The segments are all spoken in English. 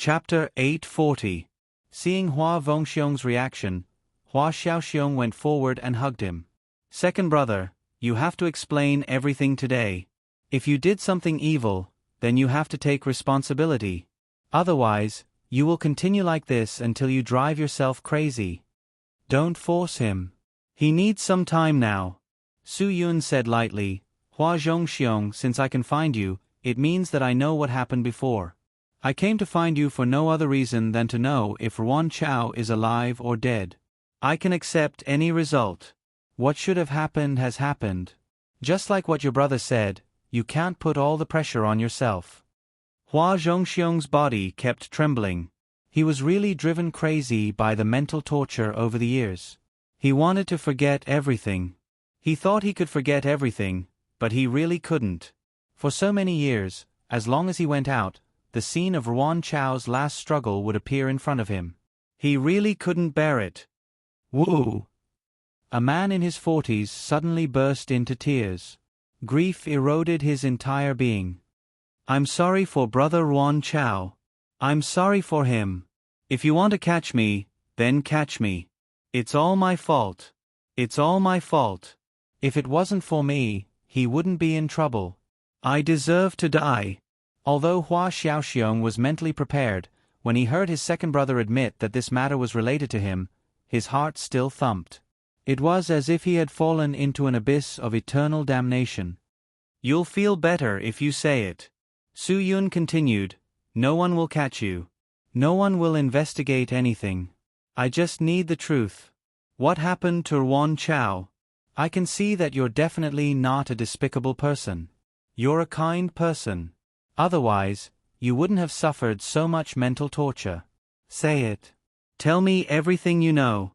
Chapter 840. Seeing Hua Vongxiong's reaction, Hua Xiaoxiong went forward and hugged him. Second brother, you have to explain everything today. If you did something evil, then you have to take responsibility. Otherwise, you will continue like this until you drive yourself crazy. Don't force him. He needs some time now. Su Yun said lightly, Hua Zhongxiong, since I can find you, it means that I know what happened before. I came to find you for no other reason than to know if Ruan Chao is alive or dead. I can accept any result. What should have happened has happened. Just like what your brother said, you can't put all the pressure on yourself. Hua Zhongxiong's body kept trembling. He was really driven crazy by the mental torture over the years. He wanted to forget everything. He thought he could forget everything, but he really couldn't. For so many years, as long as he went out, the scene of Ruan Chao's last struggle would appear in front of him. He really couldn't bear it. Woo! A man in his 40s suddenly burst into tears. Grief eroded his entire being. I'm sorry for brother Ruan Chao. I'm sorry for him. If you want to catch me, then catch me. It's all my fault. It's all my fault. If it wasn't for me, he wouldn't be in trouble. I deserve to die. Although Hua Xiaoxiong was mentally prepared, when he heard his second brother admit that this matter was related to him, his heart still thumped. It was as if he had fallen into an abyss of eternal damnation. You'll feel better if you say it. Su Yun continued, no one will catch you. No one will investigate anything. I just need the truth. What happened to Ruan Chao? I can see that you're definitely not a despicable person. You're a kind person. Otherwise, you wouldn't have suffered so much mental torture. Say it. Tell me everything you know.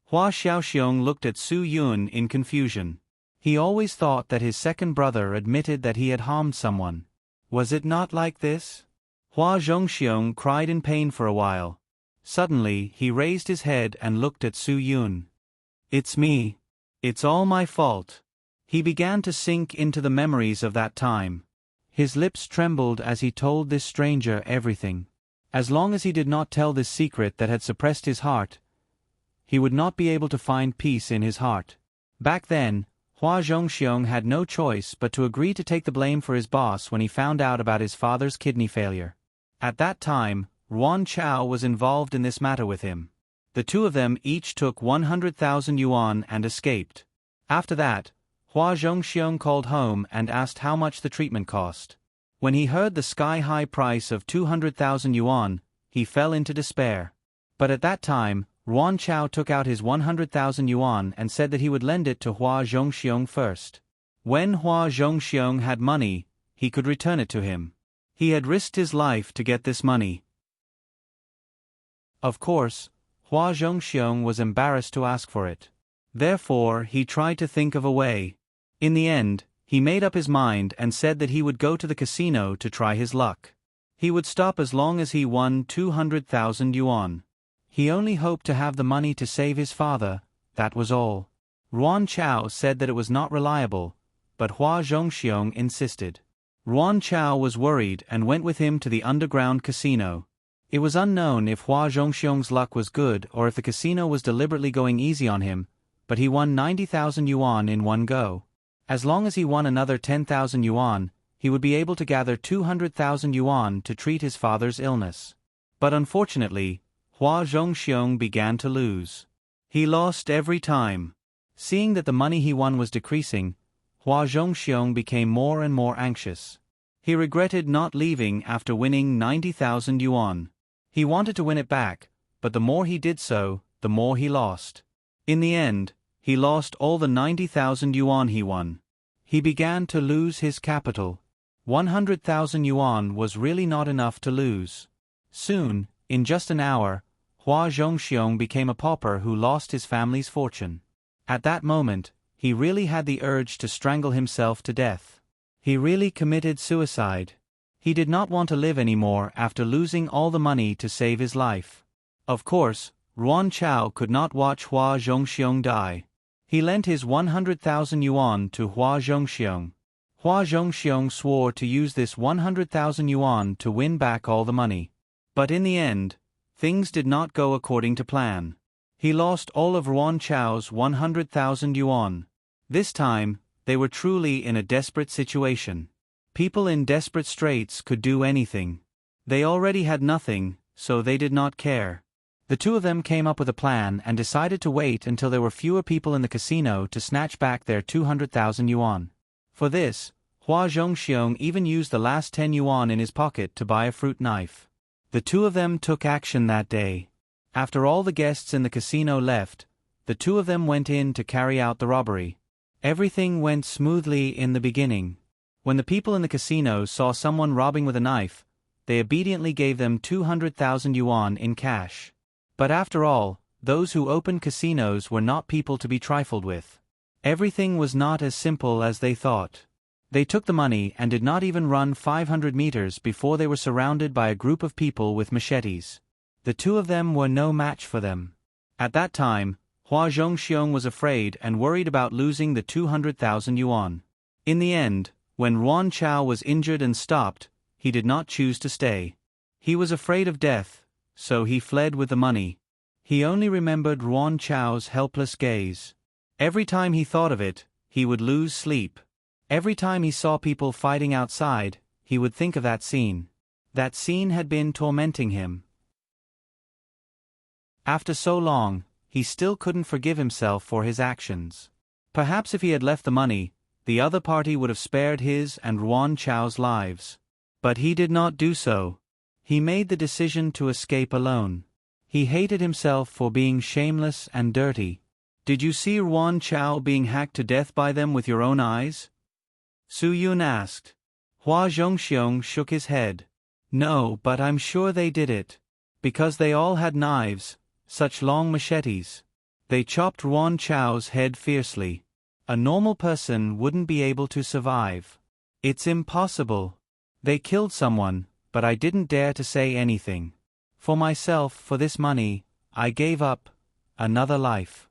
Hua Xiaoxiong looked at Su Yun in confusion. He always thought that his second brother admitted that he had harmed someone. Was it not like this? Hua Zhongxiong cried in pain for a while. Suddenly, he raised his head and looked at Su Yun. It's me. It's all my fault. He began to sink into the memories of that time. His lips trembled as he told this stranger everything. As long as he did not tell this secret that had suppressed his heart, he would not be able to find peace in his heart. Back then, Hua Zhongxiong had no choice but to agree to take the blame for his boss when he found out about his father's kidney failure. At that time, Ruan Chao was involved in this matter with him. The two of them each took 100,000 yuan and escaped. After that, Hua Zhongxiong called home and asked how much the treatment cost. When he heard the sky-high price of 200,000 yuan, he fell into despair. But at that time, Ruan Chao took out his 100,000 yuan and said that he would lend it to Hua Zhongxiong first. When Hua Zhongxiong had money, he could return it to him. He had risked his life to get this money. Of course, Hua Zhongxiong was embarrassed to ask for it. Therefore, he tried to think of a way. In the end, he made up his mind and said that he would go to the casino to try his luck. He would stop as long as he won 200,000 yuan. He only hoped to have the money to save his father, that was all. Ruan Chao said that it was not reliable, but Hua Zhongxiong insisted. Ruan Chao was worried and went with him to the underground casino. It was unknown if Hua Zhongxiong's luck was good or if the casino was deliberately going easy on him, but he won 90,000 yuan in one go. As long as he won another 10,000 yuan, he would be able to gather 200,000 yuan to treat his father's illness. But unfortunately, Hua Zhongxiong began to lose. He lost every time. Seeing that the money he won was decreasing, Hua Zhongxiong became more and more anxious. He regretted not leaving after winning 90,000 yuan. He wanted to win it back, but the more he did so, the more he lost. In the end, he lost all the 90,000 yuan he won. He began to lose his capital. 100,000 yuan was really not enough to lose. Soon, in just an hour, Hua Zhongxiong became a pauper who lost his family's fortune. At that moment, he really had the urge to strangle himself to death. He really committed suicide. He did not want to live anymore after losing all the money to save his life. Of course, Ruan Chao could not watch Hua Zhongxiong die. He lent his 100,000 yuan to Hua Zhongxiong. Hua Zhongxiong swore to use this 100,000 yuan to win back all the money. But in the end, things did not go according to plan. He lost all of Yuan Chao's 100,000 yuan. This time, they were truly in a desperate situation. People in desperate straits could do anything. They already had nothing, so they did not care. The two of them came up with a plan and decided to wait until there were fewer people in the casino to snatch back their 200,000 yuan. For this, Hua Zhongxiong even used the last 10 yuan in his pocket to buy a fruit knife. The two of them took action that day. After all the guests in the casino left, the two of them went in to carry out the robbery. Everything went smoothly in the beginning. When the people in the casino saw someone robbing with a knife, they obediently gave them 200,000 yuan in cash. But after all, those who opened casinos were not people to be trifled with. Everything was not as simple as they thought. They took the money and did not even run 500 meters before they were surrounded by a group of people with machetes. The two of them were no match for them. At that time, Hua Zhongxiong was afraid and worried about losing the 200,000 yuan. In the end, when Yuan Chao was injured and stopped, he did not choose to stay. He was afraid of death, so he fled with the money. He only remembered Yuan Chao's helpless gaze. Every time he thought of it, he would lose sleep. Every time he saw people fighting outside, he would think of that scene. That scene had been tormenting him. After so long, he still couldn't forgive himself for his actions. Perhaps if he had left the money, the other party would have spared his and Yuan Chao's lives. But he did not do so. He made the decision to escape alone. He hated himself for being shameless and dirty. Did you see Yuan Chao being hacked to death by them with your own eyes? Su Yun asked. Hua Zhongxiong shook his head. No, but I'm sure they did it. Because they all had knives, such long machetes. They chopped Yuan Chao's head fiercely. A normal person wouldn't be able to survive. It's impossible. They killed someone, but I didn't dare to say anything. For myself, for this money, I gave up another life.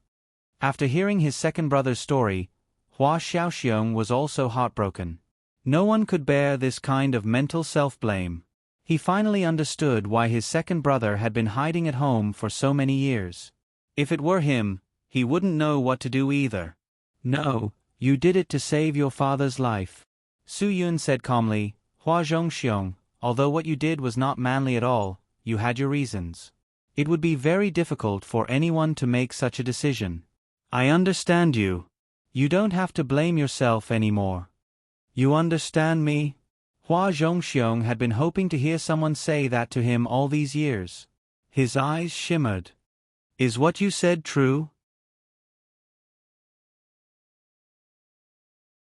After hearing his second brother's story, Hua Xiaoxiong was also heartbroken. No one could bear this kind of mental self-blame. He finally understood why his second brother had been hiding at home for so many years. If it were him, he wouldn't know what to do either. No, you did it to save your father's life. Su Yun said calmly, Hua Zhongxiong, although what you did was not manly at all, you had your reasons. It would be very difficult for anyone to make such a decision. I understand you. You don't have to blame yourself anymore. You understand me? Hua Zhongxiong had been hoping to hear someone say that to him all these years. His eyes shimmered. Is what you said true?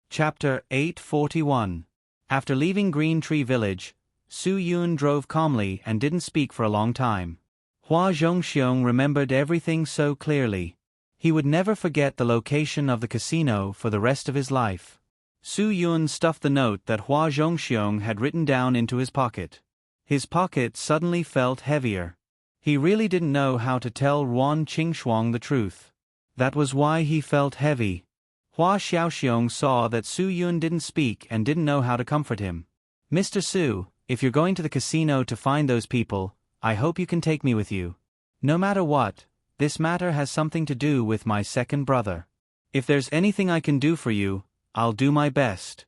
Chapter 841. After leaving Green Tree Village, Su Yun drove calmly and didn't speak for a long time. Hua Zhongxiong remembered everything so clearly. He would never forget the location of the casino for the rest of his life. Su Yun stuffed the note that Hua Zhongxiong had written down into his pocket. His pocket suddenly felt heavier. He really didn't know how to tell Yuan Qingshuang the truth. That was why he felt heavy. Hua Xiaoxiong saw that Su Yun didn't speak and didn't know how to comfort him. Mr. Su, if you're going to the casino to find those people, I hope you can take me with you. No matter what, this matter has something to do with my second brother. If there's anything I can do for you, I'll do my best.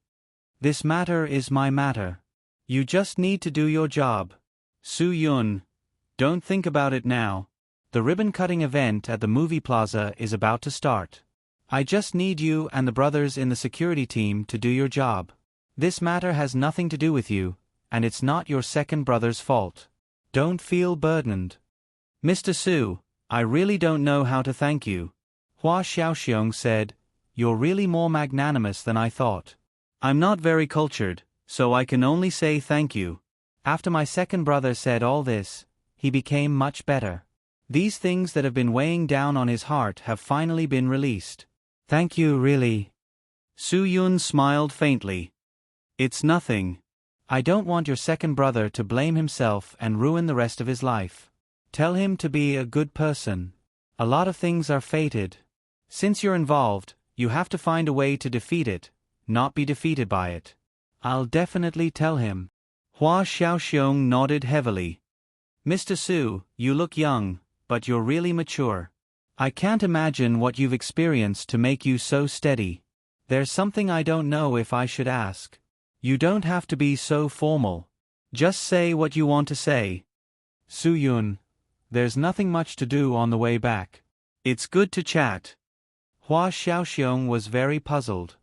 This matter is my matter. You just need to do your job. Su Yun, don't think about it now. The ribbon-cutting event at the movie plaza is about to start. I just need you and the brothers in the security team to do your job. This matter has nothing to do with you, and it's not your second brother's fault. Don't feel burdened. Mr. Su, I really don't know how to thank you. Hua Xiaoxiong said, You're really more magnanimous than I thought. I'm not very cultured, so I can only say thank you. After my second brother said all this, he became much better. These things that have been weighing down on his heart have finally been released. Thank you, really. Su Yun smiled faintly. It's nothing. I don't want your second brother to blame himself and ruin the rest of his life. Tell him to be a good person. A lot of things are fated. Since you're involved, you have to find a way to defeat it, not be defeated by it. I'll definitely tell him. Hua Xiaoxiong nodded heavily. Mr. Su, you look young, but you're really mature. I can't imagine what you've experienced to make you so steady. There's something I don't know if I should ask. You don't have to be so formal. Just say what you want to say. Su Yun, there's nothing much to do on the way back. It's good to chat. Hua Xiaoxiong was very puzzled.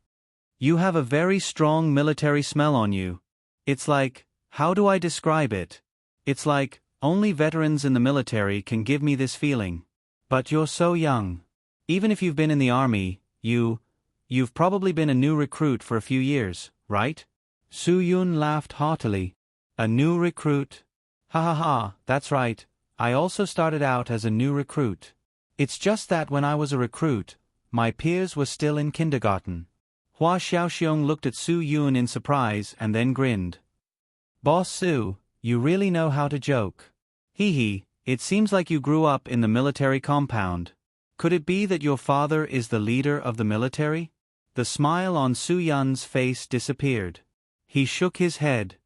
You have a very strong military smell on you. It's like, how do I describe it? It's like, only veterans in the military can give me this feeling. But you're so young. Even if you've been in the army, you've probably been a new recruit for a few years, right? Su Yun laughed heartily. A new recruit? Ha ha ha, that's right. I also started out as a new recruit. It's just that when I was a recruit, my peers were still in kindergarten. Hua Xiaoxiong looked at Su Yun in surprise and then grinned. Boss Su, you really know how to joke. Hee hee, it seems like you grew up in the military compound. Could it be that your father is the leader of the military? The smile on Su Yun's face disappeared. He shook his head.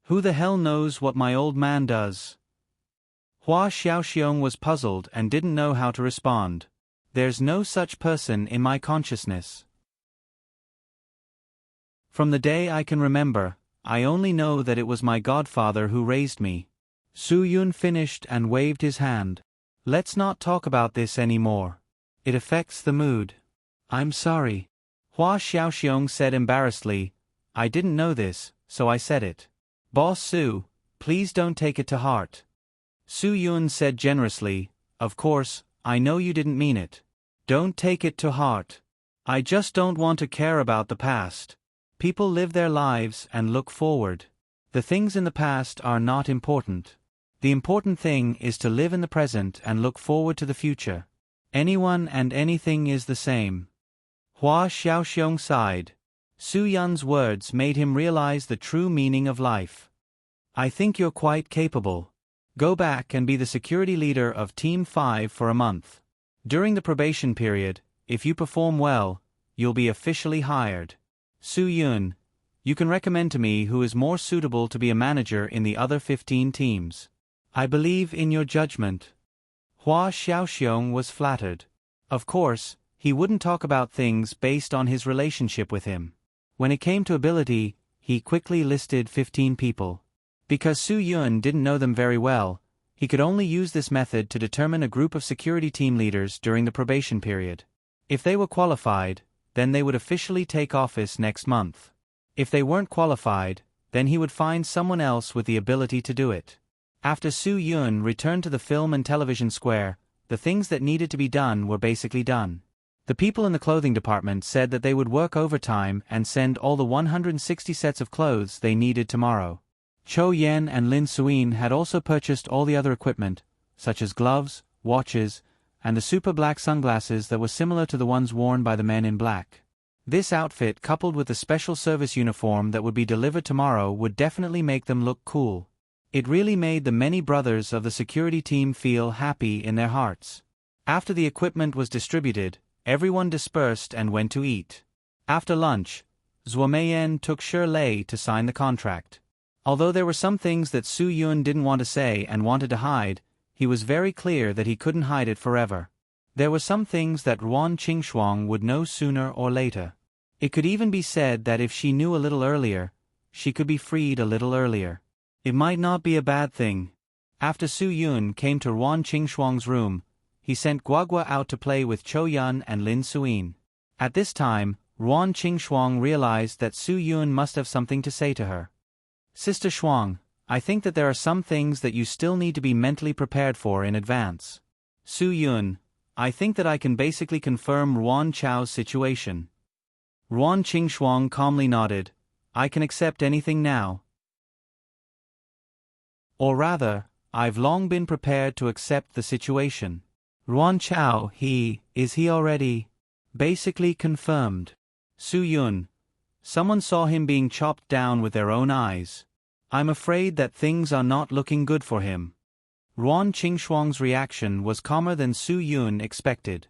Who the hell knows what my old man does? Hua Xiaoxiong was puzzled and didn't know how to respond. There's no such person in my consciousness. From the day I can remember, I only know that it was my godfather who raised me. Su Yun finished and waved his hand. Let's not talk about this anymore. It affects the mood. I'm sorry. Hua Xiaoxiong said embarrassedly, I didn't know this, so I said it. Boss Su, please don't take it to heart. Su Yun said generously, of course, I know you didn't mean it. Don't take it to heart. I just don't want to care about the past. People live their lives and look forward. The things in the past are not important. The important thing is to live in the present and look forward to the future. Anyone and anything is the same. Hua Xiaoxiong sighed. Su Yun's words made him realize the true meaning of life. I think you're quite capable. Go back and be the security leader of Team 5 for a month. During the probation period, if you perform well, you'll be officially hired. Su Yun, you can recommend to me who is more suitable to be a manager in the other 15 teams. I believe in your judgment. Hua Xiaoxiong was flattered. Of course, he wouldn't talk about things based on his relationship with him. When it came to ability, he quickly listed 15 people. Because Su Yun didn't know them very well, he could only use this method to determine a group of security team leaders during the probation period. If they were qualified, then they would officially take office next month. If they weren't qualified, then he would find someone else with the ability to do it. After Su Yun returned to the film and television square, the things that needed to be done were basically done. The people in the clothing department said that they would work overtime and send all the 160 sets of clothes they needed tomorrow. Cho Yen and Lin Suin had also purchased all the other equipment, such as gloves, watches, and the super black sunglasses that were similar to the ones worn by the men in black. This outfit coupled with the special service uniform that would be delivered tomorrow would definitely make them look cool. It really made the many brothers of the security team feel happy in their hearts. After the equipment was distributed, everyone dispersed and went to eat. After lunch, Zhuo Meiyan took Lei to sign the contract. Although there were some things that Su Yun didn't want to say and wanted to hide, he was very clear that he couldn't hide it forever. There were some things that Ruan Qingxuang would know sooner or later. It could even be said that if she knew a little earlier, she could be freed a little earlier. It might not be a bad thing. After Su Yun came to Ruan Qingxuang's room, he sent Guagua out to play with Cho Yun and Lin Suin. At this time, Ruan Qingxuang realized that Su Yun must have something to say to her. Sister Shuang, I think that there are some things that you still need to be mentally prepared for in advance. Su Yun, I think that I can basically confirm Ruan Chao's situation. Ruan Qingxuang calmly nodded. I can accept anything now. Or rather, I've long been prepared to accept the situation. Ruan Chao, is he already? Basically confirmed. Su Yun. Someone saw him being chopped down with their own eyes. I'm afraid that things are not looking good for him. Ruan Qingxuang's reaction was calmer than Su Yun expected.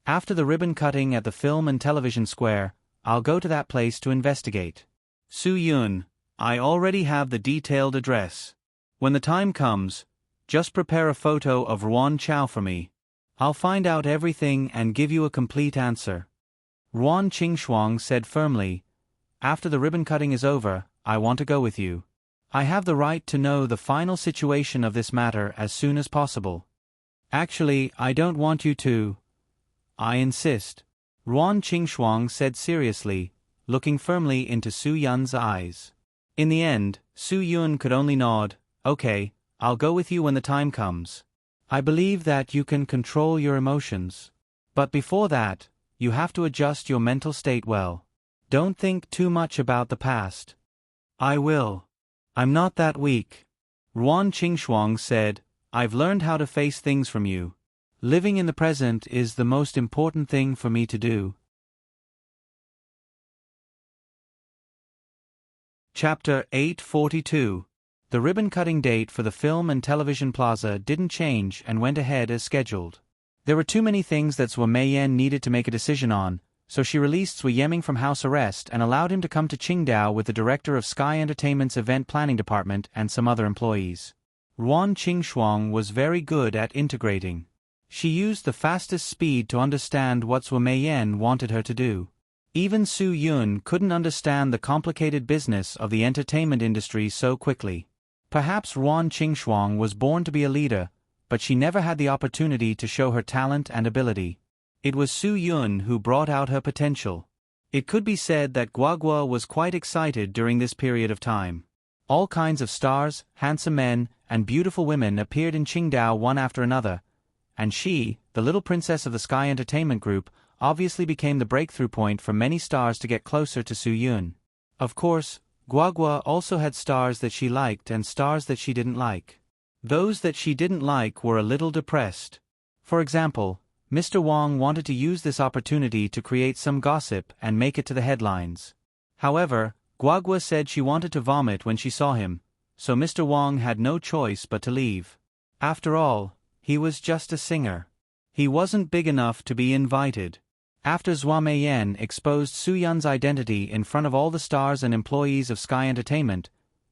After the ribbon cutting at the film and television square, I'll go to that place to investigate. Su Yun, I already have the detailed address. When the time comes, Just prepare a photo of Ruan Chao for me. I'll find out everything and give you a complete answer. Ruan Qingxuang said firmly, after the ribbon cutting is over, I want to go with you. I have the right to know the final situation of this matter as soon as possible. Actually, I don't want you to. I insist. Ruan Qingxuang said seriously, looking firmly into Su Yun's eyes. In the end, Su Yun could only nod. Okay, I'll go with you when the time comes. I believe that you can control your emotions. But before that, you have to adjust your mental state well. Don't think too much about the past. I will. I'm not that weak. Ruan Qingxuang said, I've learned how to face things from you. Living in the present is the most important thing for me to do. Chapter 842. The ribbon-cutting date for the Film and Television Plaza didn't change and went ahead as scheduled. There were too many things that Zhuo Meiyan needed to make a decision on, so she released Zhuo Yeming from house arrest and allowed him to come to Qingdao with the director of Sky Entertainment's event planning department and some other employees. Ruan Qingxuang was very good at integrating. She used the fastest speed to understand what Zhuo Meiyan wanted her to do. Even Su Yun couldn't understand the complicated business of the entertainment industry so quickly. Perhaps Ruan Qingxuang was born to be a leader, but she never had the opportunity to show her talent and ability. It was Su Yun who brought out her potential. It could be said that Guagua was quite excited during this period of time. All kinds of stars, handsome men, and beautiful women appeared in Qingdao one after another, and she, the little princess of the Sky Entertainment Group, obviously became the breakthrough point for many stars to get closer to Su Yun. Of course, Guagua also had stars that she liked and stars that she didn't like. Those that she didn't like were a little depressed. For example, Mr. Wang wanted to use this opportunity to create some gossip and make it to the headlines. However, Guagua said she wanted to vomit when she saw him, so Mr. Wang had no choice but to leave. After all, he was just a singer. He wasn't big enough to be invited. After Zhuo Meiyan exposed Su Yun's identity in front of all the stars and employees of Sky Entertainment,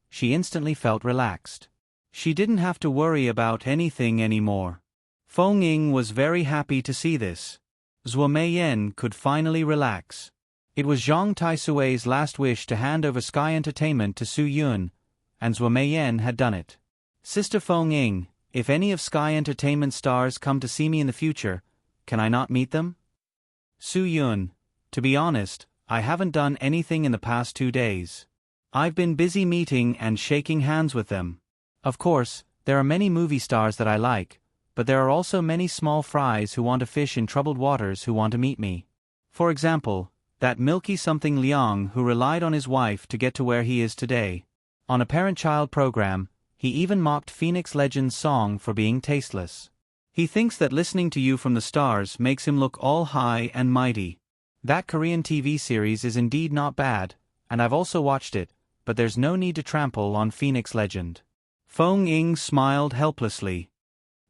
she instantly felt relaxed. She didn't have to worry about anything anymore. Feng Ying was very happy to see this. Zhuo Meiyan could finally relax. It was Zhang Taisui's last wish to hand over Sky Entertainment to Su Yun, and Zhuo Meiyan had done it. Sister Feng Ying, if any of Sky Entertainment stars come to see me in the future, can I not meet them? Su Yun, to be honest, I haven't done anything in the past 2 days. I've been busy meeting and shaking hands with them. Of course, there are many movie stars that I like, but there are also many small fries who want to fish in troubled waters who want to meet me. For example, that Milky Something Liang who relied on his wife to get to where he is today. On a parent-child program, he even mocked Phoenix Legends' song for being tasteless. He thinks that listening to you from the stars makes him look all high and mighty. That Korean TV series is indeed not bad, and I've also watched it, but there's no need to trample on Phoenix Legend. Feng Ying smiled helplessly.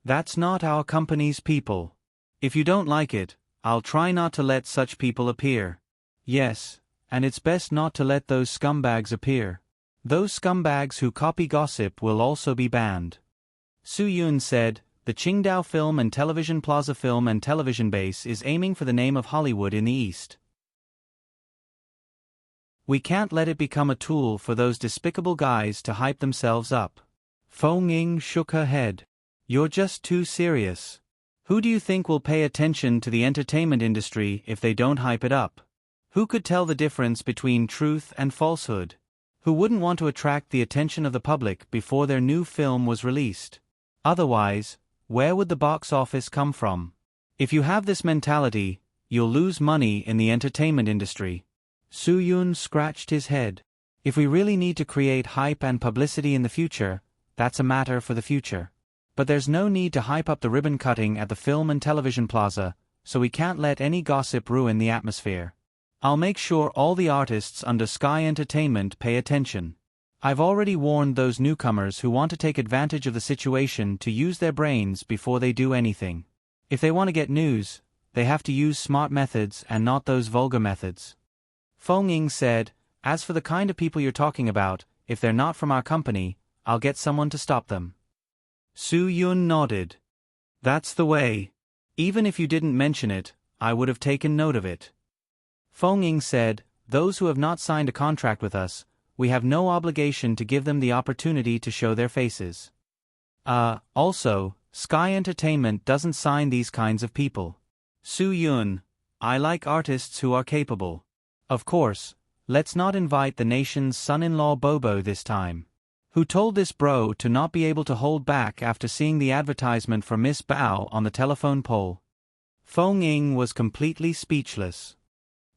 That's not our company's people. If you don't like it, I'll try not to let such people appear. Yes, and it's best not to let those scumbags appear. Those scumbags who copy gossip will also be banned. Su Yun said, the Qingdao Film and Television Plaza Film and Television Base is aiming for the name of Hollywood in the East. We can't let it become a tool for those despicable guys to hype themselves up. Feng Ying shook her head. You're just too serious. Who do you think will pay attention to the entertainment industry if they don't hype it up? Who could tell the difference between truth and falsehood? Who wouldn't want to attract the attention of the public before their new film was released? Otherwise, where would the box office come from? If you have this mentality, you'll lose money in the entertainment industry. Su Yun scratched his head. If we really need to create hype and publicity in the future, that's a matter for the future. But there's no need to hype up the ribbon cutting at the Film and Television Plaza, so we can't let any gossip ruin the atmosphere. I'll make sure all the artists under Sky Entertainment pay attention. I've already warned those newcomers who want to take advantage of the situation to use their brains before they do anything. If they want to get news, they have to use smart methods and not those vulgar methods. Feng Ying said, as for the kind of people you're talking about, if they're not from our company, I'll get someone to stop them. Su Yun nodded. That's the way. Even if you didn't mention it, I would have taken note of it. Feng Ying said, those who have not signed a contract with us, we have no obligation to give them the opportunity to show their faces. Also, Sky Entertainment doesn't sign these kinds of people. Su Yun, I like artists who are capable. Of course, let's not invite the nation's son-in-law Bobo this time. Who told this bro to not be able to hold back after seeing the advertisement for Miss Bao on the telephone pole? Feng Ying was completely speechless.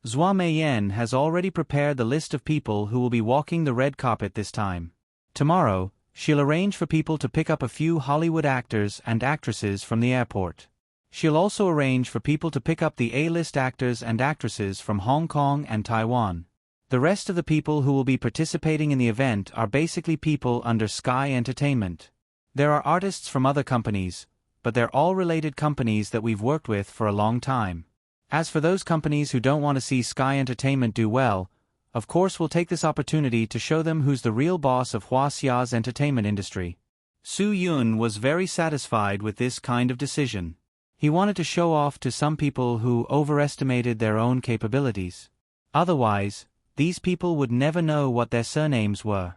Zhua Meiyan has already prepared the list of people who will be walking the red carpet this time. Tomorrow, she'll arrange for people to pick up a few Hollywood actors and actresses from the airport. She'll also arrange for people to pick up the A-list actors and actresses from Hong Kong and Taiwan. The rest of the people who will be participating in the event are basically people under Sky Entertainment. There are artists from other companies, but they're all related companies that we've worked with for a long time. As for those companies who don't want to see Sky Entertainment do well, of course we'll take this opportunity to show them who's the real boss of Huaxia's entertainment industry. Su Yun was very satisfied with this kind of decision. He wanted to show off to some people who overestimated their own capabilities. Otherwise, these people would never know what their surnames were.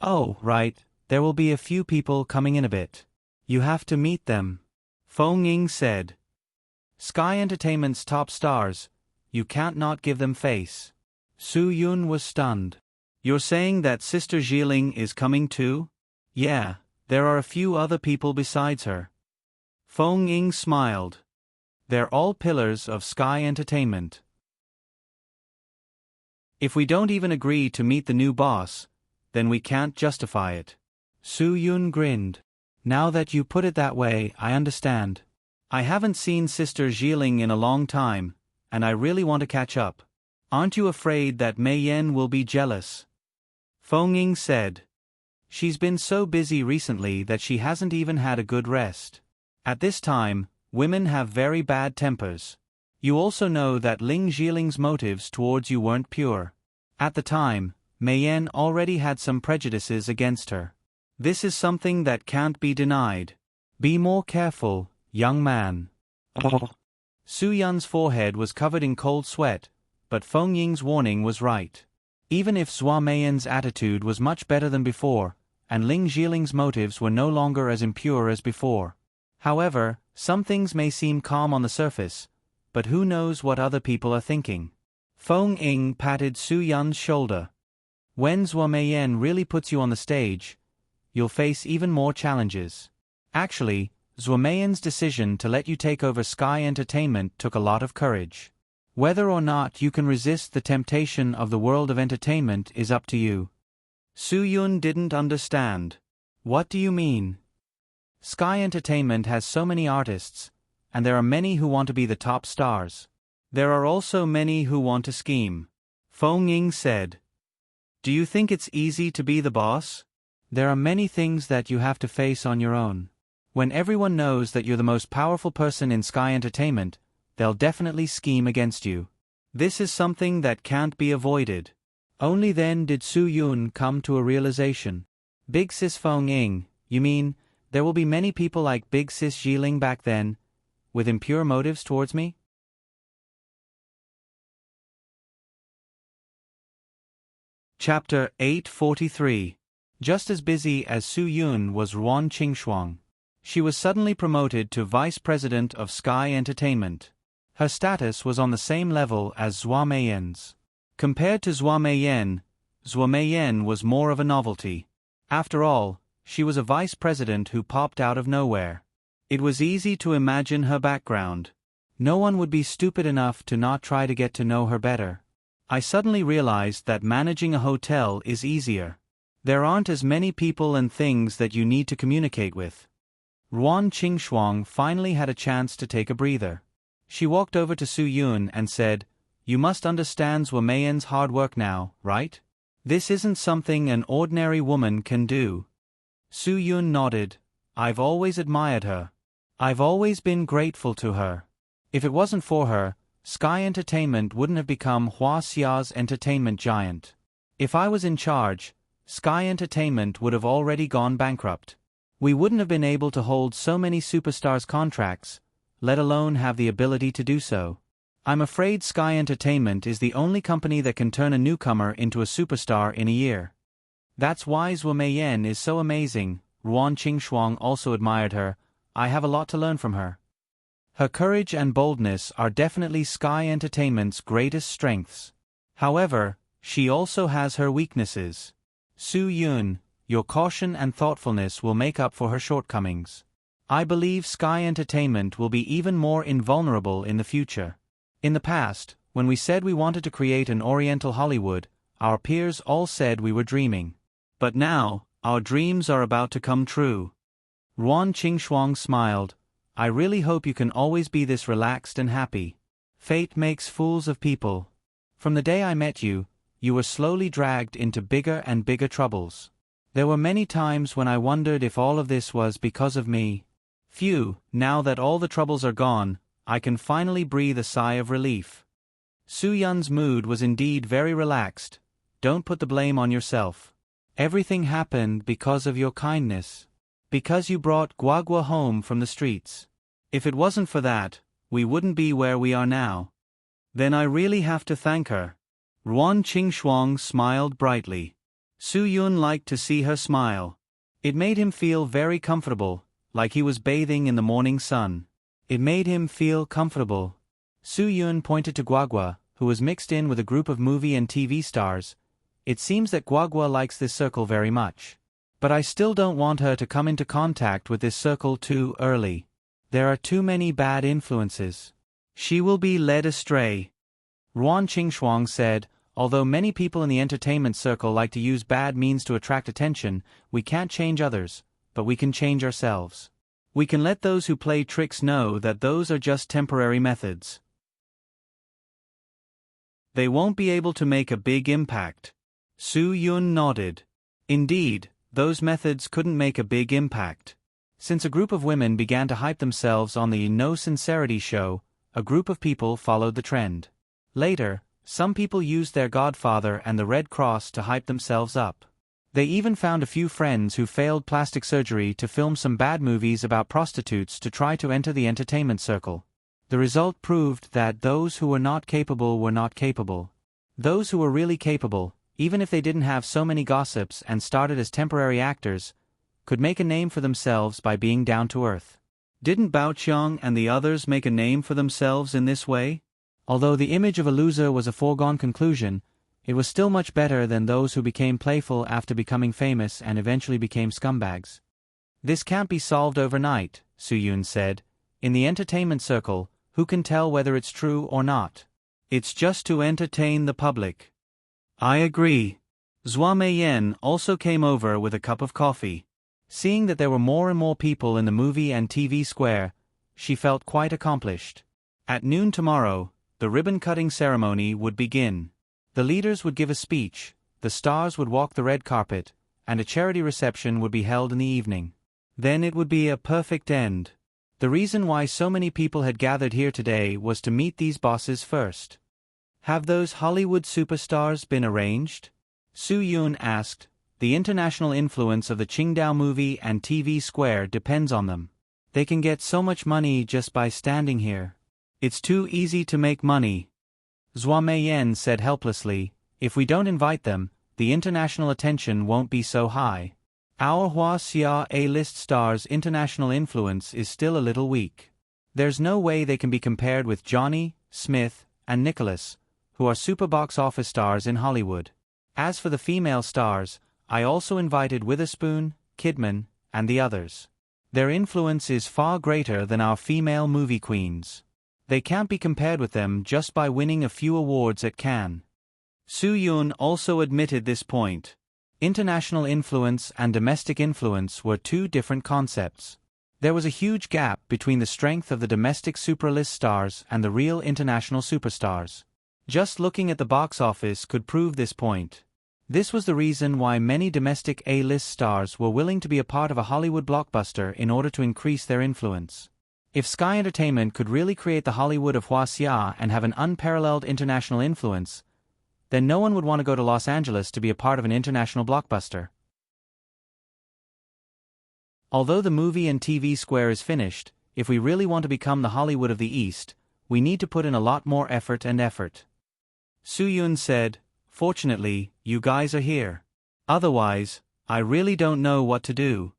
Oh, right, there will be a few people coming in a bit. You have to meet them. Feng Ying said. Sky Entertainment's top stars, you can't not give them face. Su Yun was stunned. You're saying that Sister Jiling is coming too? Yeah, there are a few other people besides her. Feng Ying smiled. They're all pillars of Sky Entertainment. If we don't even agree to meet the new boss, then we can't justify it. Su Yun grinned. Now that you put it that way, I understand. I haven't seen Sister Jiling in a long time, and I really want to catch up. Aren't you afraid that Mei Yan will be jealous? Feng Ying said. She's been so busy recently that she hasn't even had a good rest. At this time, women have very bad tempers. You also know that Ling Jiling's motives towards you weren't pure. At the time, Mei Yan already had some prejudices against her. This is something that can't be denied. Be more careful, young man. Su Yun's forehead was covered in cold sweat, but Feng Ying's warning was right. Even if Zhua Meiyan's attitude was much better than before, and Ling Jiling's motives were no longer as impure as before. However, some things may seem calm on the surface, but who knows what other people are thinking. Feng Ying patted Su Yun's shoulder. When Zhua Meiyan really puts you on the stage, you'll face even more challenges. Actually, Zhua Meiyan's decision to let you take over Sky Entertainment took a lot of courage. Whether or not you can resist the temptation of the world of entertainment is up to you. Su Yun didn't understand. What do you mean? Sky Entertainment has so many artists, and there are many who want to be the top stars. There are also many who want to scheme. Feng Ying said. Do you think it's easy to be the boss? There are many things that you have to face on your own. When everyone knows that you're the most powerful person in Sky Entertainment, they'll definitely scheme against you. This is something that can't be avoided. Only then did Su Yun come to a realization. Big Sis Feng Ying, you mean, there will be many people like Big Sis Jiling back then, with impure motives towards me? Chapter 843. Just as busy as Su Yun was Ruan Qingshuang. She was suddenly promoted to Vice President of Sky Entertainment. Her status was on the same level as Zhua Meiyan's. Compared to Zhua Meiyan was more of a novelty. After all, she was a vice president who popped out of nowhere. It was easy to imagine her background. No one would be stupid enough to not try to get to know her better. I suddenly realized that managing a hotel is easier. There aren't as many people and things that you need to communicate with. Ruan Qingshuang finally had a chance to take a breather. She walked over to Su Yun and said, You must understand Zhua Meiyan's hard work now, right? This isn't something an ordinary woman can do. Su Yun nodded. I've always admired her. I've always been grateful to her. If it wasn't for her, Sky Entertainment wouldn't have become Huaxia's entertainment giant. If I was in charge, Sky Entertainment would have already gone bankrupt. We wouldn't have been able to hold so many superstars' contracts, let alone have the ability to do so. I'm afraid Sky Entertainment is the only company that can turn a newcomer into a superstar in a year. That's why Zhuo Meiyan is so amazing. Ruan Qingshuang also admired her. I have a lot to learn from her. Her courage and boldness are definitely Sky Entertainment's greatest strengths. However, she also has her weaknesses. Su Yun, your caution and thoughtfulness will make up for her shortcomings. I believe Sky Entertainment will be even more invulnerable in the future. In the past, when we said we wanted to create an Oriental Hollywood, our peers all said we were dreaming. But now, our dreams are about to come true. Ruan Qingshuang smiled. I really hope you can always be this relaxed and happy. Fate makes fools of people. From the day I met you, you were slowly dragged into bigger and bigger troubles. There were many times when I wondered if all of this was because of me. Phew, now that all the troubles are gone, I can finally breathe a sigh of relief. Su Yun's mood was indeed very relaxed. Don't put the blame on yourself. Everything happened because of your kindness. Because you brought Guagua home from the streets. If it wasn't for that, we wouldn't be where we are now. Then I really have to thank her. Ruan Qingshuang smiled brightly. Su Yun liked to see her smile. It made him feel very comfortable, like he was bathing in the morning sun. It made him feel comfortable. Su Yun pointed to Guagua, who was mixed in with a group of movie and TV stars. It seems that Guagua likes this circle very much. But I still don't want her to come into contact with this circle too early. There are too many bad influences. She will be led astray. Ruan Qingshuang said, although many people in the entertainment circle like to use bad means to attract attention, we can't change others, but we can change ourselves. We can let those who play tricks know that those are just temporary methods. They won't be able to make a big impact. Su Yun nodded. Indeed, those methods couldn't make a big impact. Since a group of women began to hype themselves on the No Sincerity show, a group of people followed the trend. Later, some people used their godfather and the Red Cross to hype themselves up. They even found a few friends who failed plastic surgery to film some bad movies about prostitutes to try to enter the entertainment circle. The result proved that those who were not capable were not capable. Those who were really capable, even if they didn't have so many gossips and started as temporary actors, could make a name for themselves by being down to earth. Didn't Baoqiang and the others make a name for themselves in this way? Although the image of a loser was a foregone conclusion, it was still much better than those who became playful after becoming famous and eventually became scumbags. This can't be solved overnight, Su Yun said. In the entertainment circle, who can tell whether it's true or not? It's just to entertain the public. I agree. Zhuo Meiyan also came over with a cup of coffee. Seeing that there were more and more people in the movie and TV square, she felt quite accomplished. At noon tomorrow, the ribbon-cutting ceremony would begin. The leaders would give a speech, the stars would walk the red carpet, and a charity reception would be held in the evening. Then it would be a perfect end. The reason why so many people had gathered here today was to meet these bosses first. Have those Hollywood superstars been arranged? Su Yun asked. The international influence of the Qingdao movie and TV square depends on them. They can get so much money just by standing here. It's too easy to make money. Zhuo Meiyan said helplessly, if we don't invite them, the international attention won't be so high. Our Huaxia A-list stars' international influence is still a little weak. There's no way they can be compared with Johnny, Smith, and Nicholas, who are super box office stars in Hollywood. As for the female stars, I also invited Witherspoon, Kidman, and the others. Their influence is far greater than our female movie queens. They can't be compared with them just by winning a few awards at Cannes. Su Yun also admitted this point. International influence and domestic influence were two different concepts. There was a huge gap between the strength of the domestic super-list stars and the real international superstars. Just looking at the box office could prove this point. This was the reason why many domestic A-list stars were willing to be a part of a Hollywood blockbuster in order to increase their influence. If Sky Entertainment could really create the Hollywood of Huaxia and have an unparalleled international influence, then no one would want to go to Los Angeles to be a part of an international blockbuster. Although the movie and TV square is finished, if we really want to become the Hollywood of the East, we need to put in a lot more effort. Soo-yoon said, "Fortunately, you guys are here. Otherwise, I really don't know what to do.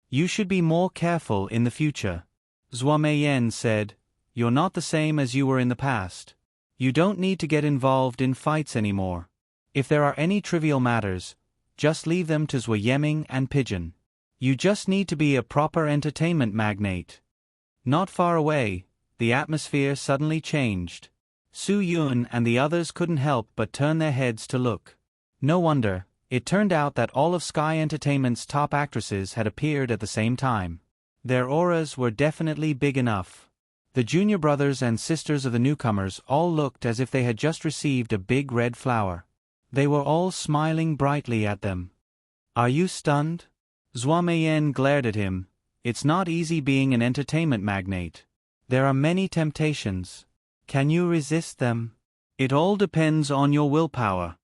You should be more careful in the future." Zwa Mei-yen said, "You're not the same as you were in the past. You don't need to get involved in fights anymore. If there are any trivial matters, just leave them to Zwa Yeming and Pigeon. You just need to be a proper entertainment magnate." Not far away, the atmosphere suddenly changed. Soo-yoon and the others couldn't help but turn their heads to look. No wonder, it turned out that all of Sky Entertainment's top actresses had appeared at the same time. Their auras were definitely big enough. The junior brothers and sisters of the newcomers all looked as if they had just received a big red flower. They were all smiling brightly at them. "Are you stunned?" Zwa Mei-yen glared at him. "It's not easy being an entertainment magnate. There are many temptations. Can you resist them? It all depends on your willpower."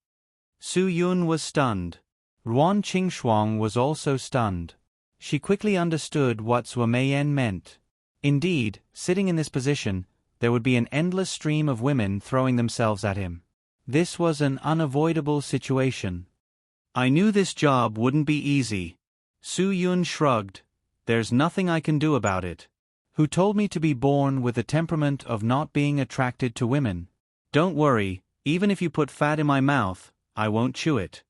Soo-yoon was stunned. Ruan Qingxuang was also stunned. She quickly understood what Zwa Mei-yen meant. Indeed, sitting in this position, there would be an endless stream of women throwing themselves at him. This was an unavoidable situation. "I knew this job wouldn't be easy." Soo-yoon shrugged. "There's nothing I can do about it. Who told me to be born with the temperament of not being attracted to women? Don't worry, even if you put fat in my mouth, I won't chew it."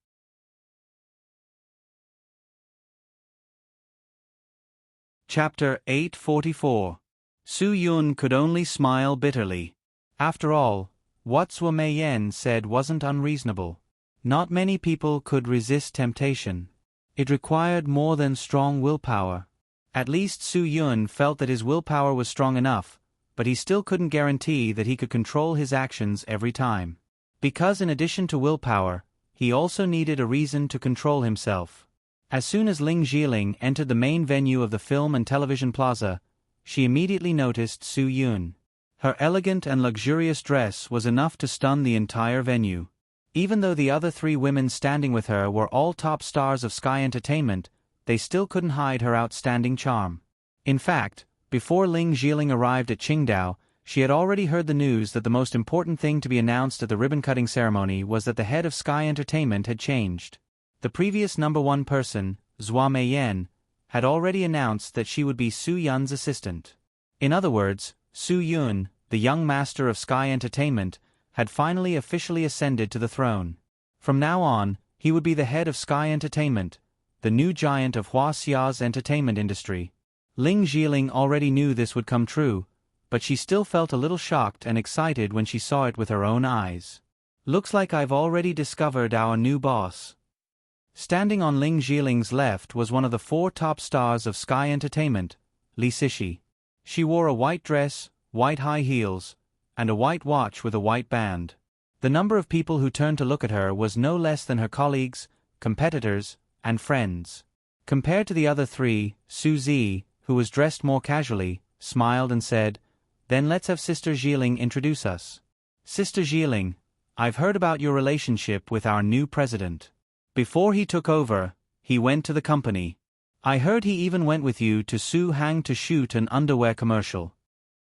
Chapter 844. Soo-yoon could only smile bitterly. After all, what Zwa Mei-yen said wasn't unreasonable. Not many people could resist temptation. It required more than strong willpower. At least Soo-yoon felt that his willpower was strong enough, but he still couldn't guarantee that he could control his actions every time. Because in addition to willpower, he also needed a reason to control himself. As soon as Ling Jiling entered the main venue of the film and television plaza, she immediately noticed Soo-yoon. Her elegant and luxurious dress was enough to stun the entire venue. Even though the other three women standing with her were all top stars of Sky Entertainment, they still couldn't hide her outstanding charm. In fact, before Ling Jiling arrived at Qingdao, she had already heard the news that the most important thing to be announced at the ribbon-cutting ceremony was that the head of Sky Entertainment had changed. The previous number one person, Zwa Mei-yen, had already announced that she would be Soo-yoon's assistant. In other words, Soo-yoon, the young master of Sky Entertainment, had finally officially ascended to the throne. From now on, he would be the head of Sky Entertainment, the new giant of Huaxia's entertainment industry. Ling Jiling already knew this would come true, but she still felt a little shocked and excited when she saw it with her own eyes. "Looks like I've already discovered our new boss." Standing on Ling Jiling's left was one of the four top stars of Sky Entertainment, Lee Cixi. She wore a white dress, white high heels, and a white watch with a white band. The number of people who turned to look at her was no less than her colleagues, competitors, and friends. Compared to the other three, Suzy, who was dressed more casually, smiled and said, "Then let's have Sister Jiling introduce us. Sister Jiling, I've heard about your relationship with our new president. Before he took over, he went to the company. I heard he even went with you to Su-hang to shoot an underwear commercial."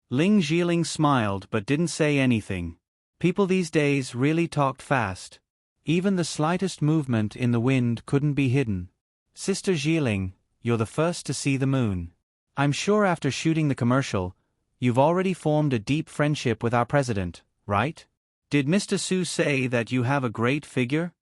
Ling Jiling smiled but didn't say anything. People these days really talked fast. Even the slightest movement in the wind couldn't be hidden. "Sister Jiling, you're the first to see the moon. I'm sure after shooting the commercial, you've already formed a deep friendship with our president, right? Did Mr. Su say that you have a great figure?"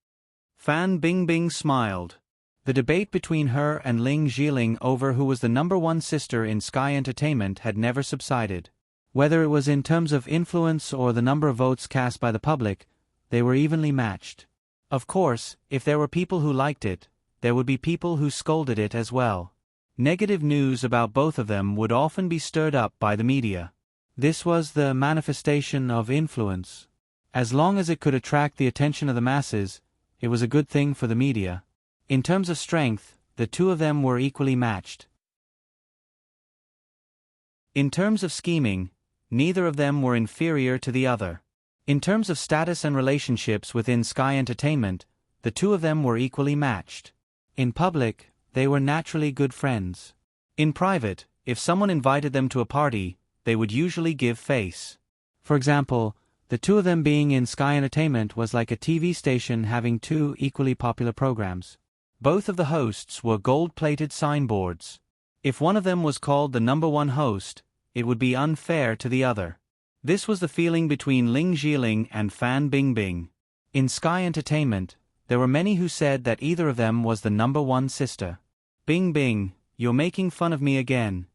Fan Bingbing smiled. The debate between her and Ling Jiling over who was the number one sister in Sky Entertainment had never subsided. Whether it was in terms of influence or the number of votes cast by the public, they were evenly matched. Of course, if there were people who liked it, there would be people who scolded it as well. Negative news about both of them would often be stirred up by the media. This was the manifestation of influence. As long as it could attract the attention of the masses, it was a good thing for the media. In terms of strength, the two of them were equally matched. In terms of scheming, neither of them were inferior to the other. In terms of status and relationships within Sky Entertainment, the two of them were equally matched. In public, they were naturally good friends. In private, if someone invited them to a party, they would usually give face. For example, the two of them being in Sky Entertainment was like a TV station having two equally popular programs. Both of the hosts were gold-plated signboards. If one of them was called the number one host, it would be unfair to the other. This was the feeling between Ling Zhiling and Fan Bingbing. In Sky Entertainment, there were many who said that either of them was the number one sister. Bingbing, you're making fun of me again.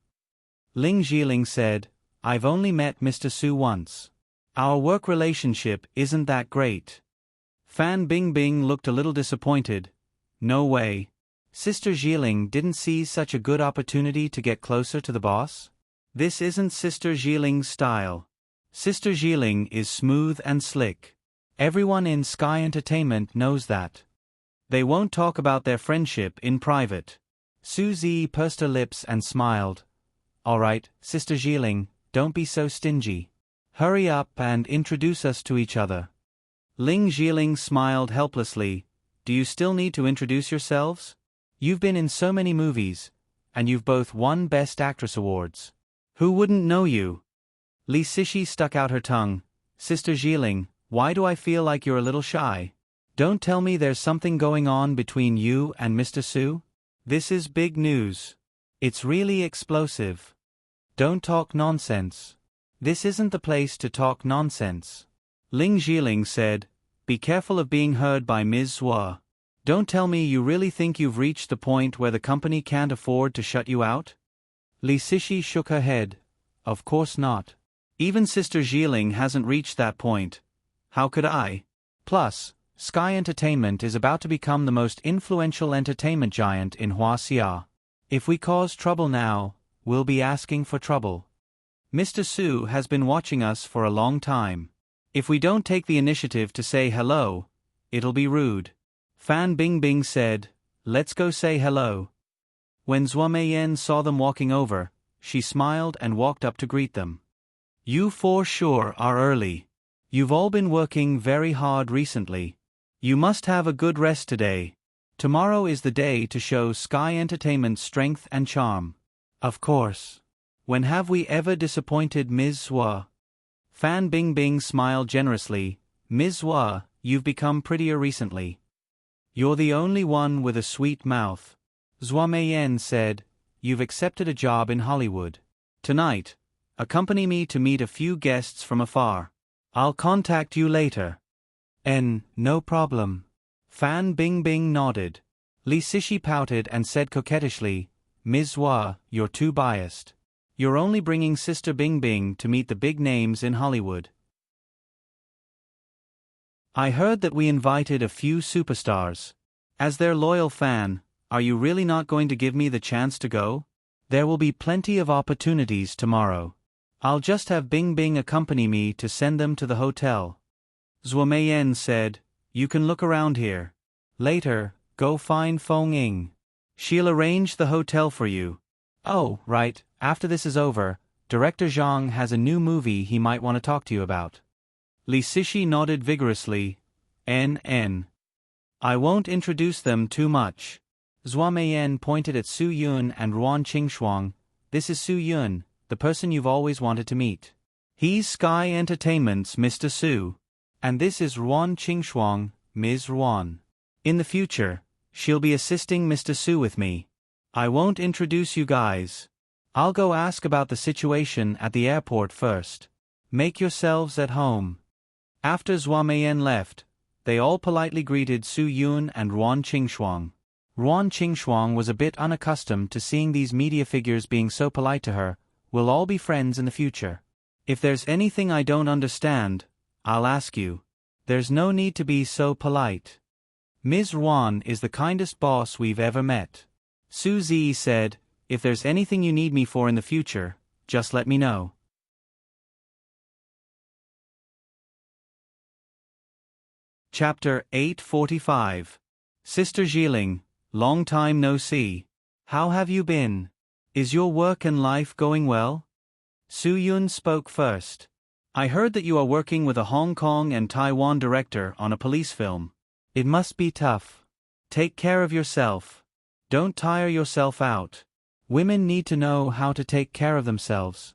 Ling Zhiling said, I've only met Mr. Su once. Our work relationship isn't that great. Fan Bingbing looked a little disappointed. No way. Sister Zhiling didn't see such a good opportunity to get closer to the boss? This isn't Sister Zhiling's style. Sister Zhiling is smooth and slick. Everyone in Sky Entertainment knows that. They won't talk about their friendship in private. Suzy pursed her lips and smiled. Alright, Sister Zhiling, don't be so stingy. Hurry up and introduce us to each other. Ling Zhiling smiled helplessly. Do you still need to introduce yourselves? You've been in so many movies, and you've both won Best Actress awards. Who wouldn't know you? Li Cixi stuck out her tongue. Sister Zhiling, why do I feel like you're a little shy? Don't tell me there's something going on between you and Mr. Su? This is big news. It's really explosive. Don't talk nonsense. This isn't the place to talk nonsense. Ling Zhiling said, Be careful of being heard by Ms. Zhua. Don't tell me you really think you've reached the point where the company can't afford to shut you out? Li Cixi shook her head. Of course not. Even Sister Zhiling hasn't reached that point. How could I? Plus, Sky Entertainment is about to become the most influential entertainment giant in Huaxia. If we cause trouble now, we'll be asking for trouble. Mr. Su has been watching us for a long time. If we don't take the initiative to say hello, it'll be rude. Fan Bingbing said, Let's go say hello. When Zhua Meiyan saw them walking over, she smiled and walked up to greet them. You for sure are early. You've all been working very hard recently. You must have a good rest today. Tomorrow is the day to show Sky Entertainment's strength and charm. Of course. When have we ever disappointed Ms. Zhua? Fan Bingbing smiled generously. Ms. Zhua, you've become prettier recently. You're the only one with a sweet mouth. Zhua Meiyan said, You've accepted a job in Hollywood. Tonight, accompany me to meet a few guests from afar. I'll contact you later. No problem. Fan Bingbing nodded. Li Cixi pouted and said coquettishly, Ms. Zhua, you're too biased. You're only bringing Sister Bingbing to meet the big names in Hollywood. I heard that we invited a few superstars. As their loyal fan, are you really not going to give me the chance to go? There will be plenty of opportunities tomorrow. I'll just have Bingbing accompany me to send them to the hotel. Zhua Meiyan said, You can look around here. Later, go find Feng Ying. She'll arrange the hotel for you. Oh, right, after this is over, Director Zhang has a new movie he might want to talk to you about. Li Cixi nodded vigorously. I won't introduce them too much. Zhua Meiyan pointed at Su Yun and Ruan Qingshuang. This is Su Yun, the person you've always wanted to meet. He's Sky Entertainment's Mr. Su. And this is Ruan Qingshuang, Ms. Ruan. In the future, she'll be assisting Mr. Su with me. I won't introduce you guys. I'll go ask about the situation at the airport first. Make yourselves at home. After Zhua Meiyan left, they all politely greeted Su Yun and Ruan Qingshuang. Ruan Qingshuang was a bit unaccustomed to seeing these media figures being so polite to her. We'll all be friends in the future. If there's anything I don't understand, I'll ask you. There's no need to be so polite. Ms. Ruan is the kindest boss we've ever met. Su Zi said, If there's anything you need me for in the future, just let me know. Chapter 845. Sister Zhiling, long time no see. How have you been? Is your work and life going well? Su Yun spoke first. I heard that you are working with a Hong Kong and Taiwan director on a police film. It must be tough. Take care of yourself. Don't tire yourself out. Women need to know how to take care of themselves.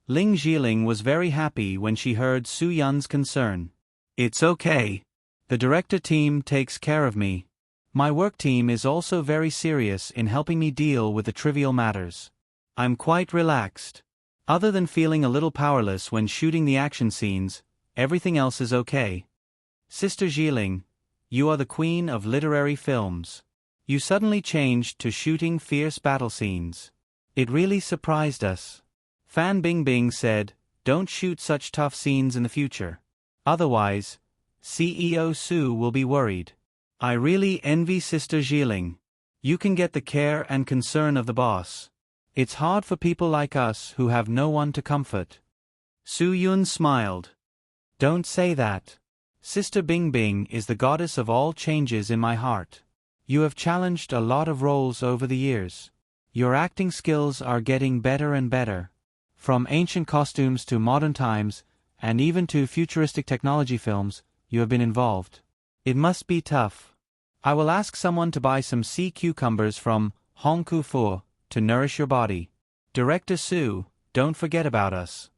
Ling Jiling was very happy when she heard Su Yun's concern. It's okay. The director team takes care of me. My work team is also very serious in helping me deal with the trivial matters. I'm quite relaxed. Other than feeling a little powerless when shooting the action scenes, everything else is okay. Sister Jiling, you are the queen of literary films. You suddenly changed to shooting fierce battle scenes. It really surprised us. Fan Bingbing said, don't shoot such tough scenes in the future. Otherwise, CEO Su will be worried. I really envy Sister Jiling. You can get the care and concern of the boss. It's hard for people like us who have no one to comfort. Su Yun smiled. Don't say that. Sister Bingbing is the goddess of all changes in my heart. You have challenged a lot of roles over the years. Your acting skills are getting better and better. From ancient costumes to modern times, and even to futuristic technology films, you have been involved. It must be tough. I will ask someone to buy some sea cucumbers from Hong Kong Fu to nourish your body. Director Su, don't forget about us.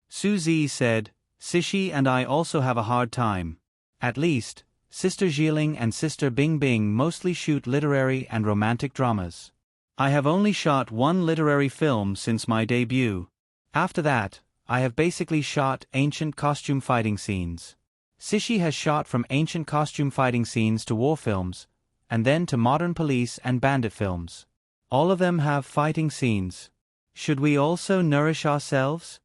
Su Zi said, Sishi and I also have a hard time. At least, Sister Jiling and Sister Bingbing mostly shoot literary and romantic dramas. I have only shot one literary film since my debut. After that, I have basically shot ancient costume fighting scenes. Sishi has shot from ancient costume fighting scenes to war films, and then to modern police and bandit films. All of them have fighting scenes. Should we also nourish ourselves?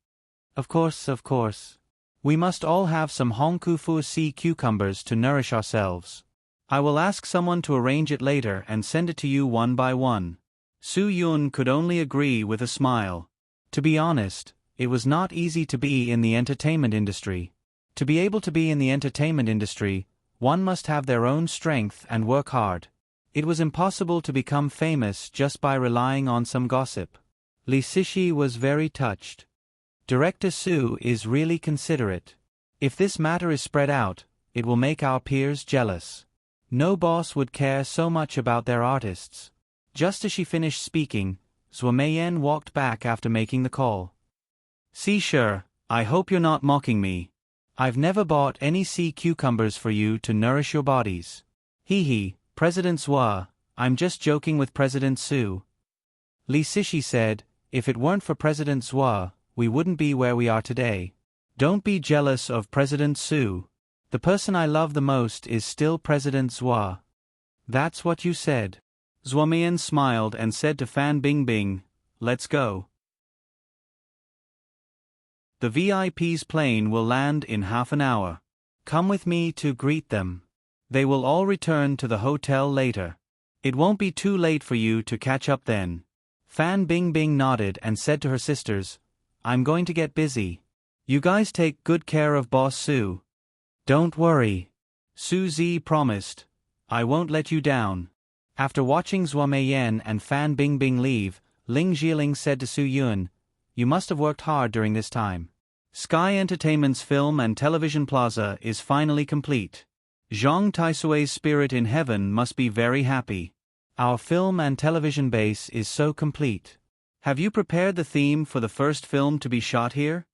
Of course. We must all have some Hong Kong Fu sea cucumbers to nourish ourselves. I will ask someone to arrange it later and send it to you one by one. Su Yun could only agree with a smile. To be honest, it was not easy to be in the entertainment industry. To be able to be in the entertainment industry, one must have their own strength and work hard. It was impossible to become famous just by relying on some gossip. Li Sishi was very touched. Director Su is really considerate. If this matter is spread out, it will make our peers jealous. No boss would care so much about their artists. Just as she finished speaking, Zhuo Meiyan walked back after making the call. See sure, I hope you're not mocking me. I've never bought any sea cucumbers for you to nourish your bodies. Hee, President Zhuo, I'm just joking with President Su. Li Sishi said, if it weren't for President Zhuo, we wouldn't be where we are today. Don't be jealous of President Su. The person I love the most is still President Zhuo. That's what you said. Zhuo Meiyan smiled and said to Fan Bingbing, let's go. The VIP's plane will land in half an hour. Come with me to greet them. They will all return to the hotel later. It won't be too late for you to catch up then. Fan Bingbing nodded and said to her sisters, I'm going to get busy. You guys take good care of Boss Su. Don't worry. Su Zi promised. I won't let you down. After watching Zhuo Meiyan and Fan Bingbing leave, Ling Jiling said to Su Yun, you must have worked hard during this time. Sky Entertainment's film and television plaza is finally complete. Zhang Taisui's spirit in heaven must be very happy. Our film and television base is so complete. Have you prepared the theme for the first film to be shot here?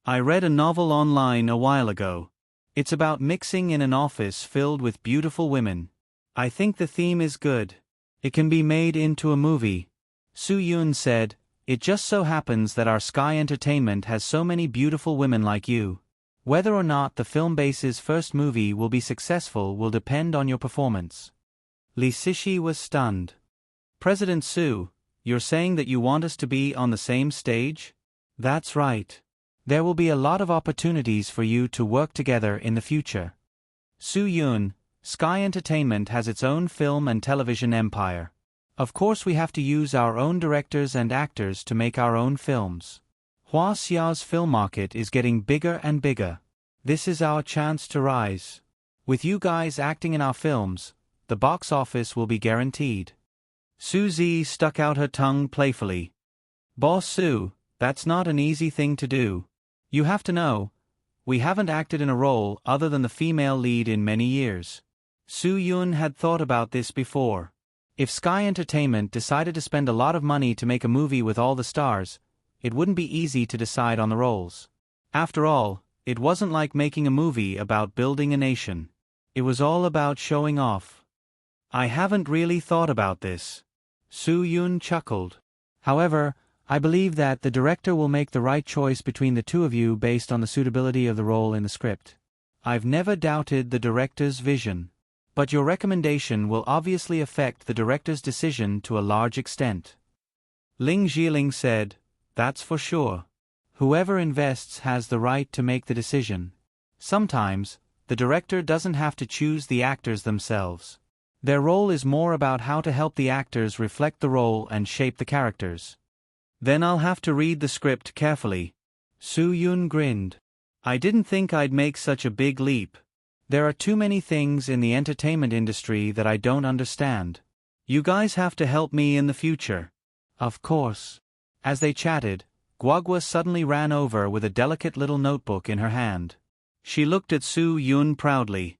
I read a novel online a while ago. It's about mixing in an office filled with beautiful women. I think the theme is good. It can be made into a movie. Su Yun said, it just so happens that our Sky Entertainment has so many beautiful women like you. Whether or not the film base's first movie will be successful will depend on your performance. Li Sishi was stunned. President Su, you're saying that you want us to be on the same stage? That's right. There will be a lot of opportunities for you to work together in the future. Su Yun, Sky Entertainment has its own film and television empire. Of course we have to use our own directors and actors to make our own films. Hua Xiao's film market is getting bigger and bigger. This is our chance to rise. With you guys acting in our films, the box office will be guaranteed. Su Zi stuck out her tongue playfully. Boss Su, that's not an easy thing to do. You have to know, we haven't acted in a role other than the female lead in many years. Su Yun had thought about this before. If Sky Entertainment decided to spend a lot of money to make a movie with all the stars, it wouldn't be easy to decide on the roles. After all, it wasn't like making a movie about building a nation. It was all about showing off. I haven't really thought about this. Soo-yoon chuckled. However, I believe that the director will make the right choice between the two of you based on the suitability of the role in the script. I've never doubted the director's vision. But your recommendation will obviously affect the director's decision to a large extent. Ling Jiling said, "That's for sure. Whoever invests has the right to make the decision. Sometimes, the director doesn't have to choose the actors themselves. Their role is more about how to help the actors reflect the role and shape the characters." "Then I'll have to read the script carefully." Soo-yoon grinned. "I didn't think I'd make such a big leap. There are too many things in the entertainment industry that I don't understand. You guys have to help me in the future." "Of course." As they chatted, Guagua suddenly ran over with a delicate little notebook in her hand. She looked at Soo-yoon proudly.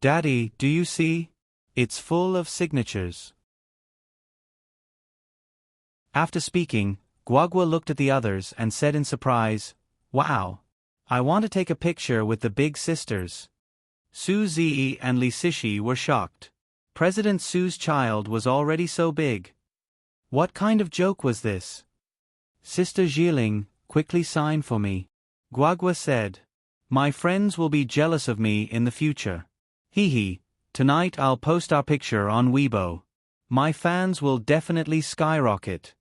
"Daddy, do you see? It's full of signatures." After speaking, Guagua looked at the others and said in surprise, "Wow. I want to take a picture with the big sisters." Su Ziyi and Li Sishi were shocked. President Su's child was already so big. What kind of joke was this? "Sister Jiling, quickly sign for me," Guagua said. "My friends will be jealous of me in the future. Hee, tonight I'll post our picture on Weibo. My fans will definitely skyrocket.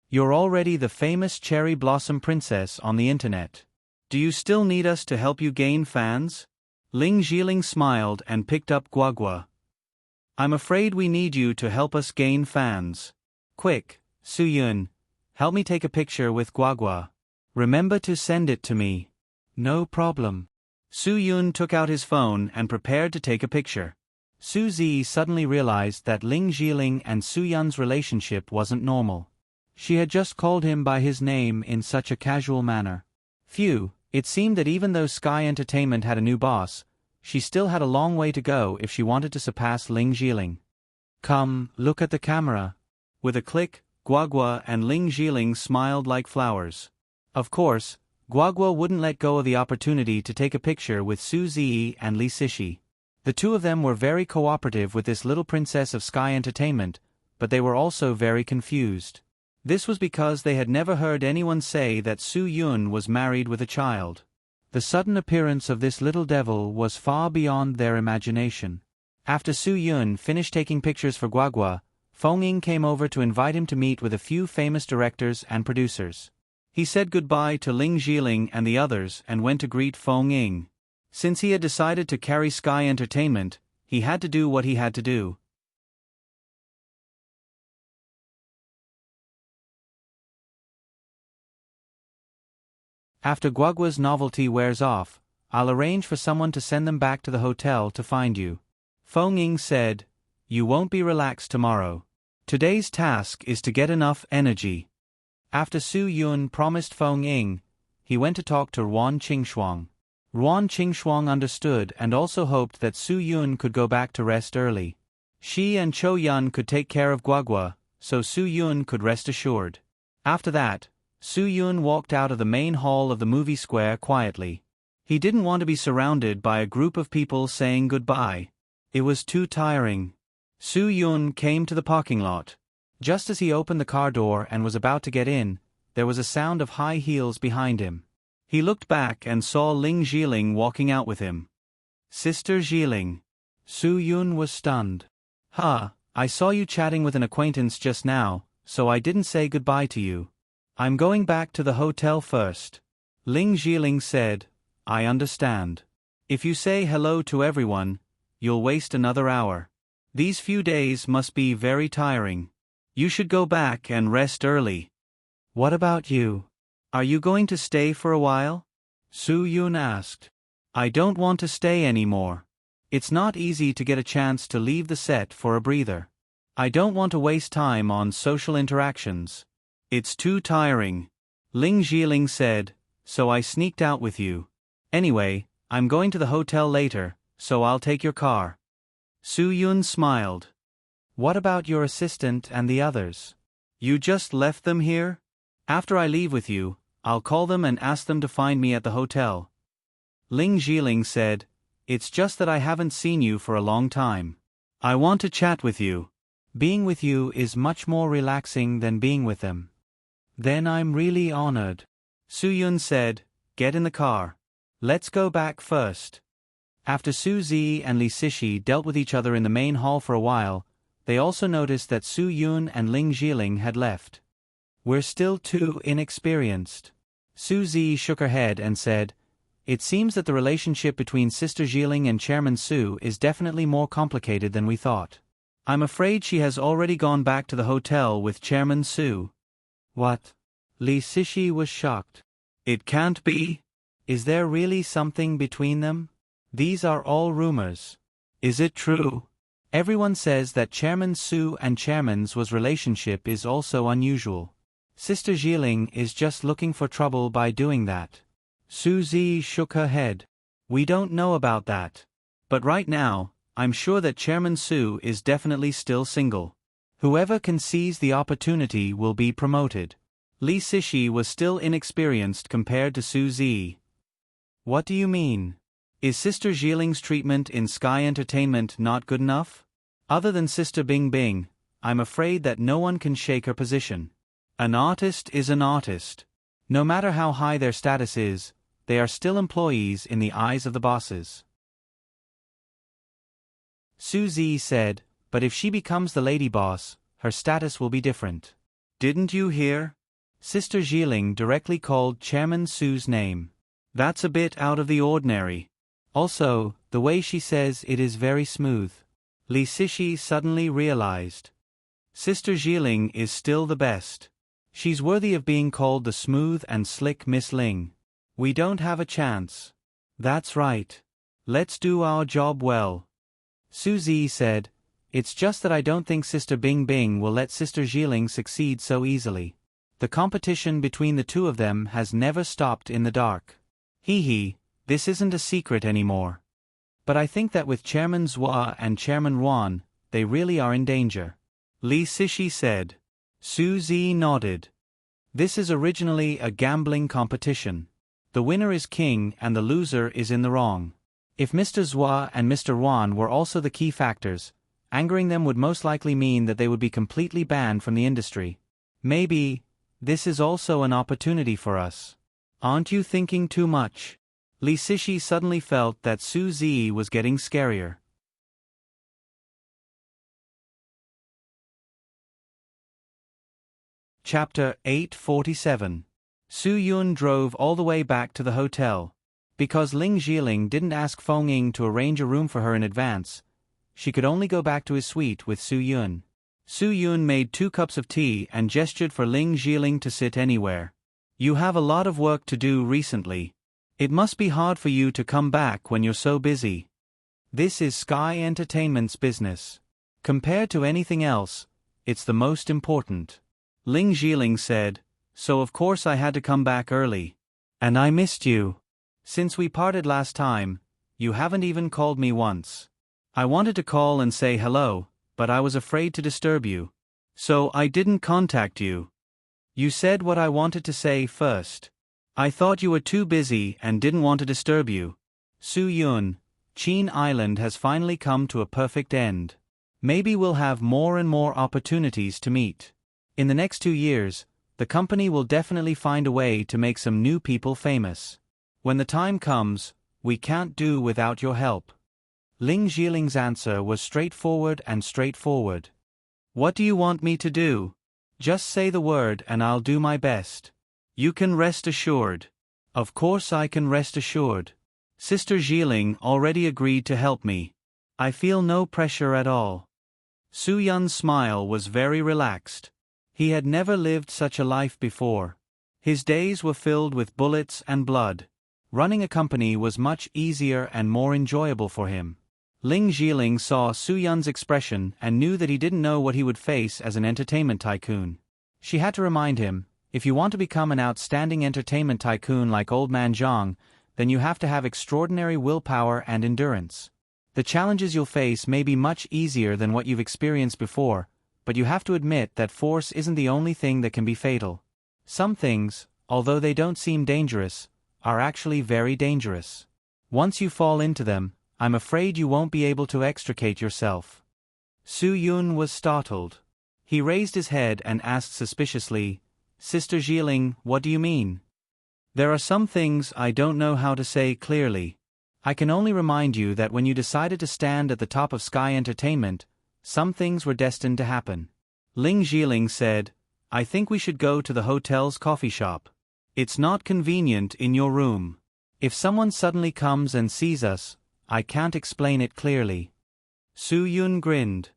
You're already the famous cherry blossom princess on the internet. Do you still need us to help you gain fans?" Ling Jiling smiled and picked up Guagua. "I'm afraid we need you to help us gain fans. Quick, Soo-yoon, help me take a picture with Guagua. Remember to send it to me." "No problem." Soo-yoon took out his phone and prepared to take a picture. Su-zi suddenly realized that Ling Jiling and Soo-yoon's relationship wasn't normal. She had just called him by his name in such a casual manner. Phew, it seemed that even though Sky Entertainment had a new boss, she still had a long way to go if she wanted to surpass Ling Jiling. "Come, look at the camera." With a click, Guagua and Ling Jiling smiled like flowers. Of course, Guagua wouldn't let go of the opportunity to take a picture with Su Ziyi and Li Sishi. The two of them were very cooperative with this little princess of Sky Entertainment, but they were also very confused. This was because they had never heard anyone say that Soo-yoon was married with a child. The sudden appearance of this little devil was far beyond their imagination. After Soo-yoon finished taking pictures for Guagua, Fong-ying came over to invite him to meet with a few famous directors and producers. He said goodbye to Ling Jiling and the others and went to greet Fong-ying. Since he had decided to carry Sky Entertainment, he had to do what he had to do. "After Guagua's novelty wears off, I'll arrange for someone to send them back to the hotel to find you." Fong-ying said, "You won't be relaxed tomorrow. Today's task is to get enough energy." After Soo-yoon promised Fong-ying, he went to talk to Ruan Qingshuang. Ruan Qingshuang understood and also hoped that Soo-yoon could go back to rest early. She and Cho-yun could take care of Guagua, so Soo-yoon could rest assured. After that, Soo-yoon walked out of the main hall of the movie square quietly. He didn't want to be surrounded by a group of people saying goodbye. It was too tiring. Soo-yoon came to the parking lot. Just as he opened the car door and was about to get in, there was a sound of high heels behind him. He looked back and saw Ling Jiling walking out with him. "Sister Jiling." Soo-yoon was stunned. I saw you chatting with an acquaintance just now, so I didn't say goodbye to you. I'm going back to the hotel first." Ling Jiling said, "I understand. If you say hello to everyone, you'll waste another hour. These few days must be very tiring. You should go back and rest early." "What about you? Are you going to stay for a while?" Soo-yoon asked. "I don't want to stay anymore. It's not easy to get a chance to leave the set for a breather. I don't want to waste time on social interactions. It's too tiring." Ling Jiling said, "So I sneaked out with you. Anyway, I'm going to the hotel later, so I'll take your car." Soo-yoon smiled. What about your assistant and the others? You just left them here? After I leave with you, I'll call them and ask them to find me at the hotel. Ling Jiling said, It's just that I haven't seen you for a long time. I want to chat with you. Being with you is much more relaxing than being with them. Then I'm really honored. Su Yun said, Get in the car. Let's go back first. After Su Zi and Li Sishi dealt with each other in the main hall for a while, they also noticed that Su Yun and Ling Jiling had left. We're still too inexperienced. Su Zi shook her head and said, It seems that the relationship between Sister Jiling and Chairman Su is definitely more complicated than we thought. I'm afraid she has already gone back to the hotel with Chairman Su. What? Li Sishi was shocked. It can't be. Is there really something between them? These are all rumors. Is it true? Everyone says that Chairman Su and Chairman Zhu's relationship is also unusual. Sister Jiling is just looking for trouble by doing that. Su Zi shook her head. We don't know about that. But right now, I'm sure that Chairman Su is definitely still single. Whoever can seize the opportunity will be promoted. Li Sishi was still inexperienced compared to Su Zi. What do you mean? Is Sister Jiling's treatment in Sky Entertainment not good enough? Other than Sister Bing Bing, I'm afraid that no one can shake her position. An artist is an artist. No matter how high their status is, they are still employees in the eyes of the bosses. Su Zi said, But if she becomes the lady boss, her status will be different. Didn't you hear? Sister Jiling directly called Chairman Su's name. That's a bit out of the ordinary. Also, the way she says it is very smooth. Li Sishi suddenly realized. Sister Jiling is still the best. She's worthy of being called the smooth and slick Miss Ling. We don't have a chance. That's right. Let's do our job well. Su Zi said, It's just that I don't think Sister Bing Bing will let Sister Jiling succeed so easily. The competition between the two of them has never stopped in the dark. Hee, this isn't a secret anymore. But I think that with Chairman Zhua and Chairman Ruan, they really are in danger. Li Sishi said. Su Zi nodded. This is originally a gambling competition. The winner is king and the loser is in the wrong. If Mr. Zhua and Mr. Ruan were also the key factors, angering them would most likely mean that they would be completely banned from the industry. Maybe, this is also an opportunity for us. Aren't you thinking too much? Li Sishi suddenly felt that Su Zi was getting scarier. Chapter 847. Su Yun drove all the way back to the hotel. Because Ling Jiling didn't ask Feng Ying to arrange a room for her in advance, she could only go back to his suite with Su Yun. Su Yun made 2 cups of tea and gestured for Ling Jiling to sit anywhere. You have a lot of work to do recently. It must be hard for you to come back when you're so busy. This is Sky Entertainment's business. Compared to anything else, it's the most important. Ling Jiling said, So of course I had to come back early. And I missed you. Since we parted last time, you haven't even called me once. I wanted to call and say hello, but I was afraid to disturb you. So I didn't contact you. You said what I wanted to say first. I thought you were too busy and didn't want to disturb you. Su Yun, Qin Island has finally come to a perfect end. Maybe we'll have more and more opportunities to meet. In the next 2 years, the company will definitely find a way to make some new people famous. When the time comes, we can't do without your help. Ling Jiling's answer was straightforward. What do you want me to do? Just say the word and I'll do my best. You can rest assured. Of course I can rest assured. Sister Jiling already agreed to help me. I feel no pressure at all. Su Yun's smile was very relaxed. He had never lived such a life before. His days were filled with bullets and blood. Running a company was much easier and more enjoyable for him. Ling Jiling saw Su Yun's expression and knew that he didn't know what he would face as an entertainment tycoon. She had to remind him, if you want to become an outstanding entertainment tycoon like Old Man Zhang, then you have to have extraordinary willpower and endurance. The challenges you'll face may be much easier than what you've experienced before, but you have to admit that force isn't the only thing that can be fatal. Some things, although they don't seem dangerous, are actually very dangerous. Once you fall into them, I'm afraid you won't be able to extricate yourself. Su Yun was startled. He raised his head and asked suspiciously, Sister Jieling, what do you mean? There are some things I don't know how to say clearly. I can only remind you that when you decided to stand at the top of Sky Entertainment, some things were destined to happen. Ling Jieling said, I think we should go to the hotel's coffee shop. It's not convenient in your room. If someone suddenly comes and sees us, I can't explain it clearly. Su Yun grinned.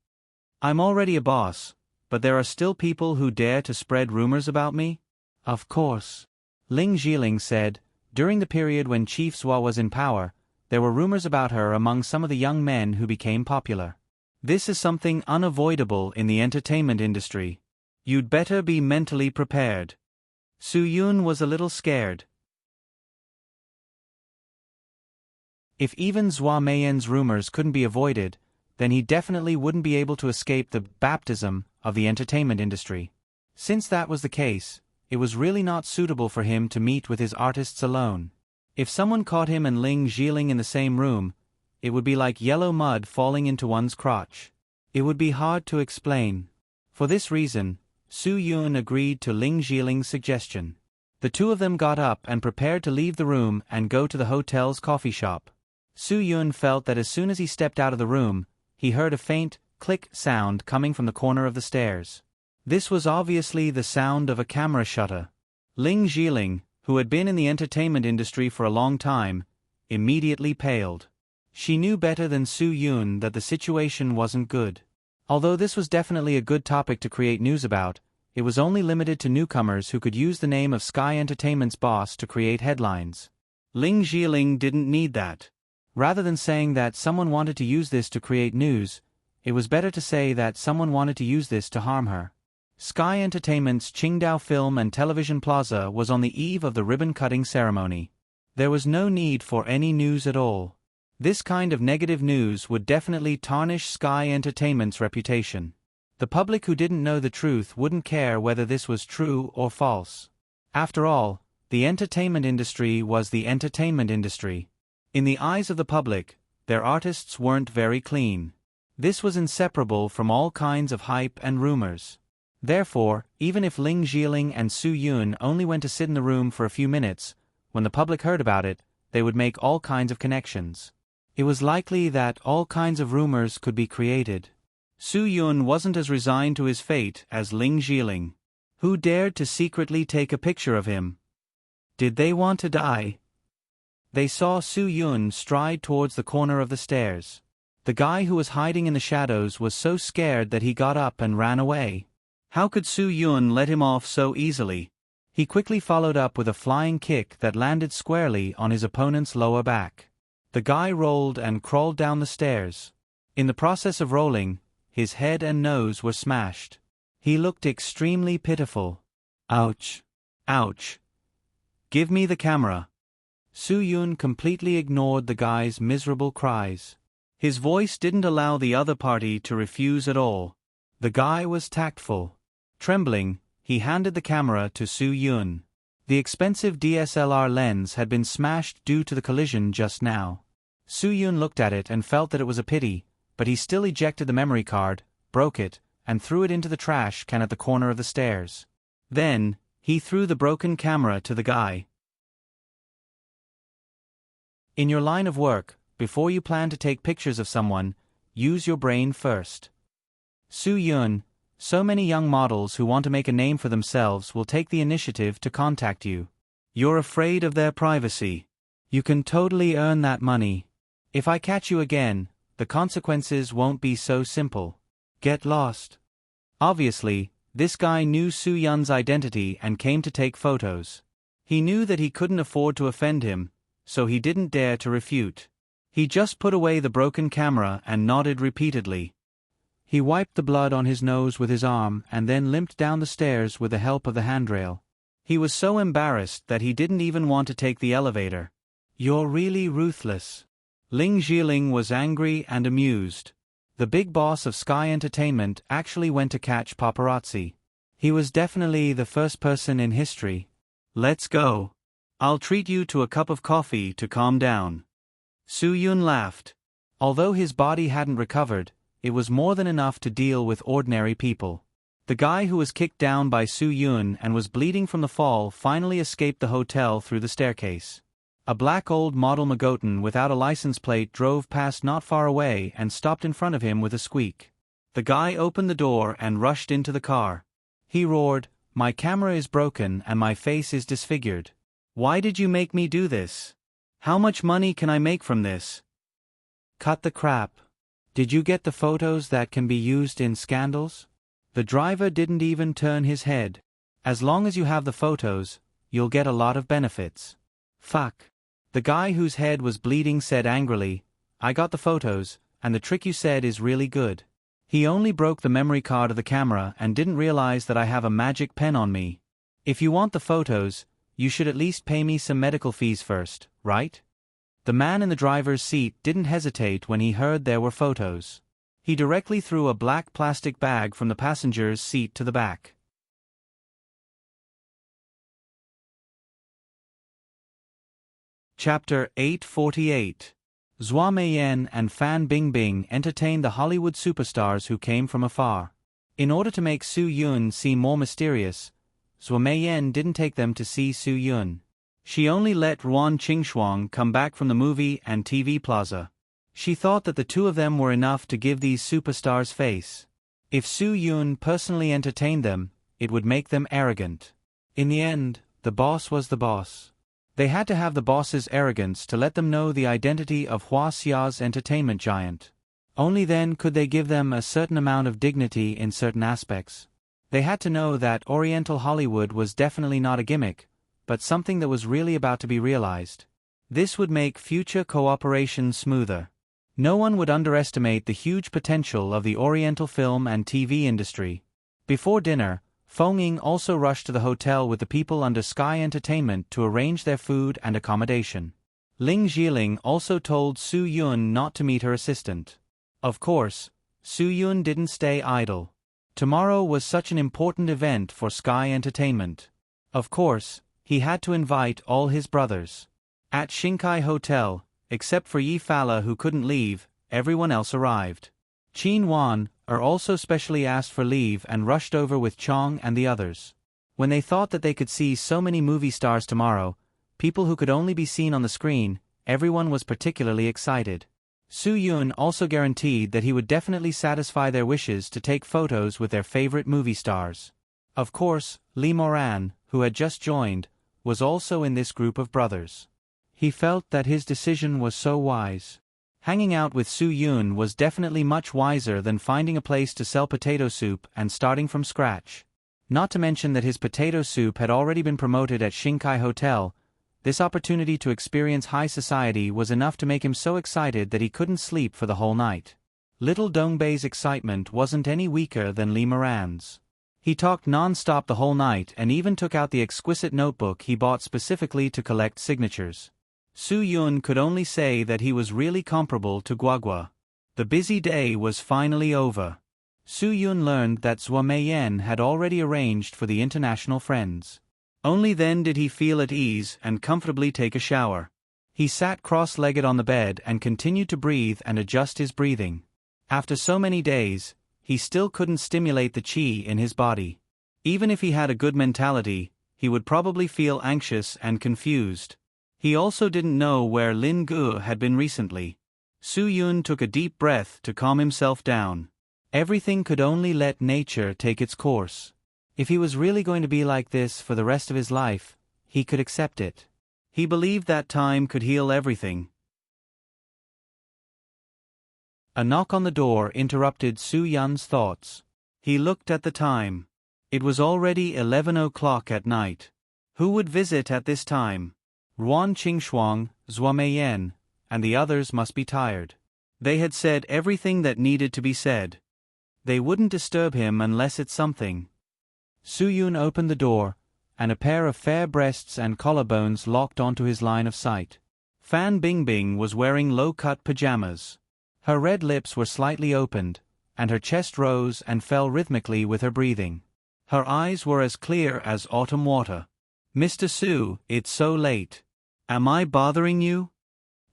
I'm already a boss, but there are still people who dare to spread rumors about me? Of course. Ling Jieling said, during the period when Chief Zhua was in power, there were rumors about her among some of the young men who became popular. This is something unavoidable in the entertainment industry. You'd better be mentally prepared. Su Yun was a little scared. If even Zhua Meiyan's rumors couldn't be avoided, then he definitely wouldn't be able to escape the baptism of the entertainment industry. Since that was the case, it was really not suitable for him to meet with his artists alone. If someone caught him and Ling Jieling in the same room, it would be like yellow mud falling into one's crotch. It would be hard to explain. For this reason, Su Yun agreed to Ling Jieling's suggestion. The two of them got up and prepared to leave the room and go to the hotel's coffee shop. Su Yun felt that as soon as he stepped out of the room, he heard a faint, click sound coming from the corner of the stairs. This was obviously the sound of a camera shutter. Ling Jieling, who had been in the entertainment industry for a long time, immediately paled. She knew better than Su Yun that the situation wasn't good. Although this was definitely a good topic to create news about, it was only limited to newcomers who could use the name of Sky Entertainment's boss to create headlines. Ling Jieling didn't need that. Rather than saying that someone wanted to use this to create news, it was better to say that someone wanted to use this to harm her. Sky Entertainment's Qingdao Film and Television Plaza was on the eve of the ribbon-cutting ceremony. There was no need for any news at all. This kind of negative news would definitely tarnish Sky Entertainment's reputation. The public who didn't know the truth wouldn't care whether this was true or false. After all, the entertainment industry was the entertainment industry. In the eyes of the public, their artists weren't very clean. This was inseparable from all kinds of hype and rumors. Therefore, even if Ling Jieling and Su Yun only went to sit in the room for a few minutes, when the public heard about it, they would make all kinds of connections. It was likely that all kinds of rumors could be created. Su Yun wasn't as resigned to his fate as Ling Jieling. Who dared to secretly take a picture of him? Did they want to die? They saw Su Yun stride towards the corner of the stairs. The guy who was hiding in the shadows was so scared that he got up and ran away. How could Su Yun let him off so easily? He quickly followed up with a flying kick that landed squarely on his opponent's lower back. The guy rolled and crawled down the stairs. In the process of rolling, his head and nose were smashed. He looked extremely pitiful. Ouch! Ouch! Give me the camera! Su Yun completely ignored the guy's miserable cries. His voice didn't allow the other party to refuse at all. The guy was tactful. Trembling, he handed the camera to Su Yun. The expensive DSLR lens had been smashed due to the collision just now. Su Yun looked at it and felt that it was a pity, but he still ejected the memory card, broke it, and threw it into the trash can at the corner of the stairs. Then, he threw the broken camera to the guy. In your line of work, before you plan to take pictures of someone, use your brain first. Su Yun, so many young models who want to make a name for themselves will take the initiative to contact you. You're afraid of their privacy. You can totally earn that money. If I catch you again, the consequences won't be so simple. Get lost. Obviously, this guy knew Su Yun's identity and came to take photos. He knew that he couldn't afford to offend him, so he didn't dare to refute. He just put away the broken camera and nodded repeatedly. He wiped the blood on his nose with his arm and then limped down the stairs with the help of the handrail. He was so embarrassed that he didn't even want to take the elevator. You're really ruthless. Ling Jiling was angry and amused. The big boss of Sky Entertainment actually went to catch paparazzi. He was definitely the first person in history. Let's go. I'll treat you to a cup of coffee to calm down. Su Yun laughed. Although his body hadn't recovered, it was more than enough to deal with ordinary people. The guy who was kicked down by Su Yun and was bleeding from the fall finally escaped the hotel through the staircase. A black old model Magotan without a license plate drove past not far away and stopped in front of him with a squeak. The guy opened the door and rushed into the car. He roared, "My camera is broken and my face is disfigured. Why did you make me do this? How much money can I make from this?" Cut the crap. Did you get the photos that can be used in scandals? The driver didn't even turn his head. As long as you have the photos, you'll get a lot of benefits. Fuck. The guy whose head was bleeding said angrily, "I got the photos, and the trick you said is really good. He only broke the memory card of the camera and didn't realize that I have a magic pen on me. If you want the photos, you should at least pay me some medical fees first, right?" The man in the driver's seat didn't hesitate when he heard there were photos. He directly threw a black plastic bag from the passenger's seat to the back. Chapter 848. Zhua Meiyan and Fan Bingbing entertained the Hollywood superstars who came from afar. In order to make Su Yun seem more mysterious, Zhua Meiyan didn't take them to see Su Yun. She only let Ruan Qingshuang come back from the movie and TV plaza. She thought that the two of them were enough to give these superstars face. If Su Yun personally entertained them, it would make them arrogant. In the end, the boss was the boss. They had to have the boss's arrogance to let them know the identity of Hua Xia's entertainment giant. Only then could they give them a certain amount of dignity in certain aspects. They had to know that Oriental Hollywood was definitely not a gimmick, but something that was really about to be realized. This would make future cooperation smoother. No one would underestimate the huge potential of the Oriental film and TV industry. Before dinner, Feng Ying also rushed to the hotel with the people under Sky Entertainment to arrange their food and accommodation. Ling Jiling also told Su Yun not to meet her assistant. Of course, Su Yun didn't stay idle. Tomorrow was such an important event for Sky Entertainment. Of course, he had to invite all his brothers. At Shinkai Hotel, except for Yi Fala who couldn't leave, everyone else arrived. Qin Wan also specially asked for leave and rushed over with Chong and the others. When they thought that they could see so many movie stars tomorrow, people who could only be seen on the screen, everyone was particularly excited. Su Yun also guaranteed that he would definitely satisfy their wishes to take photos with their favorite movie stars. Of course, Li Moran, who had just joined, was also in this group of brothers. He felt that his decision was so wise. Hanging out with Su Yun was definitely much wiser than finding a place to sell potato soup and starting from scratch. Not to mention that his potato soup had already been promoted at Shinkai Hotel. This opportunity to experience high society was enough to make him so excited that he couldn't sleep for the whole night. Little Dongbei's excitement wasn't any weaker than Li Moran's. He talked non-stop the whole night and even took out the exquisite notebook he bought specifically to collect signatures. Su Yun could only say that he was really comparable to Guagua. The busy day was finally over. Su Yun learned that Zhua Meiyan had already arranged for the international friends. Only then did he feel at ease and comfortably take a shower. He sat cross-legged on the bed and continued to breathe and adjust his breathing. After so many days, he still couldn't stimulate the qi in his body. Even if he had a good mentality, he would probably feel anxious and confused. He also didn't know where Lin Gu had been recently. Su Yun took a deep breath to calm himself down. Everything could only let nature take its course. If he was really going to be like this for the rest of his life, he could accept it. He believed that time could heal everything. A knock on the door interrupted Su Yun's thoughts. He looked at the time. It was already 11 o'clock at night. Who would visit at this time? Ruan Qingshuang, Zhua Meiyan, and the others must be tired. They had said everything that needed to be said. They wouldn't disturb him unless it's something. Su Yun opened the door, and a pair of fair breasts and collarbones locked onto his line of sight. Fan Bingbing was wearing low-cut pajamas. Her red lips were slightly opened, and her chest rose and fell rhythmically with her breathing. Her eyes were as clear as autumn water. "Mr. Su, it's so late. Am I bothering you?"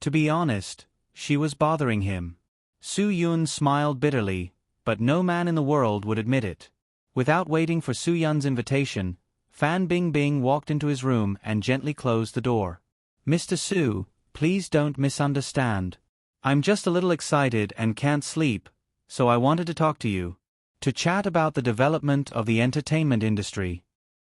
To be honest, she was bothering him. Su Yun smiled bitterly, but no man in the world would admit it. Without waiting for Su Yun's invitation, Fan Bingbing walked into his room and gently closed the door. "Mr. Su, please don't misunderstand. I'm just a little excited and can't sleep, so I wanted to talk to you. To chat about the development of the entertainment industry."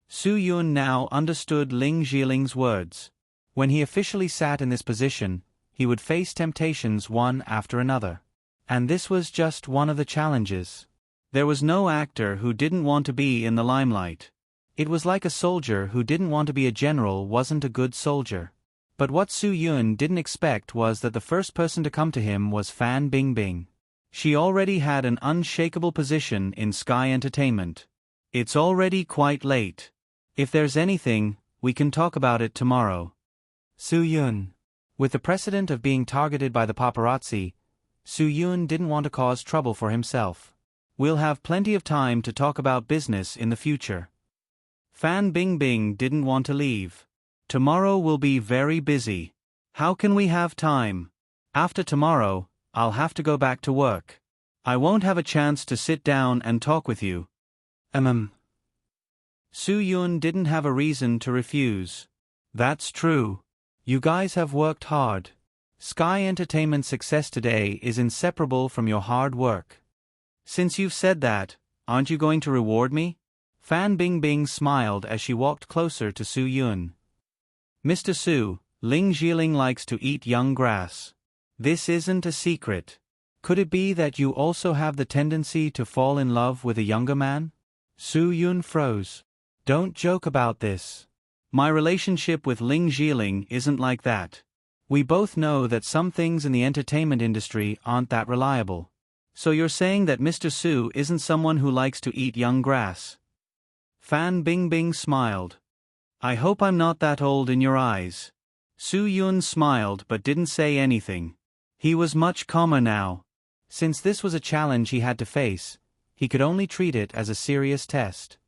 Su Yun now understood Ling Zhiling's words. When he officially sat in this position, he would face temptations one after another. And this was just one of the challenges. There was no actor who didn't want to be in the limelight. It was like a soldier who didn't want to be a general wasn't a good soldier. But what Su Yun didn't expect was that the first person to come to him was Fan Bingbing. She already had an unshakable position in Sky Entertainment. "It's already quite late. If there's anything, we can talk about it tomorrow." Su Yun. With the precedent of being targeted by the paparazzi, Su Yun didn't want to cause trouble for himself. "We'll have plenty of time to talk about business in the future." Fan Bingbing didn't want to leave. "Tomorrow will be very busy. How can we have time? After tomorrow, I'll have to go back to work. I won't have a chance to sit down and talk with you." Su Yun didn't have a reason to refuse. "That's true. You guys have worked hard. Sky Entertainment's success today is inseparable from your hard work. Since you've said that, aren't you going to reward me?" Fan Bingbing smiled as she walked closer to Su Yun. "Mr. Su, Ling Zhiling likes to eat young grass. This isn't a secret. Could it be that you also have the tendency to fall in love with a younger man?" Su Yun froze. "Don't joke about this. My relationship with Ling Zhiling isn't like that. We both know that some things in the entertainment industry aren't that reliable. So you're saying that Mr. Su isn't someone who likes to eat young grass?" Fan Bingbing smiled. "I hope I'm not that old in your eyes." Su Yun smiled but didn't say anything. He was much calmer now. Since this was a challenge he had to face, he could only treat it as a serious test.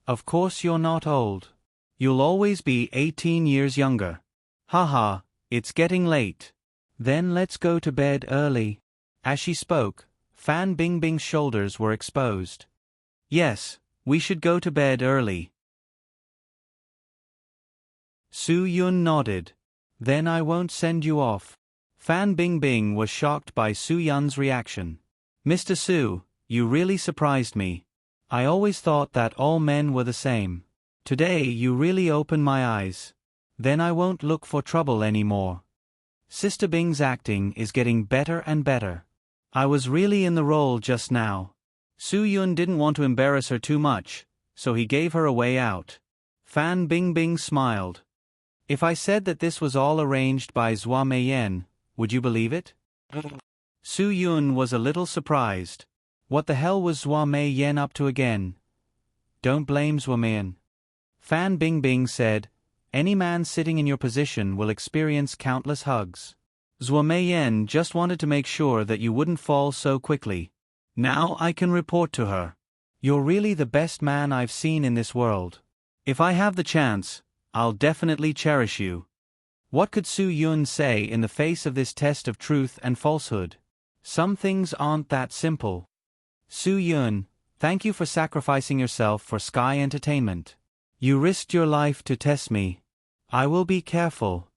"Of course you're not old. You'll always be 18 years younger. Haha, it's getting late. Then let's go to bed early." As she spoke, Fan Bingbing's shoulders were exposed. "Yes, we should go to bed early." Su Yun nodded. "Then I won't send you off." Fan Bingbing was shocked by Su Yun's reaction. "Mr. Su, you really surprised me. I always thought that all men were the same. Today you really opened my eyes. Then I won't look for trouble anymore. Sister Bing's acting is getting better and better. I was really in the role just now." Su Yun didn't want to embarrass her too much, so he gave her a way out. Fan Bingbing smiled. "If I said that this was all arranged by Zhua Meiyan, would you believe it?" Su Yun was a little surprised. What the hell was Zhua Meiyan up to again? "Don't blame Zhua Meiyan." Fan Bingbing said, "Any man sitting in your position will experience countless hugs. Zhua Meiyan just wanted to make sure that you wouldn't fall so quickly. Now I can report to her. You're really the best man I've seen in this world. If I have the chance, I'll definitely cherish you." What could Su Yun say in the face of this test of truth and falsehood? Some things aren't that simple. "Su Yun, thank you for sacrificing yourself for Sky Entertainment. You risked your life to test me. I will be careful."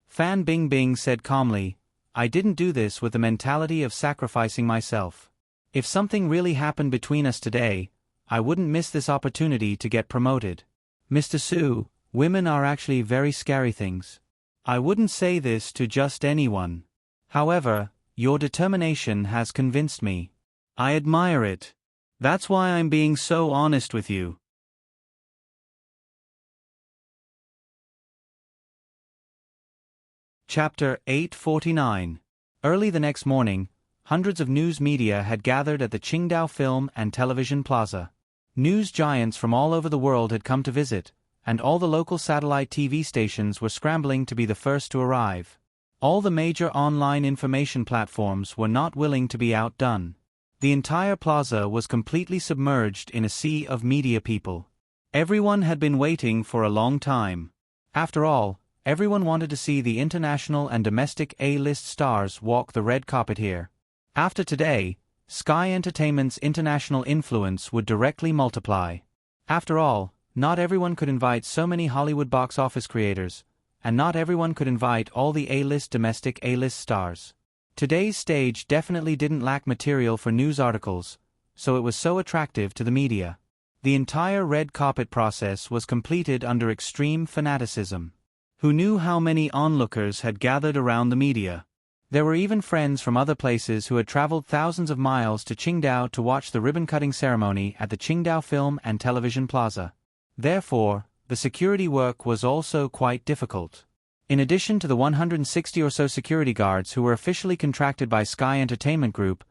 Fan Bingbing said calmly, "I didn't do this with the mentality of sacrificing myself. If something really happened between us today, I wouldn't miss this opportunity to get promoted. Mr. Su, women are actually very scary things. I wouldn't say this to just anyone. However, your determination has convinced me. I admire it. That's why I'm being so honest with you." Chapter 849. Early the next morning, hundreds of news media had gathered at the Qingdao Film and Television Plaza. News giants from all over the world had come to visit, and all the local satellite TV stations were scrambling to be the first to arrive. All the major online information platforms were not willing to be outdone. The entire plaza was completely submerged in a sea of media people. Everyone had been waiting for a long time. After all, everyone wanted to see the international and domestic A-list stars walk the red carpet here. After today, Sky Entertainment's international influence would directly multiply. After all, not everyone could invite so many Hollywood box office creators, and not everyone could invite all the A-list domestic A-list stars. Today's stage definitely didn't lack material for news articles, so it was so attractive to the media. The entire red carpet process was completed under extreme fanaticism. Who knew how many onlookers had gathered around the media? There were even friends from other places who had traveled thousands of miles to Qingdao to watch the ribbon-cutting ceremony at the Qingdao Film and Television Plaza. Therefore, the security work was also quite difficult. In addition to the 160 or so security guards who were officially contracted by Sky Entertainment Group,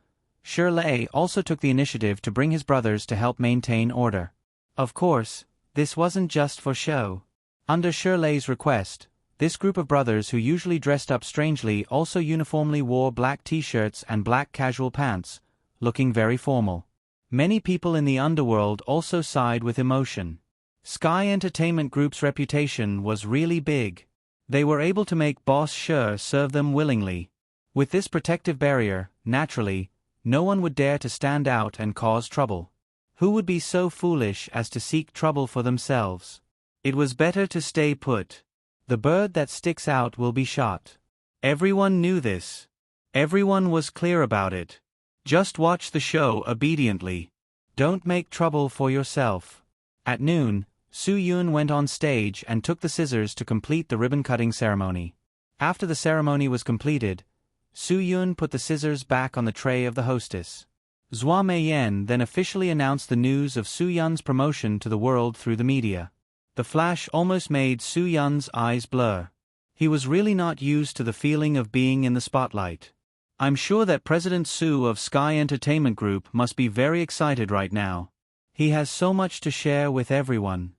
Shirley also took the initiative to bring his brothers to help maintain order. Of course, this wasn't just for show. Under Shirley's request, this group of brothers who usually dressed up strangely also uniformly wore black t-shirts and black casual pants, looking very formal. Many people in the underworld also sighed with emotion. Sky Entertainment Group's reputation was really big. They were able to make Boss Sher serve them willingly. With this protective barrier, naturally, no one would dare to stand out and cause trouble. Who would be so foolish as to seek trouble for themselves? It was better to stay put. The bird that sticks out will be shot. Everyone knew this. Everyone was clear about it. Just watch the show obediently. Don't make trouble for yourself. At noon, Su Yun went on stage and took the scissors to complete the ribbon-cutting ceremony. After the ceremony was completed, Su Yun put the scissors back on the tray of the hostess. Zhua Meiyan then officially announced the news of Su Yun's promotion to the world through the media. The flash almost made Su Yun's eyes blur. He was really not used to the feeling of being in the spotlight. I'm sure that President Su of Sky Entertainment Group must be very excited right now. He has so much to share with everyone.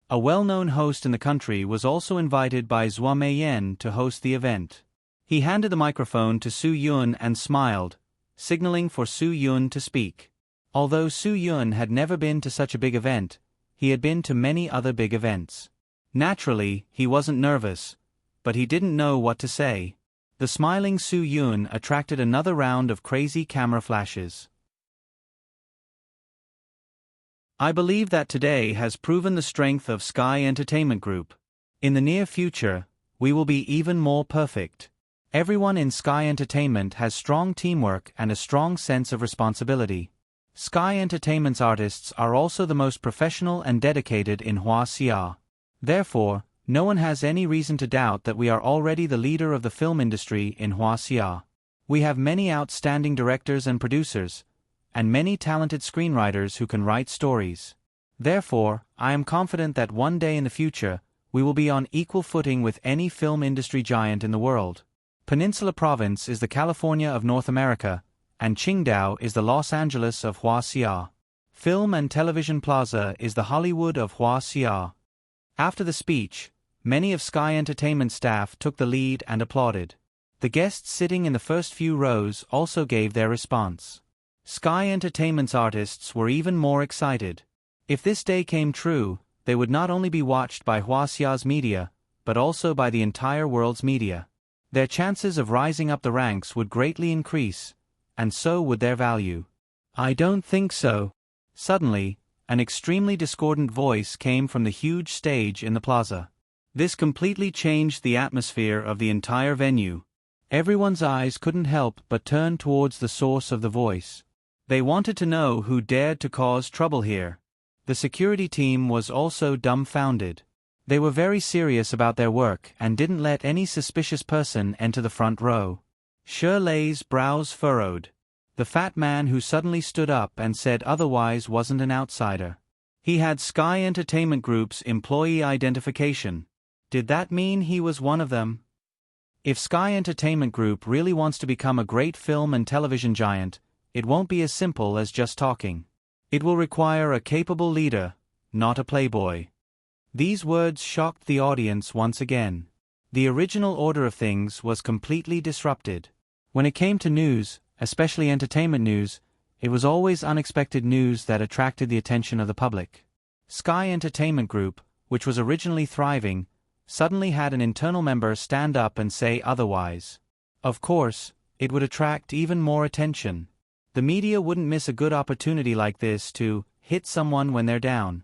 A well-known host in the country was also invited by Zhua Meiyan to host the event. He handed the microphone to Su Yun and smiled, signaling for Su Yun to speak. Although Su Yun had never been to such a big event, he had been to many other big events. Naturally, he wasn't nervous, but he didn't know what to say. The smiling Su Yun attracted another round of crazy camera flashes. I believe that today has proven the strength of Sky Entertainment Group. In the near future, we will be even more perfect. Everyone in Sky Entertainment has strong teamwork and a strong sense of responsibility. Sky Entertainment's artists are also the most professional and dedicated in Huaxia. Therefore, no one has any reason to doubt that we are already the leader of the film industry in Huaxia. We have many outstanding directors and producers, and many talented screenwriters who can write stories. Therefore, I am confident that one day in the future, we will be on equal footing with any film industry giant in the world. Peninsula Province is the California of North America, and Qingdao is the Los Angeles of Huaxia. Film and Television Plaza is the Hollywood of Huaxia. After the speech, many of Sky Entertainment staff took the lead and applauded. The guests sitting in the first few rows also gave their response. Sky Entertainment's artists were even more excited. If this day came true, they would not only be watched by Huaxia's media, but also by the entire world's media. Their chances of rising up the ranks would greatly increase, and so would their value. I don't think so. Suddenly, an extremely discordant voice came from the huge stage in the plaza. This completely changed the atmosphere of the entire venue. Everyone's eyes couldn't help but turn towards the source of the voice. They wanted to know who dared to cause trouble here. The security team was also dumbfounded. They were very serious about their work and didn't let any suspicious person enter the front row. Shirley's brows furrowed. The fat man who suddenly stood up and said otherwise wasn't an outsider. He had Sky Entertainment Group's employee identification. Did that mean he was one of them? If Sky Entertainment Group really wants to become a great film and television giant, it won't be as simple as just talking. It will require a capable leader, not a playboy. These words shocked the audience once again. The original order of things was completely disrupted. When it came to news, especially entertainment news, it was always unexpected news that attracted the attention of the public. Sky Entertainment Group, which was originally thriving, suddenly had an internal member stand up and say otherwise. Of course, it would attract even more attention. The media wouldn't miss a good opportunity like this to hit someone when they're down.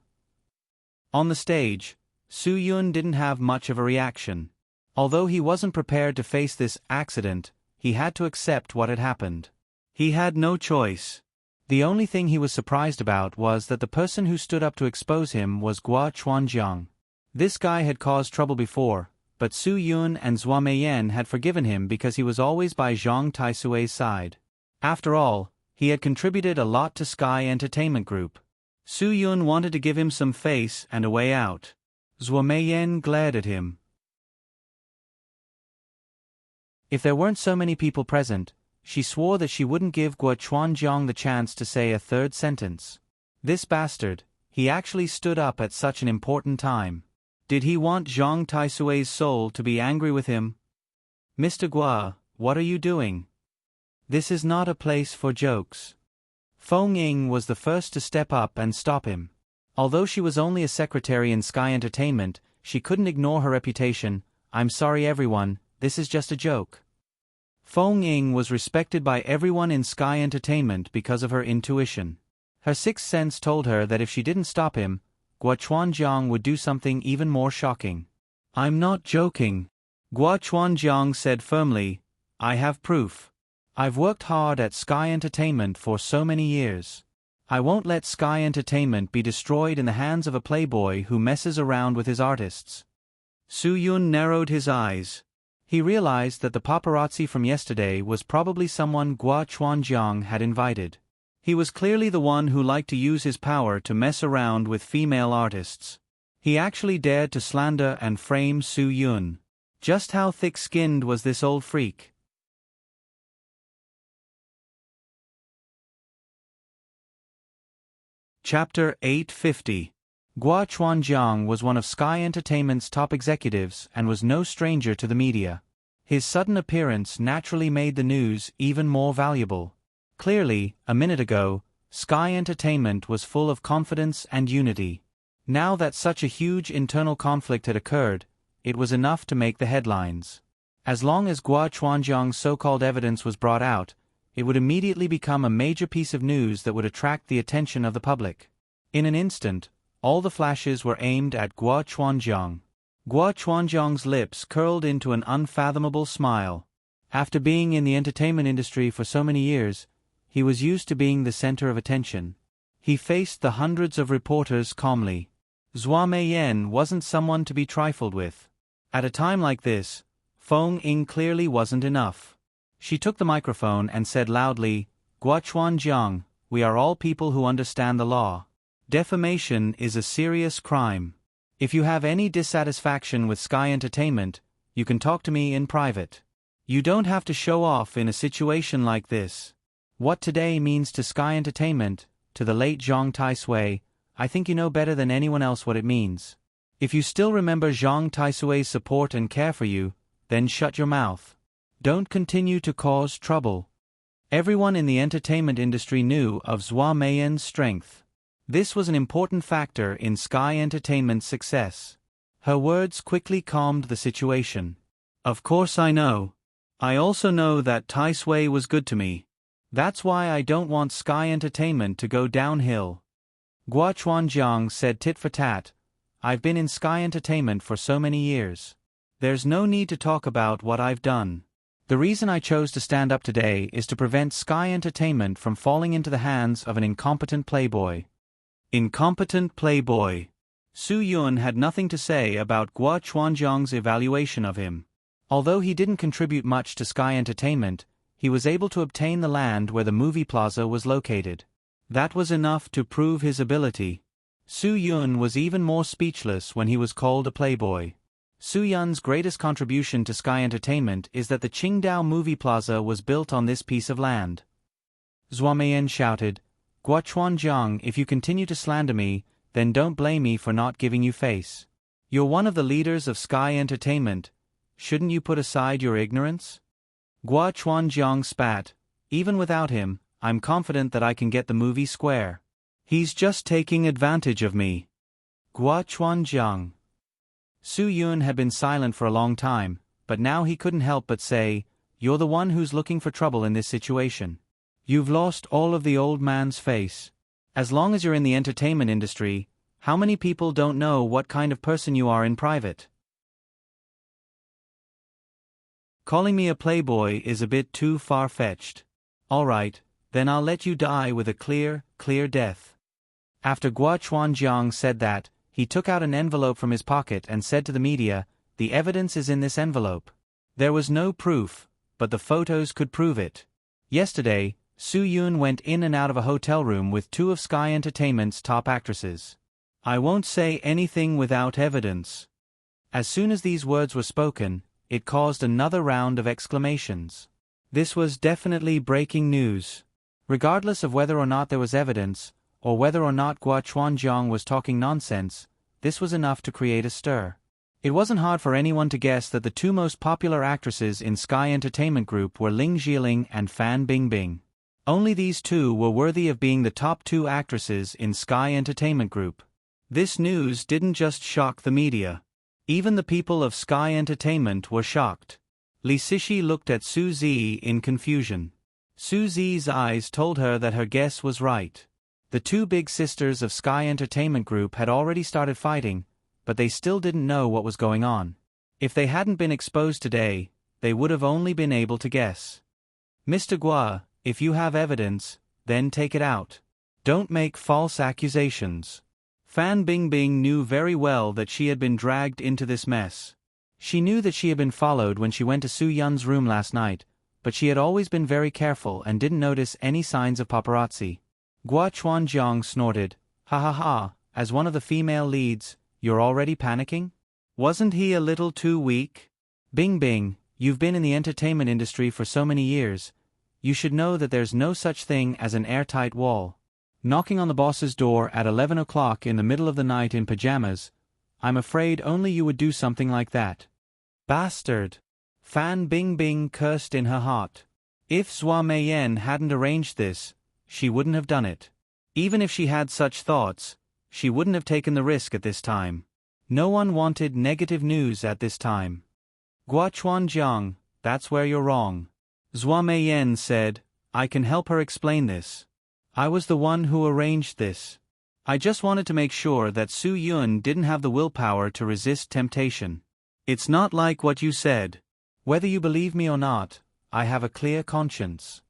On the stage, Soo-yoon didn't have much of a reaction. Although he wasn't prepared to face this accident, he had to accept what had happened. He had no choice. The only thing he was surprised about was that the person who stood up to expose him was Gua Chuanjiang. This guy had caused trouble before, but Soo-yoon and Zhua Meiyan had forgiven him because he was always by Zhang Taisui's side. After all, he had contributed a lot to Sky Entertainment Group. Soo-yoon wanted to give him some face and a way out. Zhua Meiyan glared at him. If there weren't so many people present, she swore that she wouldn't give Gua Chuanjiang the chance to say a third sentence. This bastard, he actually stood up at such an important time. Did he want Zhang Taisui's soul to be angry with him? Mr. Gua, what are you doing? This is not a place for jokes. Feng Ying was the first to step up and stop him. Although she was only a secretary in Sky Entertainment, she couldn't ignore her reputation. I'm sorry everyone, this is just a joke. Feng Ying was respected by everyone in Sky Entertainment because of her intuition. Her sixth sense told her that if she didn't stop him, Gua Chuanjiang would do something even more shocking. I'm not joking. Gua Chuanjiang said firmly, I have proof. I've worked hard at Sky Entertainment for so many years. I won't let Sky Entertainment be destroyed in the hands of a playboy who messes around with his artists. Soo-yoon narrowed his eyes. He realized that the paparazzi from yesterday was probably someone Gua Chuanjiang had invited. He was clearly the one who liked to use his power to mess around with female artists. He actually dared to slander and frame Soo-yoon. Just how thick-skinned was this old freak? Chapter 850. Gua Chuanjiang was one of Sky Entertainment's top executives and was no stranger to the media. His sudden appearance naturally made the news even more valuable. Clearly, a minute ago, Sky Entertainment was full of confidence and unity. Now that such a huge internal conflict had occurred, it was enough to make the headlines. As long as Gua Chuanjiang's so-called evidence was brought out, it would immediately become a major piece of news that would attract the attention of the public. In an instant, all the flashes were aimed at Gua Chuanjiang. Gua Chuanjiang's lips curled into an unfathomable smile. After being in the entertainment industry for so many years, he was used to being the center of attention. He faced the hundreds of reporters calmly. Zhua Meiyan wasn't someone to be trifled with. At a time like this, Feng Ying clearly wasn't enough. She took the microphone and said loudly, Gua Chuanjiang, we are all people who understand the law. Defamation is a serious crime. If you have any dissatisfaction with Sky Entertainment, you can talk to me in private. You don't have to show off in a situation like this. What today means to Sky Entertainment, to the late Zhang Taisui, I think you know better than anyone else what it means. If you still remember Zhang Taisui's support and care for you, then shut your mouth. Don't continue to cause trouble. Everyone in the entertainment industry knew of Zhua Meiyan's strength. This was an important factor in Sky Entertainment's success. Her words quickly calmed the situation. Of course I know. I also know that Taisui was good to me. That's why I don't want Sky Entertainment to go downhill. Gua Chuanjiang said tit for tat, I've been in Sky Entertainment for so many years. There's no need to talk about what I've done. The reason I chose to stand up today is to prevent Sky Entertainment from falling into the hands of an incompetent playboy. Incompetent playboy. Soo-yoon had nothing to say about Gua Chuanjiang's evaluation of him. Although he didn't contribute much to Sky Entertainment, he was able to obtain the land where the movie plaza was located. That was enough to prove his ability. Soo-yoon was even more speechless when he was called a playboy. Soo-yoon's greatest contribution to Sky Entertainment is that the Qingdao movie plaza was built on this piece of land. Zhua Meiyan shouted, Gua Chuanjiang, if you continue to slander me, then don't blame me for not giving you face. You're one of the leaders of Sky Entertainment. shouldn't you put aside your ignorance? Gua Chuanjiang spat. Even without him, I'm confident that I can get the movie square. He's just taking advantage of me. Gua Chuanjiang. Su Yun had been silent for a long time, but now he couldn't help but say, "You're the one who's looking for trouble in this situation. You've lost all of the old man's face. As long as you're in the entertainment industry, how many people don't know what kind of person you are in private? Calling me a playboy is a bit too far-fetched. Alright, then I'll let you die with a clear death." After Gua Chuanjiang said that, he took out an envelope from his pocket and said to the media, "The evidence is in this envelope. There was no proof, but the photos could prove it. Yesterday, Su Yun went in and out of a hotel room with two of Sky Entertainment's top actresses. I won't say anything without evidence." As soon as these words were spoken, it caused another round of exclamations. This was definitely breaking news. Regardless of whether or not there was evidence, or whether or not Gua Chuanjiang was talking nonsense, this was enough to create a stir. It wasn't hard for anyone to guess that the two most popular actresses in Sky Entertainment Group were Ling Xiling and Fan Bingbing. Only these two were worthy of being the top two actresses in Sky Entertainment Group. This news didn't just shock the media. Even the people of Sky Entertainment were shocked. Li Cixi looked at Su Zi in confusion. Su Zi's eyes told her that her guess was right. The two big sisters of Sky Entertainment Group had already started fighting, but they still didn't know what was going on. If they hadn't been exposed today, they would have only been able to guess. "Mr. Gua, if you have evidence, then take it out. Don't make false accusations." Fan Bingbing knew very well that she had been dragged into this mess. She knew that she had been followed when she went to Su Yun's room last night, but she had always been very careful and didn't notice any signs of paparazzi. Gua Chuanjiang snorted, "Ha ha ha, as one of the female leads, you're already panicking? Wasn't he a little too weak? Bingbing, you've been in the entertainment industry for so many years. You should know that there's no such thing as an airtight wall. Knocking on the boss's door at 11 o'clock in the middle of the night in pajamas, I'm afraid only you would do something like that." "Bastard!" Fan Bingbing cursed in her heart. If Zhua Meiyan hadn't arranged this, she wouldn't have done it. Even if she had such thoughts, she wouldn't have taken the risk at this time. No one wanted negative news at this time. "Gua Chuanjiang, that's where you're wrong." Zhua Meiyan said, "I can help her explain this. I was the one who arranged this. I just wanted to make sure that Su Yun didn't have the willpower to resist temptation. It's not like what you said. Whether you believe me or not, I have a clear conscience."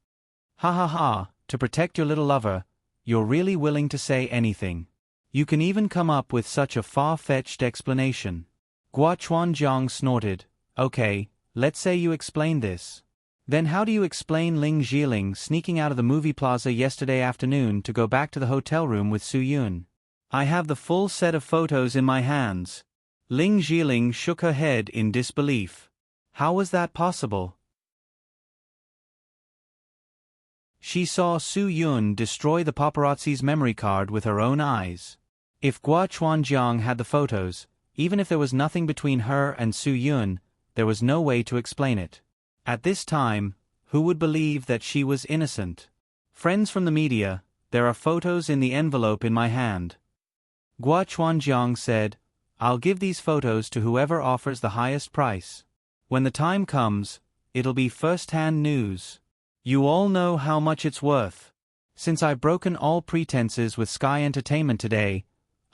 "Ha ha ha, to protect your little lover, you're really willing to say anything. You can even come up with such a far-fetched explanation." Gua Chuanjiang snorted, "Okay, let's say you explain this. Then how do you explain Ling Xiling sneaking out of the movie plaza yesterday afternoon to go back to the hotel room with Su Yun? I have the full set of photos in my hands." Ling Xiling shook her head in disbelief. "How was that possible?" She saw Su Yun destroy the paparazzi's memory card with her own eyes. If Gua Chuanjiang had the photos, even if there was nothing between her and Su Yun, there was no way to explain it. At this time, who would believe that she was innocent? "Friends from the media, there are photos in the envelope in my hand." Gua Chuanjiang said, "I'll give these photos to whoever offers the highest price. When the time comes, it'll be first-hand news. You all know how much it's worth. Since I've broken all pretenses with Sky Entertainment today,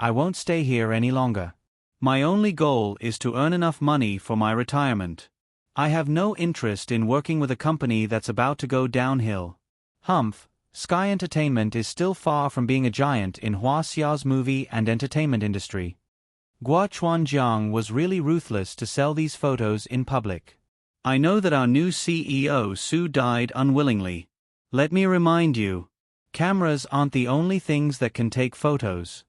I won't stay here any longer. My only goal is to earn enough money for my retirement. I have no interest in working with a company that's about to go downhill." Humph, Sky Entertainment is still far from being a giant in Hua Xiao's movie and entertainment industry. Gua Chuanjiang was really ruthless to sell these photos in public. "I know that our new CEO Su died unwillingly. Let me remind you, cameras aren't the only things that can take photos."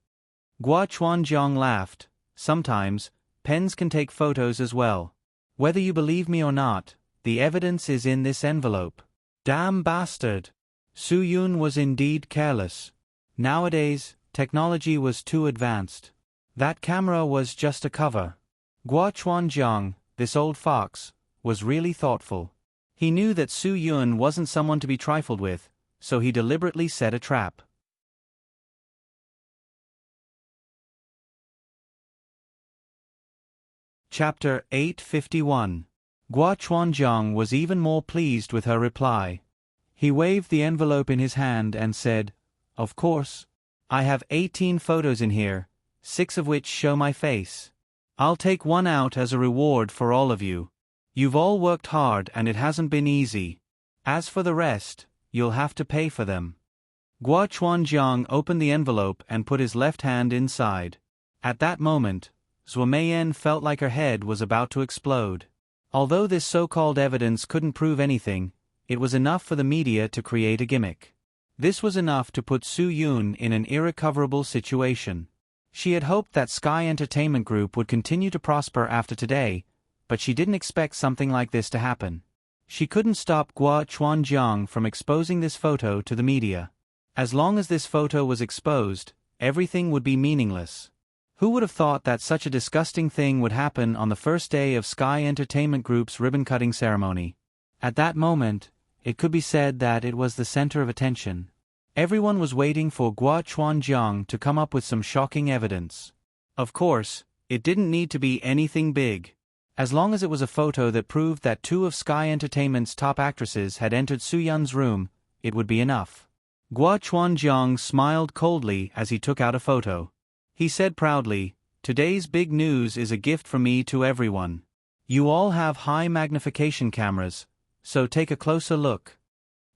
Gua Chuanjiang laughed. "Sometimes, pens can take photos as well. Whether you believe me or not, the evidence is in this envelope." Damn bastard! Su Yun was indeed careless. Nowadays, technology was too advanced. That camera was just a cover. Gua Chuanjiang, this old fox, was really thoughtful. He knew that Su Yun wasn't someone to be trifled with, so he deliberately set a trap. Chapter 851. Gua Chuanjiang was even more pleased with her reply. He waved the envelope in his hand and said, "Of course. I have 18 photos in here, 6 of which show my face. I'll take one out as a reward for all of you. You've all worked hard and it hasn't been easy. As for the rest, you'll have to pay for them." Gua Chuanjiang opened the envelope and put his left hand inside. At that moment, Zhuo Meiyan felt like her head was about to explode. Although this so-called evidence couldn't prove anything, it was enough for the media to create a gimmick. This was enough to put Su Yun in an irrecoverable situation. She had hoped that Sky Entertainment Group would continue to prosper after today, but she didn't expect something like this to happen. She couldn't stop Gua Chuanjiang from exposing this photo to the media. As long as this photo was exposed, everything would be meaningless. Who would have thought that such a disgusting thing would happen on the first day of Sky Entertainment Group's ribbon-cutting ceremony? At that moment, it could be said that it was the center of attention. Everyone was waiting for Gua Chuanjiang to come up with some shocking evidence. Of course, it didn't need to be anything big. As long as it was a photo that proved that 2 of Sky Entertainment's top actresses had entered Su Yun's room, it would be enough. Gua Chuanjiang smiled coldly as he took out a photo. He said proudly, "Today's big news is a gift from me to everyone. You all have high magnification cameras, so take a closer look."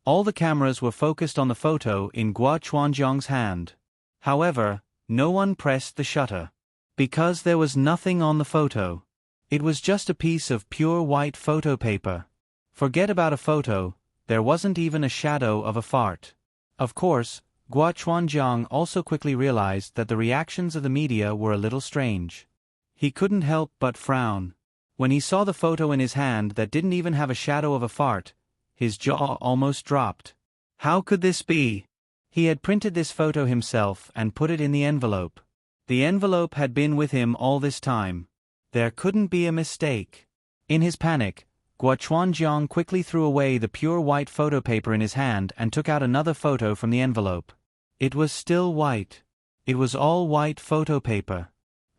All the cameras were focused on the photo in Gua Chuanjiang's hand. However, no one pressed the shutter. Because there was nothing on the photo. It was just a piece of pure white photo paper. Forget about a photo, there wasn't even a shadow of a fart. Of course, Gua Chuanjiang also quickly realized that the reactions of the media were a little strange. He couldn't help but frown. When he saw the photo in his hand that didn't even have a shadow of a fart, his jaw almost dropped. How could this be? He had printed this photo himself and put it in the envelope. The envelope had been with him all this time. There couldn't be a mistake. In his panic, Gua Chuanjiang quickly threw away the pure white photo paper in his hand and took out another photo from the envelope. It was still white. It was all white photo paper.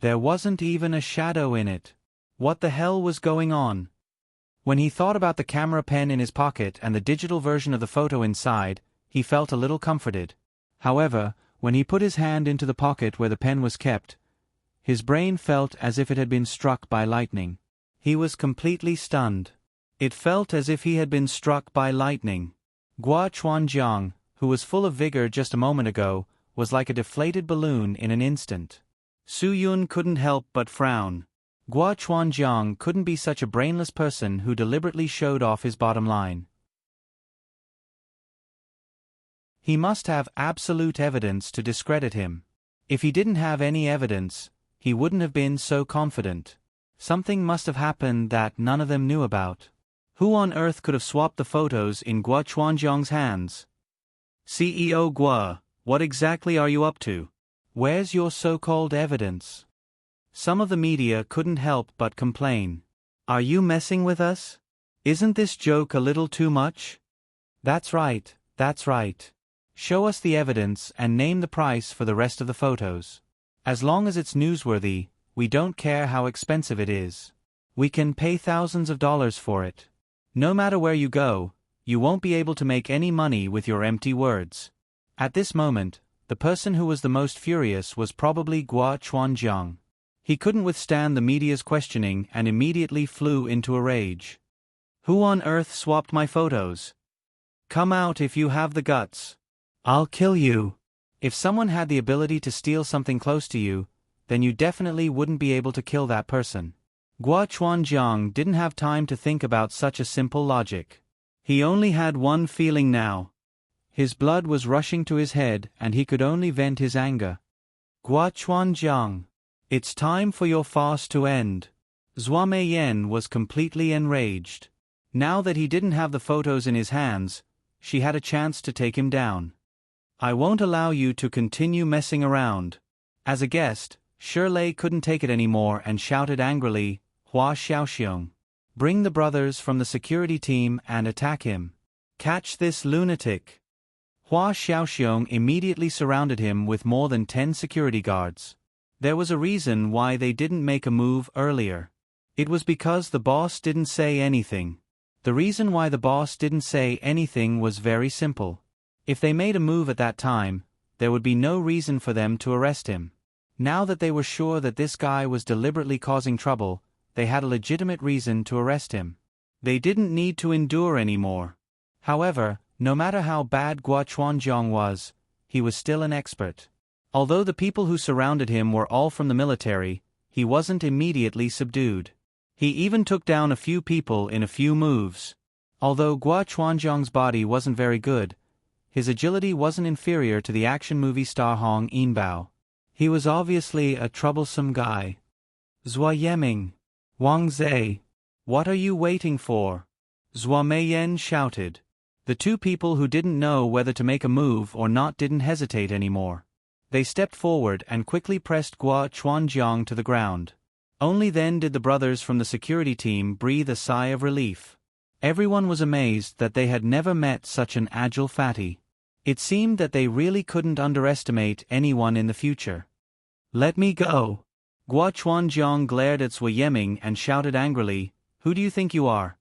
There wasn't even a shadow in it. What the hell was going on? When he thought about the camera pen in his pocket and the digital version of the photo inside, he felt a little comforted. However, when he put his hand into the pocket where the pen was kept, his brain felt as if it had been struck by lightning. He was completely stunned. It felt as if he had been struck by lightning. Gua Chuanjiang, who was full of vigor just a moment ago, was like a deflated balloon in an instant. Su Yun couldn't help but frown. Gua Chuanjiang couldn't be such a brainless person who deliberately showed off his bottom line. He must have absolute evidence to discredit him. If he didn't have any evidence, he wouldn't have been so confident. Something must have happened that none of them knew about. Who on earth could have swapped the photos in Gua Chuanjiang's hands? CEO Gua, what exactly are you up to? Where's your so-called evidence? Some of the media couldn't help but complain. Are you messing with us? Isn't this joke a little too much? That's right, that's right. Show us the evidence and name the price for the rest of the photos. As long as it's newsworthy, we don't care how expensive it is. We can pay thousands of dollars for it. No matter where you go, you won't be able to make any money with your empty words. At this moment, the person who was the most furious was probably Gua Chuanjiang. He couldn't withstand the media's questioning and immediately flew into a rage. Who on earth swapped my photos? Come out if you have the guts. I'll kill you. If someone had the ability to steal something close to you, then you definitely wouldn't be able to kill that person. Gua Chuanjiang didn't have time to think about such a simple logic. He only had one feeling now. His blood was rushing to his head and he could only vent his anger. Gua Chuanjiang, it's time for your farce to end. Zhuo Meiyan was completely enraged. Now that he didn't have the photos in his hands, she had a chance to take him down. I won't allow you to continue messing around. As a guest, Shirley couldn't take it anymore and shouted angrily, Hua Xiaoxiong. Bring the brothers from the security team and attack him. Catch this lunatic. Hua Xiaoxiong immediately surrounded him with more than 10 security guards. There was a reason why they didn't make a move earlier. It was because the boss didn't say anything. The reason why the boss didn't say anything was very simple. If they made a move at that time, there would be no reason for them to arrest him. Now that they were sure that this guy was deliberately causing trouble, they had a legitimate reason to arrest him. They didn't need to endure anymore. However, no matter how bad Guo Chuanjiang was, he was still an expert. Although the people who surrounded him were all from the military, he wasn't immediately subdued. He even took down a few people in a few moves. Although Guo Chuanjiang's body wasn't very good, his agility wasn't inferior to the action movie star Hong Yinbao. He was obviously a troublesome guy. Zhua Yeming. Wang Zhe. What are you waiting for? Zhua Meiyan shouted. The two people who didn't know whether to make a move or not didn't hesitate anymore. They stepped forward and quickly pressed Guo Chuanjiang to the ground. Only then did the brothers from the security team breathe a sigh of relief. Everyone was amazed that they had never met such an agile fatty. It seemed that they really couldn't underestimate anyone in the future. Let me go. Guo Chuanjiang glared at Zhua Yeming and shouted angrily, Who do you think you are?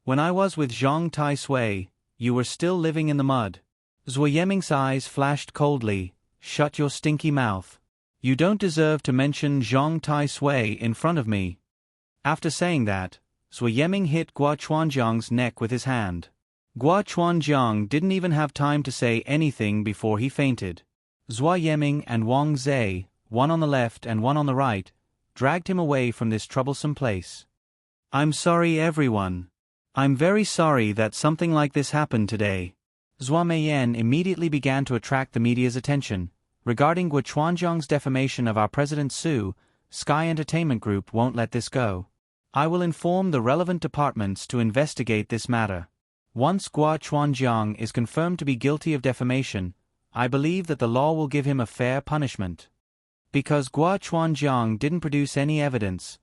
When I was with Zhang Tai Sui, you were still living in the mud. Zhua Yeming's eyes flashed coldly. Shut your stinky mouth. You don't deserve to mention Zhang Tai Sui in front of me. After saying that, Zhua Yeming hit Guo Chuanjiang's neck with his hand. Guo Chuanjiang didn't even have time to say anything before he fainted. Zhua Yeming and Wang Zhe, one on the left and one on the right, dragged him away from this troublesome place. I'm sorry everyone. I'm very sorry that something like this happened today. Zhua Meiyan immediately began to attract the media's attention. Regarding Guo Chuanjiang's defamation of our President Su, Sky Entertainment Group won't let this go. I will inform the relevant departments to investigate this matter. Once Guo Chuanjiang is confirmed to be guilty of defamation, I believe that the law will give him a fair punishment. Because Guo Chuanjiang didn't produce any evidence,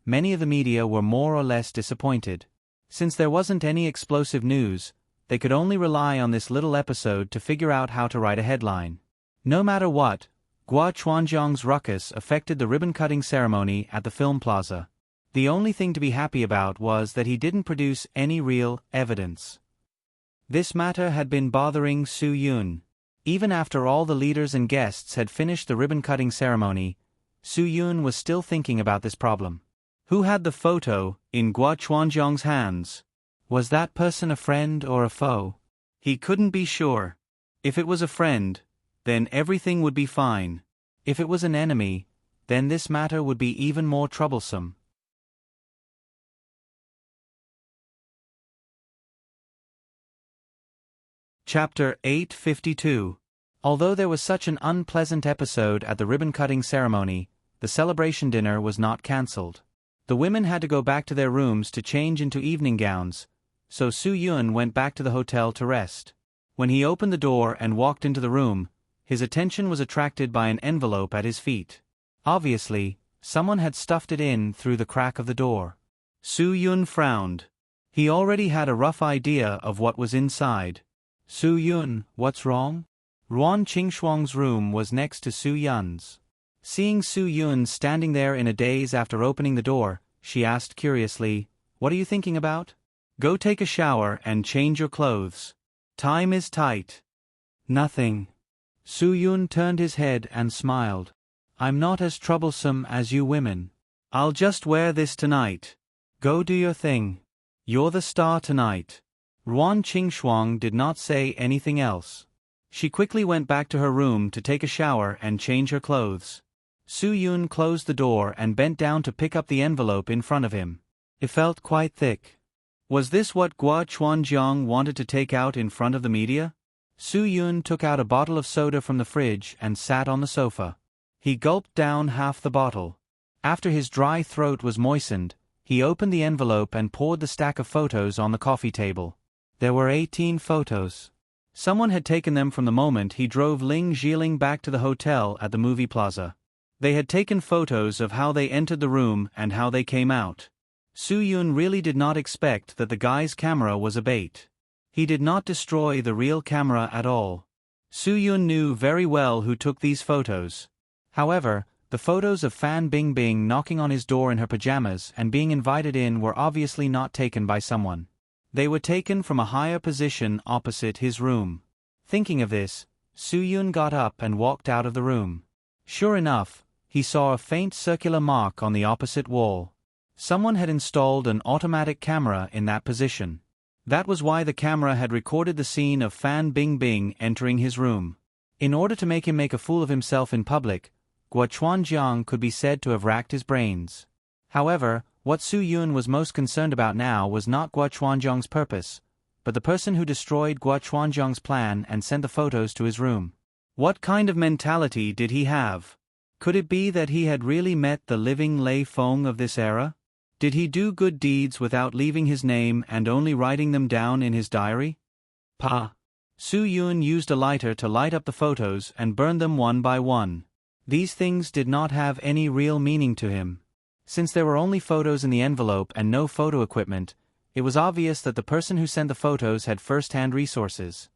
many of the media were more or less disappointed. Since there wasn't any explosive news, they could only rely on this little episode to figure out how to write a headline. No matter what, Guo Chuanjiang's ruckus affected the ribbon-cutting ceremony at the film plaza. The only thing to be happy about was that he didn't produce any real evidence. This matter had been bothering Su Yun. Even after all the leaders and guests had finished the ribbon-cutting ceremony, Su Yun was still thinking about this problem. Who had the photo in Guo Chuanjiang's hands? Was that person a friend or a foe? He couldn't be sure. If it was a friend, then everything would be fine. If it was an enemy, then this matter would be even more troublesome. Chapter 852. Although there was such an unpleasant episode at the ribbon-cutting ceremony, the celebration dinner was not cancelled. The women had to go back to their rooms to change into evening gowns, so Su Yun went back to the hotel to rest. When he opened the door and walked into the room, his attention was attracted by an envelope at his feet. Obviously, someone had stuffed it in through the crack of the door. Su Yun frowned. He already had a rough idea of what was inside. Su Yun, what's wrong? Ruan Qingxuang's room was next to Su Yun's. Seeing Su Yun standing there in a daze after opening the door, she asked curiously, What are you thinking about? Go take a shower and change your clothes. Time is tight. Nothing. Su Yun turned his head and smiled. I'm not as troublesome as you women. I'll just wear this tonight. Go do your thing. You're the star tonight. Ruan Qingxuang did not say anything else. She quickly went back to her room to take a shower and change her clothes. Su Yun closed the door and bent down to pick up the envelope in front of him. It felt quite thick. Was this what Guo Chuanjiang wanted to take out in front of the media? Su Yun took out a bottle of soda from the fridge and sat on the sofa. He gulped down half the bottle. After his dry throat was moistened, he opened the envelope and poured the stack of photos on the coffee table. There were 18 photos. Someone had taken them from the moment he drove Ling Zhiling back to the hotel at the movie plaza. They had taken photos of how they entered the room and how they came out. Soo-yoon really did not expect that the guy's camera was a bait. He did not destroy the real camera at all. Soo-yoon knew very well who took these photos. However, the photos of Fan Bingbing knocking on his door in her pajamas and being invited in were obviously not taken by someone. They were taken from a higher position opposite his room. Thinking of this, Soo-yoon got up and walked out of the room. Sure enough, he saw a faint circular mark on the opposite wall. Someone had installed an automatic camera in that position. That was why the camera had recorded the scene of Fan Bingbing entering his room. In order to make him make a fool of himself in public, Guo Chuanjiang could be said to have racked his brains. However, what Soo-yoon was most concerned about now was not Guo Chuanjiang's purpose, but the person who destroyed Guo Chuanjiang's plan and sent the photos to his room. What kind of mentality did he have? Could it be that he had really met the living Lei Feng of this era? Did he do good deeds without leaving his name and only writing them down in his diary? Soo-yoon used a lighter to light up the photos and burn them one by one. These things did not have any real meaning to him. Since there were only photos in the envelope and no photo equipment, it was obvious that the person who sent the photos had first-hand resources.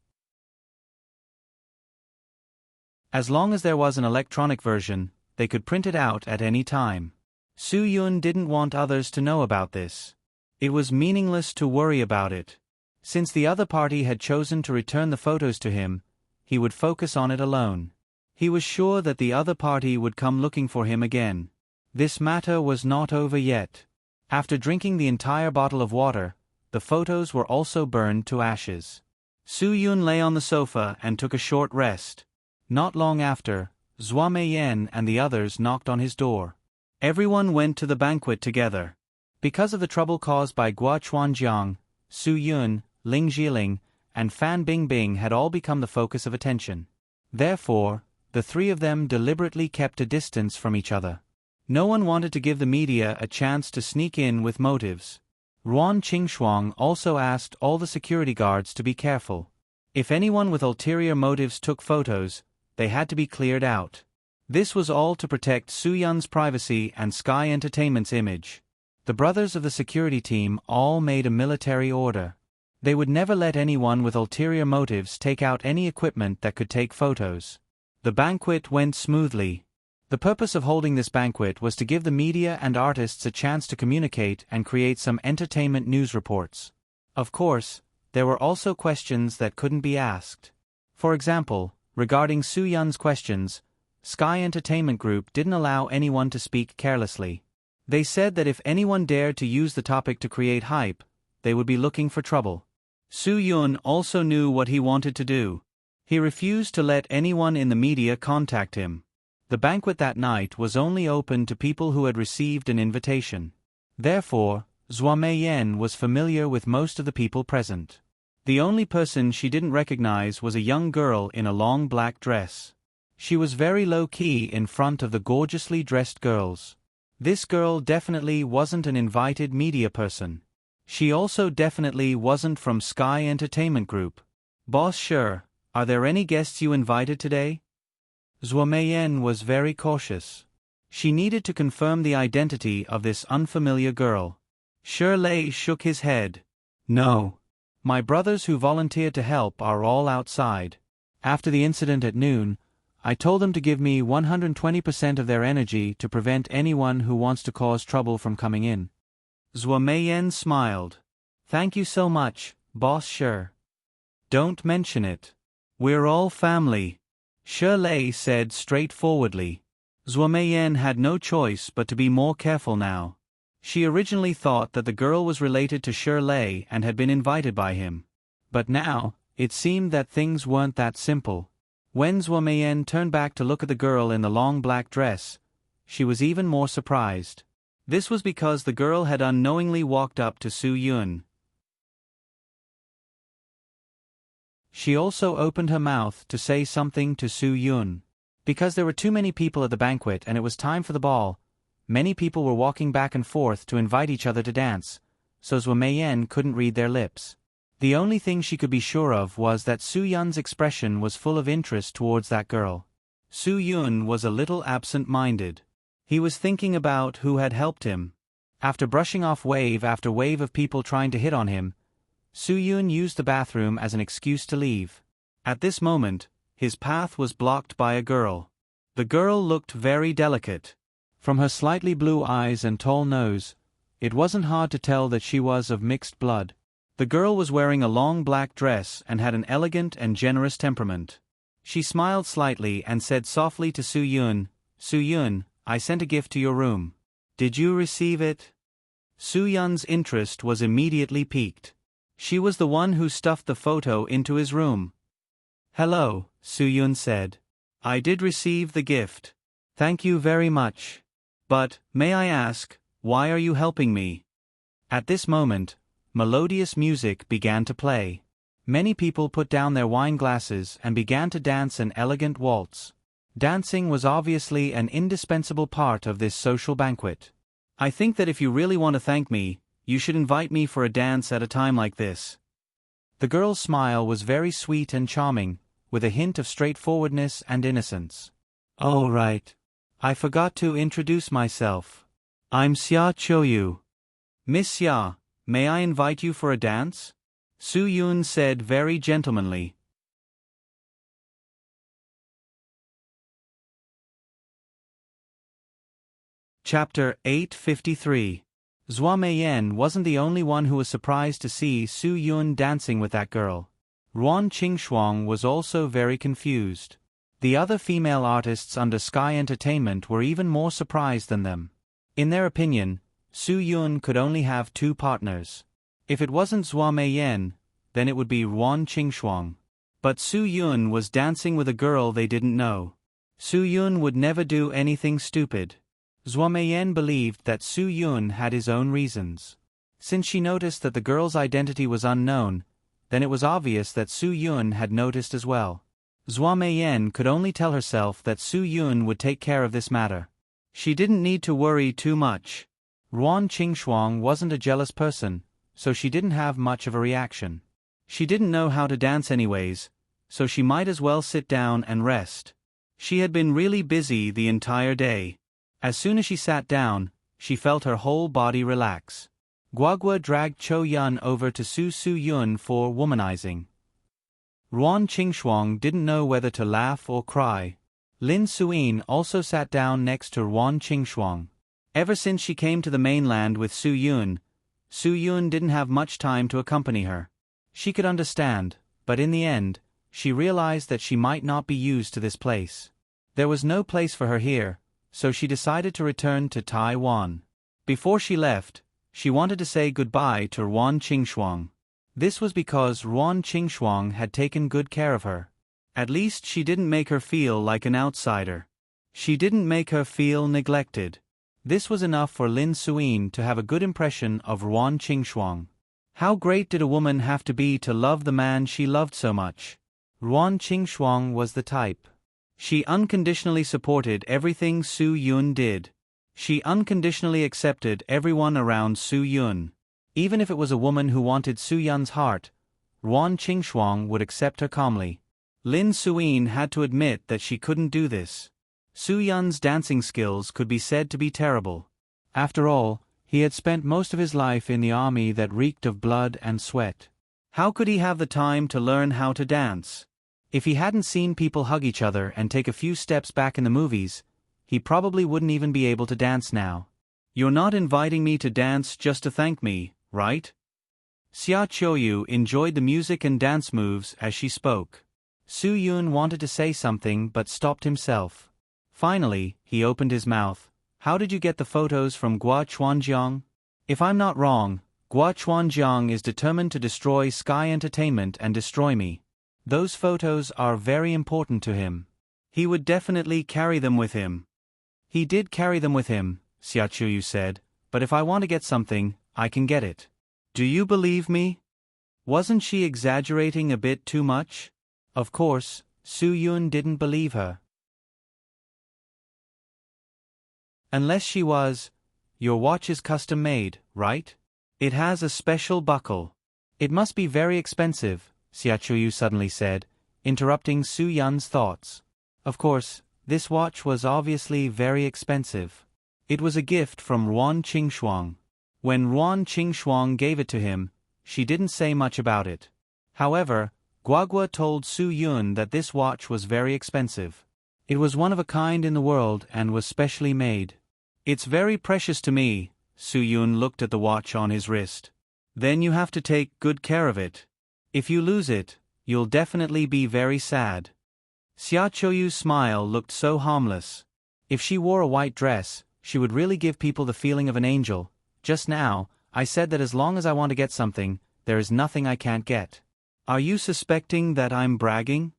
As long as there was an electronic version, they could print it out at any time. Soo-yoon didn't want others to know about this. It was meaningless to worry about it. Since the other party had chosen to return the photos to him, he would focus on it alone. He was sure that the other party would come looking for him again. This matter was not over yet. After drinking the entire bottle of water, the photos were also burned to ashes. Soo-yoon lay on the sofa and took a short rest. Not long after, Zhua Meiyan and the others knocked on his door. Everyone went to the banquet together. Because of the trouble caused by Guo Chuanjiang, Soo-yoon, Ling Jiling, and Fan Bingbing had all become the focus of attention. Therefore, the three of them deliberately kept a distance from each other. No one wanted to give the media a chance to sneak in with motives. Ruan Qingshuang also asked all the security guards to be careful. If anyone with ulterior motives took photos, they had to be cleared out. This was all to protect Soo-yoon's privacy and Sky Entertainment's image. The brothers of the security team all made a military order. They would never let anyone with ulterior motives take out any equipment that could take photos. The banquet went smoothly. The purpose of holding this banquet was to give the media and artists a chance to communicate and create some entertainment news reports. Of course, there were also questions that couldn't be asked. For example, regarding Soo-yoon's questions, Sky Entertainment Group didn't allow anyone to speak carelessly. They said that if anyone dared to use the topic to create hype, they would be looking for trouble. Soo-yoon also knew what he wanted to do. He refused to let anyone in the media contact him. The banquet that night was only open to people who had received an invitation. Therefore, Zhua Meiyan was familiar with most of the people present. The only person she didn't recognize was a young girl in a long black dress. She was very low-key in front of the gorgeously dressed girls. This girl definitely wasn't an invited media person. She also definitely wasn't from Sky Entertainment Group. Boss Sure, are there any guests you invited today? Zhua Meiyan was very cautious. She needed to confirm the identity of this unfamiliar girl. Shi Lei shook his head. No. My brothers who volunteered to help are all outside. After the incident at noon, I told them to give me 120% of their energy to prevent anyone who wants to cause trouble from coming in. Zhua Meiyan smiled. Thank you so much, Boss Shi. Don't mention it. We're all family, Shi Lei said straightforwardly. Zhua Meiyan had no choice but to be more careful now. She originally thought that the girl was related to Shi Lei and had been invited by him. But now, it seemed that things weren't that simple. When Zhua Meiyan turned back to look at the girl in the long black dress, she was even more surprised. This was because the girl had unknowingly walked up to Soo-yoon. She also opened her mouth to say something to Soo-yoon. Because there were too many people at the banquet and it was time for the ball, many people were walking back and forth to invite each other to dance, so Zhua Meiyan couldn't read their lips. The only thing she could be sure of was that Soo-yoon's expression was full of interest towards that girl. Su Yun was a little absent-minded. He was thinking about who had helped him. After brushing off wave after wave of people trying to hit on him, Su Yun used the bathroom as an excuse to leave. At this moment, his path was blocked by a girl. The girl looked very delicate. From her slightly blue eyes and tall nose, it wasn't hard to tell that she was of mixed blood. The girl was wearing a long black dress and had an elegant and generous temperament. She smiled slightly and said softly to Su Yun, "Su Yun, I sent a gift to your room. Did you receive it?" Su Yun's interest was immediately piqued. She was the one who stuffed the photo into his room. "Hello," Su Yun said. "I did receive the gift. Thank you very much. But, may I ask, why are you helping me?" At this moment, melodious music began to play. Many people put down their wine glasses and began to dance an elegant waltz. Dancing was obviously an indispensable part of this social banquet. "I think that if you really want to thank me, you should invite me for a dance at a time like this." The girl's smile was very sweet and charming, with a hint of straightforwardness and innocence. "Oh right. I forgot to introduce myself. I'm Xia Choyu." "Miss Xia, may I invite you for a dance?" Su Yun said very gentlemanly. Chapter 853. Zhua Meiyan wasn't the only one who was surprised to see Su Yun dancing with that girl. Ruan Qingxuang was also very confused. The other female artists under Sky Entertainment were even more surprised than them. In their opinion, Su Yun could only have two partners. If it wasn't Zhua Meiyan, then it would be Ruan Qingxuang. But Su Yun was dancing with a girl they didn't know. Su Yun would never do anything stupid. Zhua Meiyan believed that Su Yun had his own reasons. Since she noticed that the girl's identity was unknown, then it was obvious that Su Yun had noticed as well. Zhua Meiyan could only tell herself that Su Yun would take care of this matter. She didn't need to worry too much. Ruan Qingxuang wasn't a jealous person, so she didn't have much of a reaction. She didn't know how to dance anyways, so she might as well sit down and rest. She had been really busy the entire day. As soon as she sat down, she felt her whole body relax. Guagua dragged Cho Yun over to Su Yun for womanizing. Ruan Qingxuang didn't know whether to laugh or cry. Lin Suyin also sat down next to Ruan Qingxuang. Ever since she came to the mainland with Su Yun didn't have much time to accompany her. She could understand, but in the end, she realized that she might not be used to this place. There was no place for her here, so she decided to return to Taiwan. Before she left, she wanted to say goodbye to Ruan Qingxuang. This was because Ruan Qingxuang had taken good care of her. At least she didn't make her feel like an outsider. She didn't make her feel neglected. This was enough for Lin Suyin to have a good impression of Ruan Qingxuang. How great did a woman have to be to love the man she loved so much? Ruan Qingxuang was the type. She unconditionally supported everything Su Yun did. She unconditionally accepted everyone around Su Yun. Even if it was a woman who wanted Su Yun's heart, Ruan Qingxuang would accept her calmly. Lin Suyin had to admit that she couldn't do this. Su Yun's dancing skills could be said to be terrible. After all, he had spent most of his life in the army that reeked of blood and sweat. How could he have the time to learn how to dance? If he hadn't seen people hug each other and take a few steps back in the movies, he probably wouldn't even be able to dance now. "You're not inviting me to dance just to thank me, right?" Xia Choyu enjoyed the music and dance moves as she spoke. Su Yun wanted to say something but stopped himself. Finally, he opened his mouth. "How did you get the photos from Gua Chuanjiang? If I'm not wrong, Gua Chuanjiang is determined to destroy Sky Entertainment and destroy me. Those photos are very important to him. He would definitely carry them with him." "He did carry them with him," Xia Chuyu said, "but if I want to get something, I can get it. Do you believe me?" Wasn't she exaggerating a bit too much? Of course, Su Yun didn't believe her. Unless she was, "Your watch is custom made, right? It has a special buckle. It must be very expensive," Xia Chuyu suddenly said, interrupting Su Yun's thoughts. Of course, This watch was obviously very expensive. It was a gift from Ruan Qingshuang. When Ruan Qingshuang gave it to him, she didn't say much about it. However, Guagua told Su Yun that this watch was very expensive. It was one of a kind in the world and was specially made. It's very precious to me. Su Yun looked at the watch on his wrist. Then you have to take good care of it. If you lose it, you'll definitely be very sad. Xia Choyu's smile looked so harmless. If she wore a white dress, she would really give people the feeling of an angel. Just now, I said that as long as I want to get something, there is nothing I can't get. Are you suspecting that I'm bragging?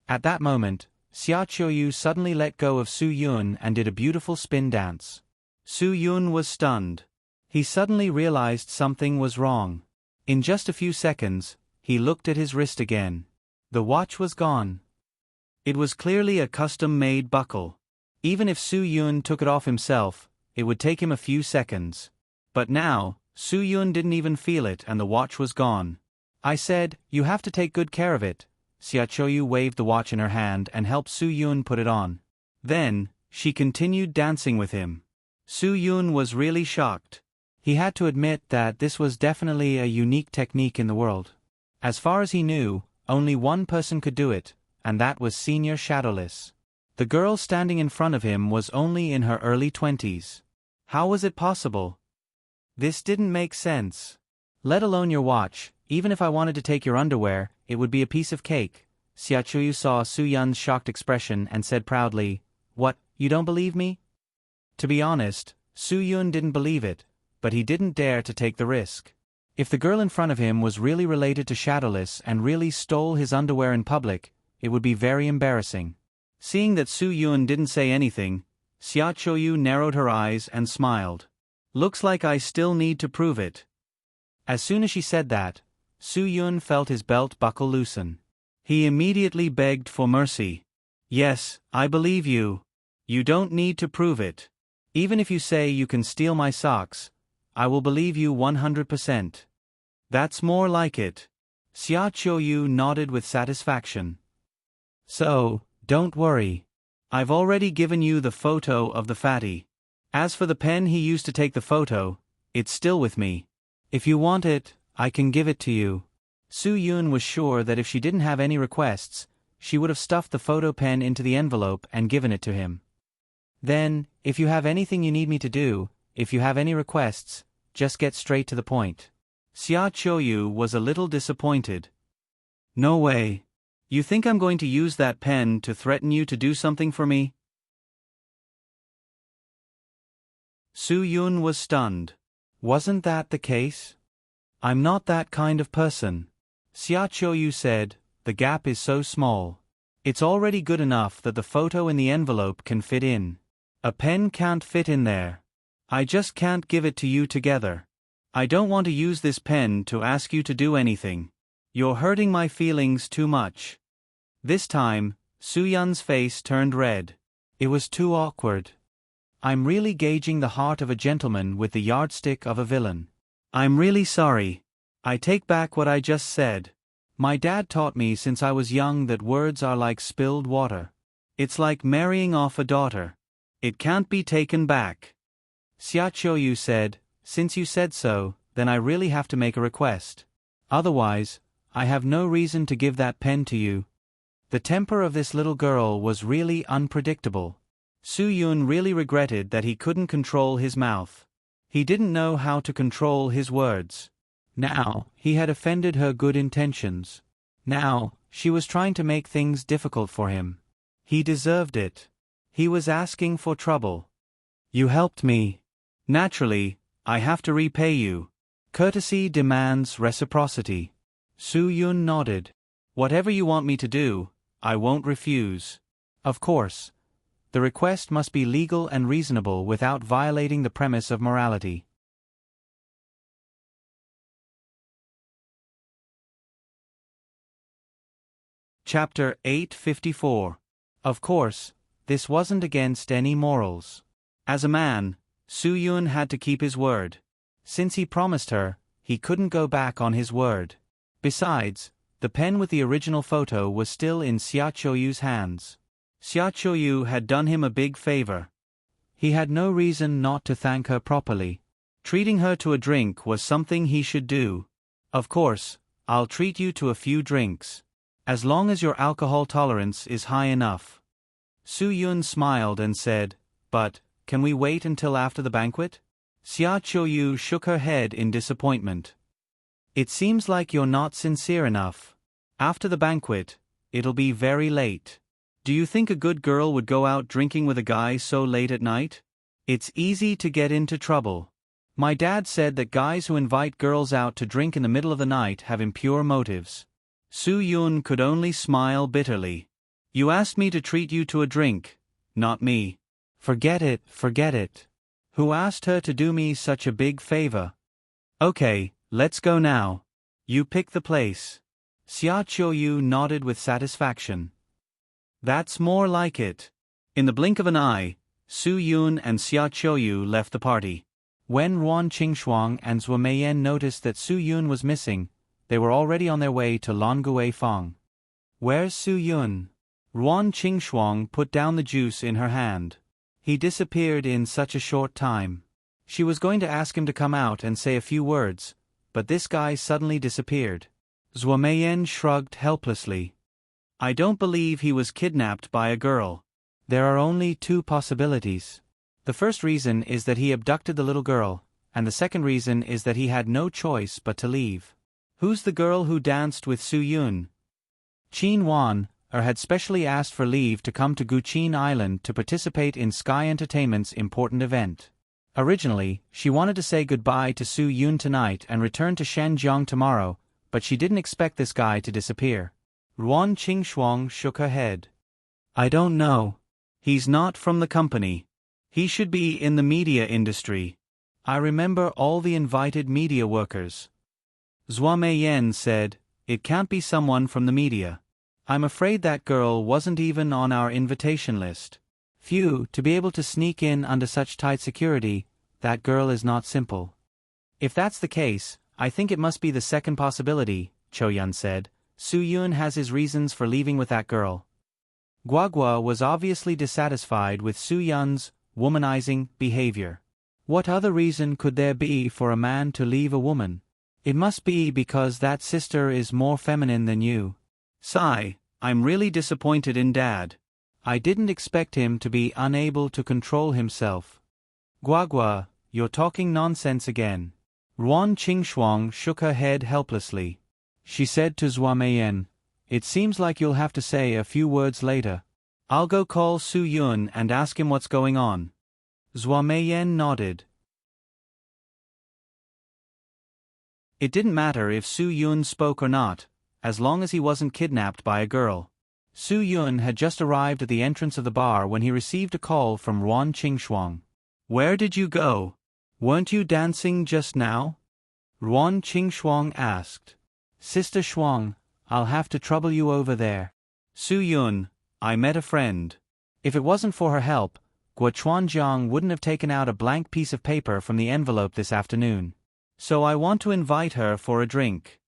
At that moment, Xia Choyu suddenly let go of Su Yun and did a beautiful spin dance. Su Yun was stunned. He suddenly realized something was wrong. In just a few seconds, he looked at his wrist again. The watch was gone. It was clearly a custom-made buckle. Even if Su Yun took it off himself, it would take him a few seconds. But now, Su Yun didn't even feel it and the watch was gone. I said, you have to take good care of it. Xia Choyu waved the watch in her hand and helped Su Yun put it on. Then, she continued dancing with him. Su Yun was really shocked. He had to admit that this was definitely a unique technique in the world. As far as he knew, only one person could do it, and that was Senior Shadowless. The girl standing in front of him was only in her early 20s. How was it possible? This didn't make sense. Let alone your watch, even if I wanted to take your underwear, it would be a piece of cake. Xia Chuyu saw Su Yun's shocked expression and said proudly, "What, you don't believe me?" To be honest, Su Yun didn't believe it, but he didn't dare to take the risk. If the girl in front of him was really related to Shadowless and really stole his underwear in public, it would be very embarrassing. Seeing that Su Yun didn't say anything, Xia Choyu narrowed her eyes and smiled. Looks like I still need to prove it. As soon as she said that, Su Yun felt his belt buckle loosen. He immediately begged for mercy. Yes, I believe you. You don't need to prove it. Even if you say you can steal my socks, I will believe you 100%. That's more like it. Xia Choyu nodded with satisfaction. So, don't worry. I've already given you the photo of the fatty. As for the pen he used to take the photo, it's still with me. If you want it, I can give it to you. Su Yun was sure that if she didn't have any requests, she would have stuffed the photo pen into the envelope and given it to him. Then, if you have anything you need me to do, if you have any requests, just get straight to the point. Xia Choyu was a little disappointed. No way. You think I'm going to use that pen to threaten you to do something for me? Su Yun was stunned. Wasn't that the case? I'm not that kind of person. Xia Choyu said, the gap is so small. It's already good enough that the photo in the envelope can fit in. A pen can't fit in there. I just can't give it to you together. I don't want to use this pen to ask you to do anything. You're hurting my feelings too much. This time, Su Yun's face turned red. It was too awkward. I'm really gauging the heart of a gentleman with the yardstick of a villain. I'm really sorry. I take back what I just said. My dad taught me since I was young that words are like spilled water. It's like marrying off a daughter. It can't be taken back. Xia Choyu said, since you said so, then I really have to make a request. Otherwise, I have no reason to give that pen to you. The temper of this little girl was really unpredictable. Su Yun really regretted that he couldn't control his mouth. He didn't know how to control his words. Now, he had offended her good intentions. Now, she was trying to make things difficult for him. He deserved it. He was asking for trouble. You helped me. Naturally, I have to repay you. Courtesy demands reciprocity. Su Yun nodded. Whatever you want me to do, I won't refuse. Of course. The request must be legal and reasonable without violating the premise of morality. Chapter 854. Of course, this wasn't against any morals. As a man, Su Yun had to keep his word. Since he promised her, he couldn't go back on his word. Besides, the pen with the original photo was still in Xia Choyu's hands. Xia Qiuyu had done him a big favor. He had no reason not to thank her properly. Treating her to a drink was something he should do. Of course, I'll treat you to a few drinks. As long as your alcohol tolerance is high enough. Su Yun smiled and said, but, can we wait until after the banquet? Xia Qiuyu shook her head in disappointment. It seems like you're not sincere enough. After the banquet, it'll be very late. Do you think a good girl would go out drinking with a guy so late at night? It's easy to get into trouble. My dad said that guys who invite girls out to drink in the middle of the night have impure motives. Su Yun could only smile bitterly. You asked me to treat you to a drink, not me. Forget it, forget it. Who asked her to do me such a big favor? Okay, let's go now. You pick the place. Xia Qiuyu nodded with satisfaction. That's more like it. In the blink of an eye, Su Yun and Xia Qiuyu left the party. When Ruan Qingxuang and Zhuo Meiyan noticed that Su Yun was missing, they were already on their way to Longue Fang. Where's Su Yun? Ruan Qingxuang put down the juice in her hand. He disappeared in such a short time. She was going to ask him to come out and say a few words, but this guy suddenly disappeared. Zhuo Meiyan shrugged helplessly. I don't believe he was kidnapped by a girl. There are only two possibilities. The first reason is that he abducted the little girl, and the second reason is that he had no choice but to leave. Who's the girl who danced with Su Yun? Qin Wan had specially asked for leave to come to Guqin Island to participate in Sky Entertainment's important event. Originally, she wanted to say goodbye to Su Yun tonight and return to Shenzhen tomorrow, but she didn't expect this guy to disappear. Ruan Qingxuang shook her head. I don't know. He's not from the company. He should be in the media industry. I remember all the invited media workers. Zhuo Meiyan said, it can't be someone from the media. I'm afraid that girl wasn't even on our invitation list. Phew, to be able to sneak in under such tight security, that girl is not simple. If that's the case, I think it must be the second possibility, Choyun said. Su Yun has his reasons for leaving with that girl. Guagua was obviously dissatisfied with Su Yun's womanizing behavior. What other reason could there be for a man to leave a woman? It must be because that sister is more feminine than you. Sigh, I'm really disappointed in Dad. I didn't expect him to be unable to control himself. Guagua, you're talking nonsense again. Ruan Qingxuang shook her head helplessly. She said to Zhuo Meiyan, it seems like you'll have to say a few words later. I'll go call Su Yun and ask him what's going on. Zhuo Meiyan nodded. It didn't matter if Su Yun spoke or not, as long as he wasn't kidnapped by a girl. Su Yun had just arrived at the entrance of the bar when he received a call from Ruan Qingxuang. Where did you go? Weren't you dancing just now? Ruan Qingxuang asked. Sister Shuang, I'll have to trouble you over there. Su Yun, I met a friend. If it wasn't for her help, Guo Chuanjiang wouldn't have taken out a blank piece of paper from the envelope this afternoon. So I want to invite her for a drink.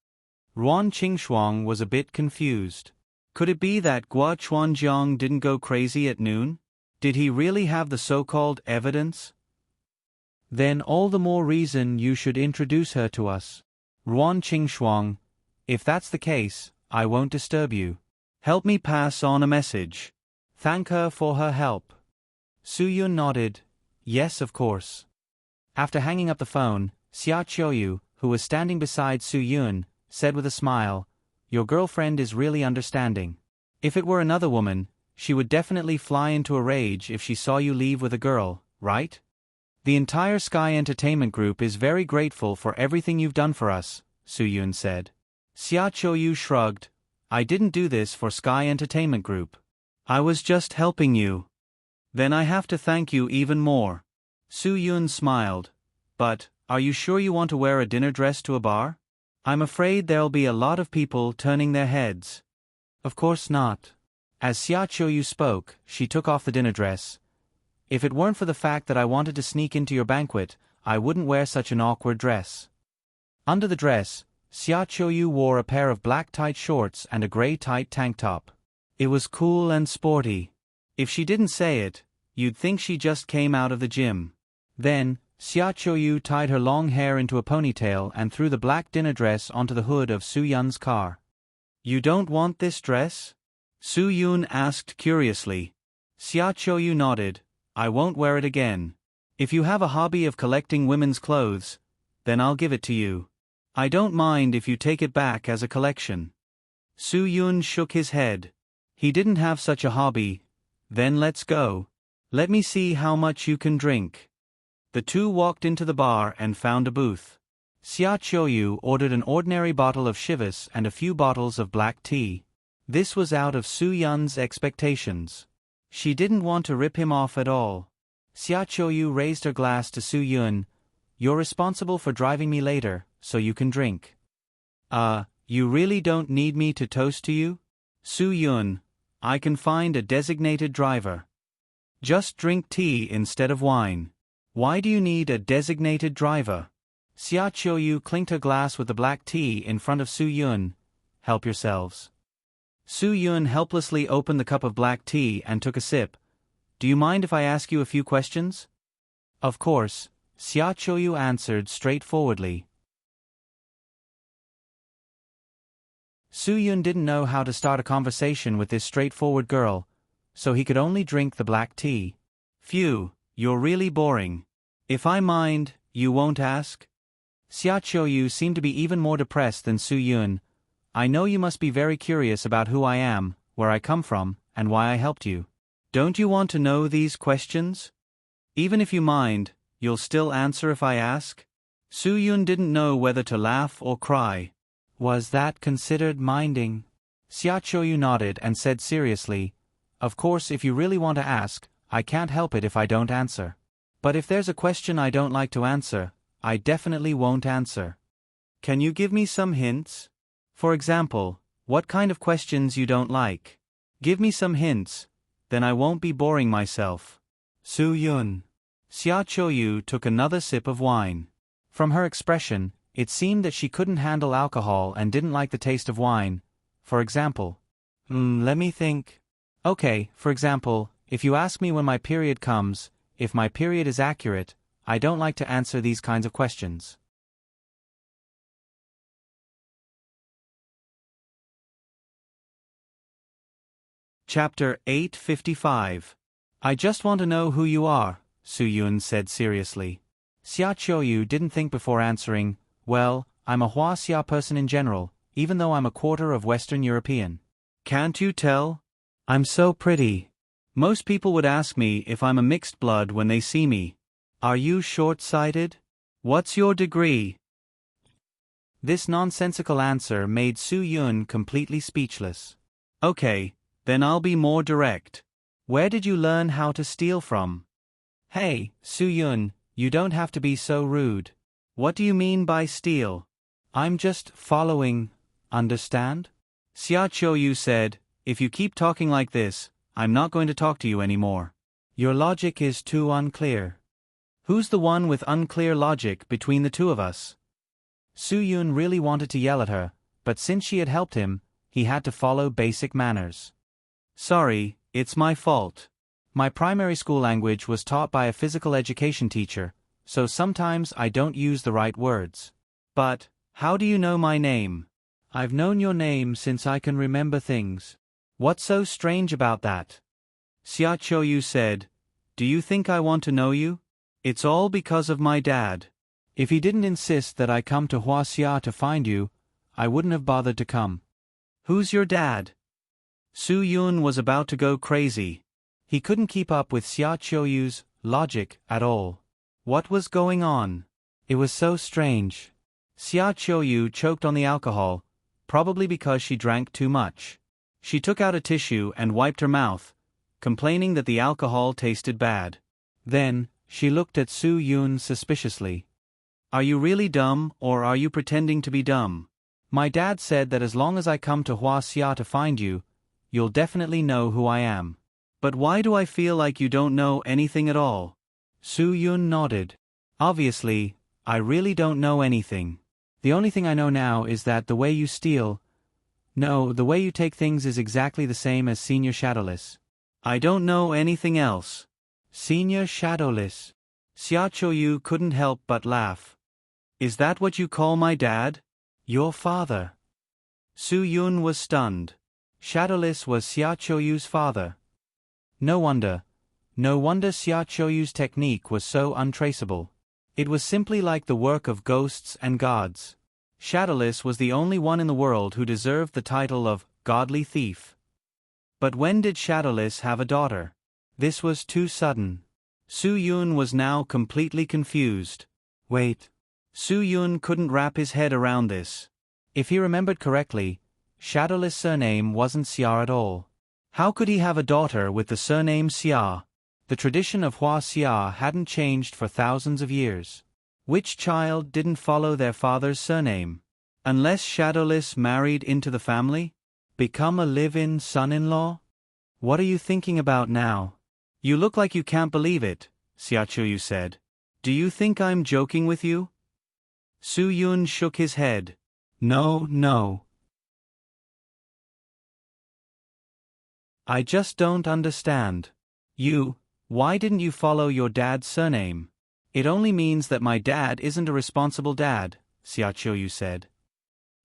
Ruan Qingxuang was a bit confused. Could it be that Guo Chuanjiang didn't go crazy at noon? Did he really have the so-called evidence? Then all the more reason you should introduce her to us. Ruan Qingxuang, if that's the case, I won't disturb you. Help me pass on a message. Thank her for her help. Su Yun nodded. Yes, of course. After hanging up the phone, Xia Qiuyu, who was standing beside Su Yun, said with a smile, your girlfriend is really understanding. If it were another woman, she would definitely fly into a rage if she saw you leave with a girl, right? The entire Sky Entertainment Group is very grateful for everything you've done for us, Su Yun said. Xia Qiuyu shrugged. I didn't do this for Sky Entertainment Group. I was just helping you. Then I have to thank you even more. Su Yun smiled. But, are you sure you want to wear a dinner dress to a bar? I'm afraid there'll be a lot of people turning their heads. Of course not. As Xia Qiuyu spoke, she took off the dinner dress. If it weren't for the fact that I wanted to sneak into your banquet, I wouldn't wear such an awkward dress. Under the dress, Xia Qiuyu wore a pair of black tight shorts and a gray tight tank top. It was cool and sporty. If she didn't say it, you'd think she just came out of the gym. Then, Xia Qiuyu tied her long hair into a ponytail and threw the black dinner dress onto the hood of Su Yun's car. You don't want this dress? Su Yun asked curiously. Xia Qiuyu nodded. I won't wear it again. If you have a hobby of collecting women's clothes, then I'll give it to you. I don't mind if you take it back as a collection. Su Yun shook his head. He didn't have such a hobby. Then let's go. Let me see how much you can drink. The two walked into the bar and found a booth. Xia Qiuyu ordered an ordinary bottle of Chivas and a few bottles of black tea. This was out of Su Yun's expectations. She didn't want to rip him off at all. Xia Qiuyu raised her glass to Su Yun. You're responsible for driving me later, so you can drink. You really don't need me to toast to you? Su Yun, I can find a designated driver. Just drink tea instead of wine. Why do you need a designated driver? Xia Qiuyu clinked her glass with the black tea in front of Su Yun. Help yourselves. Su Yun helplessly opened the cup of black tea and took a sip. Do you mind if I ask you a few questions? Of course, Xia Qiuyu answered straightforwardly. Su Yun didn't know how to start a conversation with this straightforward girl, so he could only drink the black tea. Phew, you're really boring. If I mind, you won't ask? Xia Qiuyu seemed to be even more depressed than Su Yun. I know you must be very curious about who I am, where I come from, and why I helped you. Don't you want to know these questions? Even if you mind, you'll still answer if I ask? Su Yun didn't know whether to laugh or cry. Was that considered minding? Xia Qiuyu nodded and said seriously, Of course, if you really want to ask, I can't help it if I don't answer. But if there's a question I don't like to answer, I definitely won't answer. Can you give me some hints? For example, what kind of questions you don't like? Give me some hints, then I won't be boring myself. Su Yun. Xia Qiuyu took another sip of wine. From her expression, it seemed that she couldn't handle alcohol and didn't like the taste of wine. For example. Let me think. Okay, for example, if you ask me when my period comes, if my period is accurate, I don't like to answer these kinds of questions. Chapter 855. I just want to know who you are, Su Yun said seriously. Xia Qiuyu didn't think before answering, Well, I'm a Huaxia person in general, even though I'm a quarter of Western European. Can't you tell? I'm so pretty. Most people would ask me if I'm a mixed blood when they see me. Are you short-sighted? What's your degree? This nonsensical answer made Su Yun completely speechless. Okay, then I'll be more direct. Where did you learn how to steal from? Hey, Su Yun, you don't have to be so rude. What do you mean by steal? I'm just following, understand? Xia Qiuyu said, If you keep talking like this, I'm not going to talk to you anymore. Your logic is too unclear. Who's the one with unclear logic between the two of us? Su Yun really wanted to yell at her, but since she had helped him, he had to follow basic manners. Sorry, it's my fault. My primary school language was taught by a physical education teacher, so sometimes I don't use the right words. But, how do you know my name? I've known your name since I can remember things. What's so strange about that? Xia Qiuyu said, Do you think I want to know you? It's all because of my dad. If he didn't insist that I come to Huaxia to find you, I wouldn't have bothered to come. Who's your dad? Su Yun was about to go crazy. He couldn't keep up with Xia Qiuyu's logic at all. What was going on? It was so strange. Xia Qiuyu choked on the alcohol, probably because she drank too much. She took out a tissue and wiped her mouth, complaining that the alcohol tasted bad. Then, she looked at Su Yun suspiciously. Are you really dumb, or are you pretending to be dumb? My dad said that as long as I come to Huaxia to find you, you'll definitely know who I am. But why do I feel like you don't know anything at all? Su Yun nodded. Obviously, I really don't know anything. The only thing I know now is that the way you steal... No, the way you take things is exactly the same as Senior Shadowless. I don't know anything else. Senior Shadowless. Xiaoyu couldn't help but laugh. Is that what you call my dad? Your father. Su Yun was stunned. Shadowless was Xiaoyu's father. No wonder Xiaoyu's technique was so untraceable. It was simply like the work of ghosts and gods. Shadowless was the only one in the world who deserved the title of godly thief. But when did Shadowless have a daughter? This was too sudden. Su Yun was now completely confused. Wait. Su Yun couldn't wrap his head around this. If he remembered correctly, Shadowless' surname wasn't Xia at all. How could he have a daughter with the surname Xia? The tradition of Hua Xia hadn't changed for thousands of years. Which child didn't follow their father's surname? Unless Shadowless married into the family? Become a live-in son-in-law? What are you thinking about now? You look like you can't believe it, Xiaoyu said. Do you think I'm joking with you? Su Yun shook his head. No. I just don't understand. Why didn't you follow your dad's surname? It only means that my dad isn't a responsible dad, Xiaoyu said.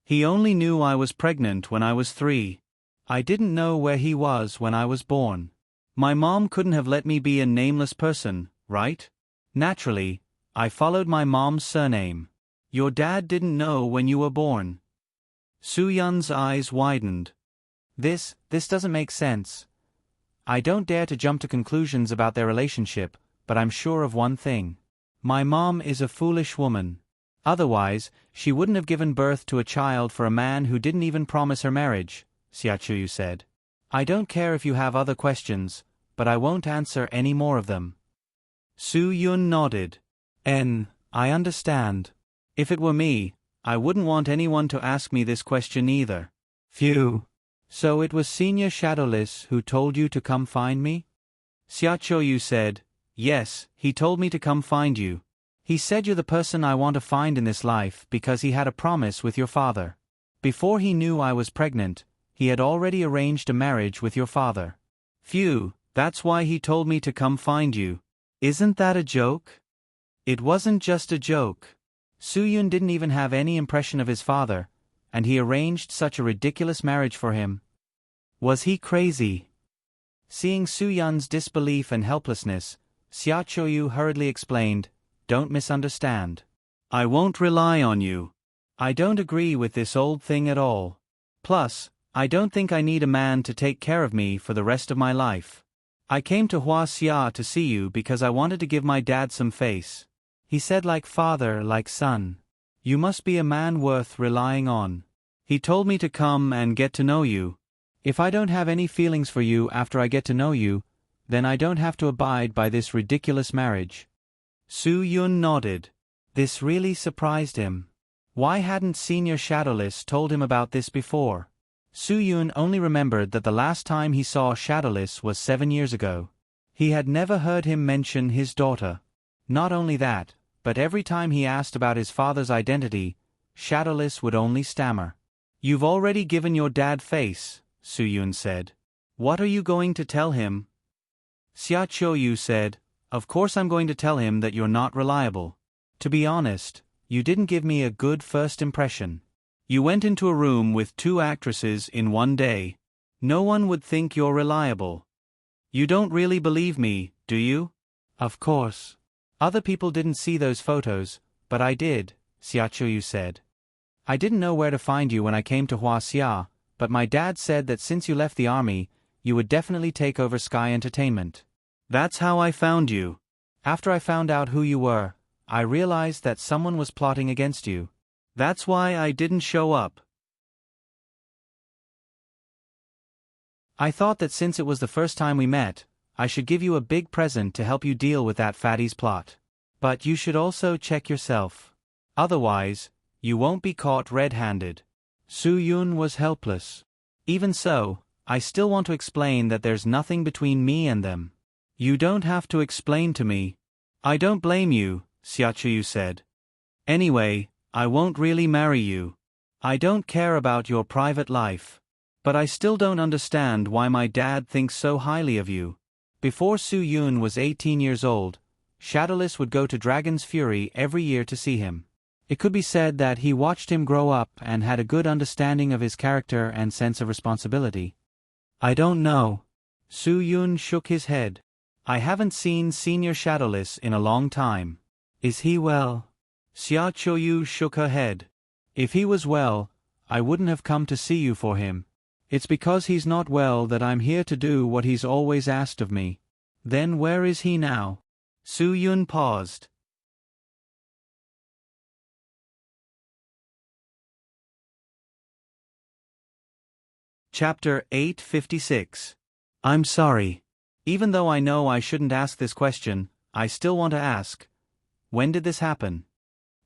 He only knew I was pregnant when I was 3. I didn't know where he was when I was born. My mom couldn't have let me be a nameless person, right? Naturally, I followed my mom's surname. Your dad didn't know when you were born. Su Yun's eyes widened. This doesn't make sense. I don't dare to jump to conclusions about their relationship, but I'm sure of one thing. My mom is a foolish woman. Otherwise, she wouldn't have given birth to a child for a man who didn't even promise her marriage, Xiaoyu said. I don't care if you have other questions, but I won't answer any more of them. Su Yun nodded. I understand. If it were me, I wouldn't want anyone to ask me this question either. Phew. So it was Senior Shadowless who told you to come find me? Xiaoyu said, yes, he told me to come find you. He said you're the person I want to find in this life because he had a promise with your father. Before he knew I was pregnant, he had already arranged a marriage with your father. Phew, that's why he told me to come find you. Isn't that a joke? It wasn't just a joke. Su Yun didn't even have any impression of his father, and he arranged such a ridiculous marriage for him. Was he crazy? Seeing Su Yun's disbelief and helplessness, Xiaoyu hurriedly explained, don't misunderstand. I won't rely on you. I don't agree with this old thing at all. Plus, I don't think I need a man to take care of me for the rest of my life. I came to Hua Xia to see you because I wanted to give my dad some face. He said like father, like son. You must be a man worth relying on. He told me to come and get to know you. If I don't have any feelings for you after I get to know you, then I don't have to abide by this ridiculous marriage. Su Yun nodded. This really surprised him. Why hadn't Senior Shadowless told him about this before? Su Yun only remembered that the last time he saw Shadowless was 7 years ago. He had never heard him mention his daughter. Not only that, but every time he asked about his father's identity, Shadowless would only stammer. You've already given your dad face, Su Yun said. What are you going to tell him? Xiaoyu said, of course I'm going to tell him that you're not reliable. To be honest, you didn't give me a good first impression. You went into a room with 2 actresses in one day. No one would think you're reliable. You don't really believe me, do you? Of course. Other people didn't see those photos, but I did, Xiaoyu said. I didn't know where to find you when I came to Hua Xia, but my dad said that since you left the army, you would definitely take over Sky Entertainment. That's how I found you. After I found out who you were, I realized that someone was plotting against you. That's why I didn't show up. I thought that since it was the first time we met, I should give you a big present to help you deal with that fatty's plot. But you should also check yourself. Otherwise, you won't be caught red-handed. Su Yun was helpless. Even so, I still want to explain that there's nothing between me and them. You don't have to explain to me. I don't blame you, Xiaoyu said. Anyway, I won't really marry you. I don't care about your private life. But I still don't understand why my dad thinks so highly of you. Before Su Yun was 18 years old, Shadowless would go to Dragon's Fury every year to see him. It could be said that he watched him grow up and had a good understanding of his character and sense of responsibility. I don't know. Su Yun shook his head. I haven't seen Senior Shadowless in a long time. Is he well? Xia Choyu shook her head. If he was well, I wouldn't have come to see you for him. It's because he's not well that I'm here to do what he's always asked of me. Then where is he now? Su Yun paused. Chapter 856. I'm sorry. Even though I know I shouldn't ask this question, I still want to ask. When did this happen?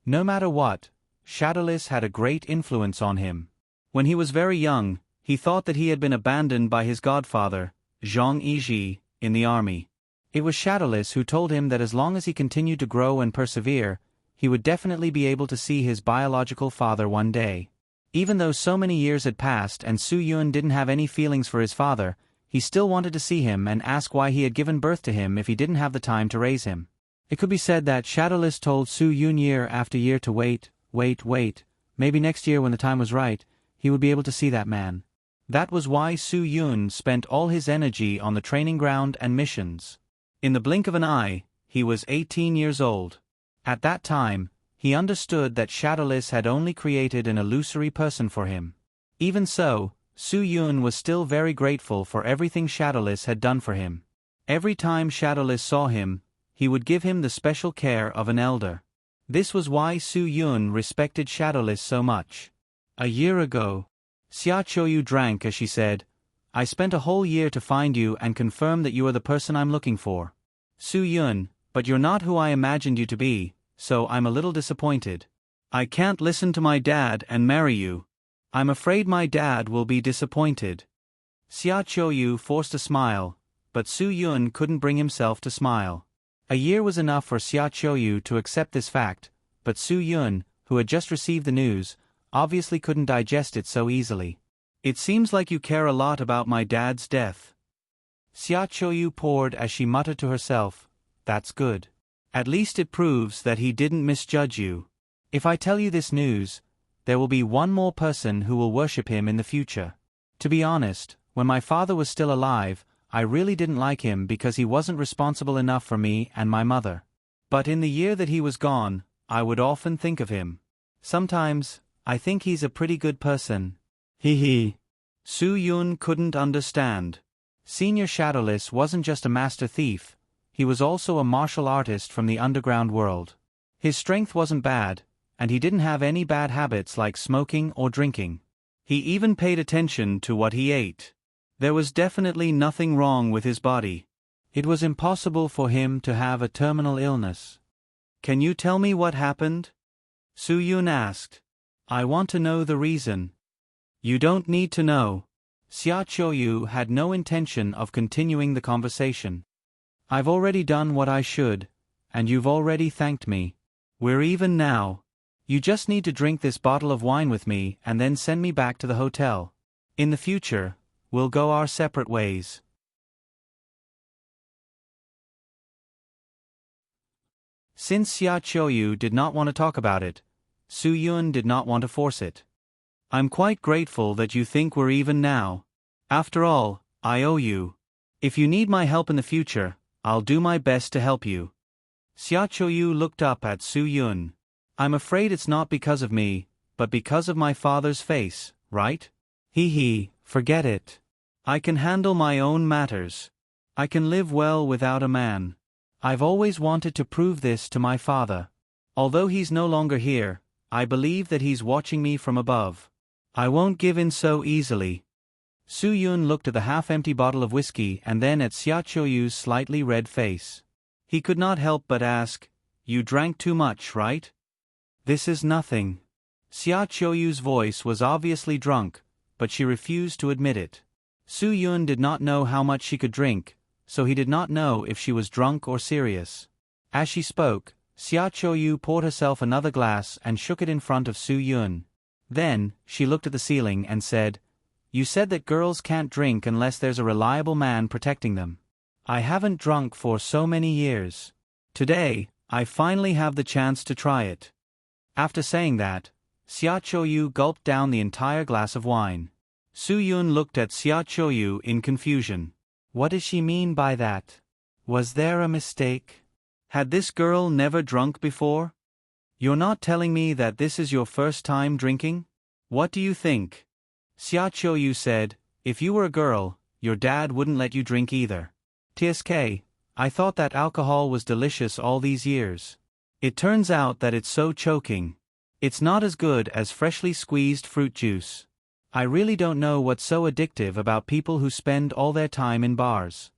No matter what, Shadowless had a great influence on him. When he was very young, he thought that he had been abandoned by his godfather, Zhang Yizhi, in the army. It was Shadowless who told him that as long as he continued to grow and persevere, he would definitely be able to see his biological father one day. Even though so many years had passed and Su Yun didn't have any feelings for his father, he still wanted to see him and ask why he had given birth to him if he didn't have the time to raise him. It could be said that Shadowless told Su Yun year after year to wait, maybe next year when the time was right, he would be able to see that man. That was why Su Yun spent all his energy on the training ground and missions. In the blink of an eye, he was 18 years old. At that time, he understood that Shadowless had only created an illusory person for him. Even so, Su Yun was still very grateful for everything Shadowless had done for him. Every time Shadowless saw him, he would give him the special care of an elder. This was why Su Yun respected Shadowless so much. A year ago, Xia Choyu drank as she said, I spent a whole year to find you and confirm that you are the person I'm looking for. Su Yun, but you're not who I imagined you to be, so I'm a little disappointed. I can't listen to my dad and marry you. I'm afraid my dad will be disappointed. Xia Choyu forced a smile, but Su Yun couldn't bring himself to smile. A year was enough for Xia Choyu to accept this fact, but Su Yun, who had just received the news, obviously couldn't digest it so easily. It seems like you care a lot about my dad's death. Xia Choyu poured as she muttered to herself, That's good. At least it proves that he didn't misjudge you. If I tell you this news, there will be one more person who will worship him in the future. To be honest, when my father was still alive, I really didn't like him because he wasn't responsible enough for me and my mother. But in the year that he was gone, I would often think of him. Sometimes, I think he's a pretty good person. Hee. Su Yun couldn't understand. Senior Shadowless wasn't just a master thief, he was also a martial artist from the underground world. His strength wasn't bad, and he didn't have any bad habits like smoking or drinking. He even paid attention to what he ate. There was definitely nothing wrong with his body. It was impossible for him to have a terminal illness. Can you tell me what happened? Su Yun asked. I want to know the reason. You don't need to know. Xia Choyu had no intention of continuing the conversation. I've already done what I should, and you've already thanked me. We're even now. You just need to drink this bottle of wine with me and then send me back to the hotel. In the future, we'll go our separate ways. Since Xia Choyu did not want to talk about it, Su Yun did not want to force it. I'm quite grateful that you think we're even now. After all, I owe you. If you need my help in the future, I'll do my best to help you. Xia Choyu looked up at Su Yun. I'm afraid it's not because of me, but because of my father's face, right? Forget it. I can handle my own matters. I can live well without a man. I've always wanted to prove this to my father. Although he's no longer here, I believe that he's watching me from above. I won't give in so easily. Su Yun looked at the half-empty bottle of whiskey and then at Xia Choyu's slightly red face. He could not help but ask, You drank too much, right? This is nothing. Xia Choyu's voice was obviously drunk, but she refused to admit it. Su Yun did not know how much she could drink, so he did not know if she was drunk or serious. As she spoke, Xia Choyu poured herself another glass and shook it in front of Su Yun. Then, she looked at the ceiling and said, You said that girls can't drink unless there's a reliable man protecting them. I haven't drunk for so many years. Today, I finally have the chance to try it. After saying that, Xia Qiuyu gulped down the entire glass of wine. Su Yun looked at Xia Qiuyu in confusion. What does she mean by that? Was there a mistake? Had this girl never drunk before? You're not telling me that this is your first time drinking? What do you think? Xia Qiuyu said, if you were a girl, your dad wouldn't let you drink either. TSK, I thought that alcohol was delicious all these years. It turns out that it's so choking. It's not as good as freshly squeezed fruit juice. I really don't know what's so addictive about people who spend all their time in bars.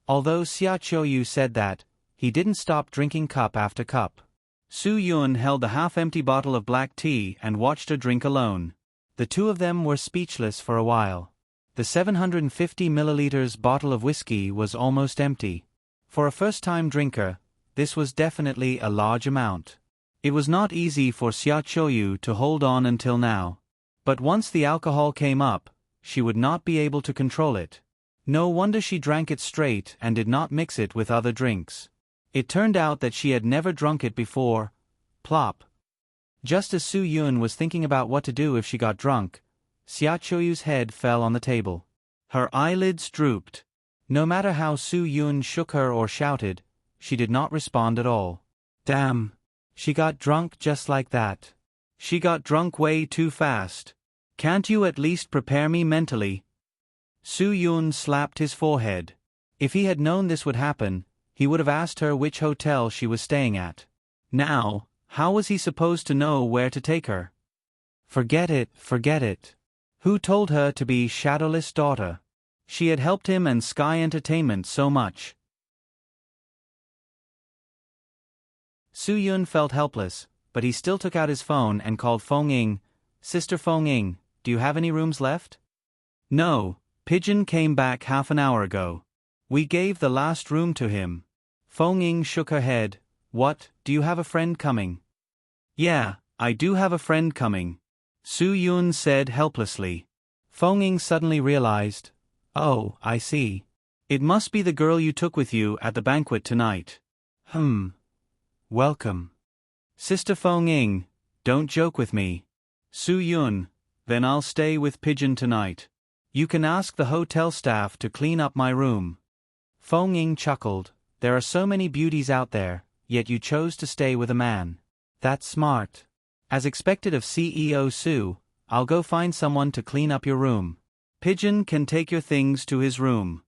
Although Xia Qiuyu said that, he didn't stop drinking cup after cup. Su Yun held the half-empty bottle of black tea and watched her drink alone. The two of them were speechless for a while. The 750 milliliters bottle of whiskey was almost empty. For a first-time drinker, this was definitely a large amount. It was not easy for Xia Qiuyu to hold on until now. But once the alcohol came up, she would not be able to control it. No wonder she drank it straight and did not mix it with other drinks. It turned out that she had never drunk it before. Plop. Just as Su Yun was thinking about what to do if she got drunk, Xia Qiuyu's head fell on the table. Her eyelids drooped. No matter how Su Yun shook her or shouted, she did not respond at all. Damn. She got drunk just like that. She got drunk way too fast. Can't you at least prepare me mentally? Su Yun slapped his forehead. If he had known this would happen, he would have asked her which hotel she was staying at. Now, how was he supposed to know where to take her? Forget it, forget it. Who told her to be Shadowless' daughter? She had helped him and Sky Entertainment so much. Su Yun felt helpless, but he still took out his phone and called Feng Ying. Sister Feng Ying, do you have any rooms left? No, Pigeon came back half an hour ago. We gave the last room to him. Feng Ying shook her head. What, do you have a friend coming? Yeah, I do have a friend coming. Su Yun said helplessly. Feng Ying suddenly realized. Oh, I see. It must be the girl you took with you at the banquet tonight. Welcome. Sister Feng Ying, don't joke with me. Su Yun, then I'll stay with Pigeon tonight. You can ask the hotel staff to clean up my room. Feng Ying chuckled. There are so many beauties out there, yet you chose to stay with a man. That's smart. As expected of CEO Su, I'll go find someone to clean up your room. Pigeon can take your things to his room.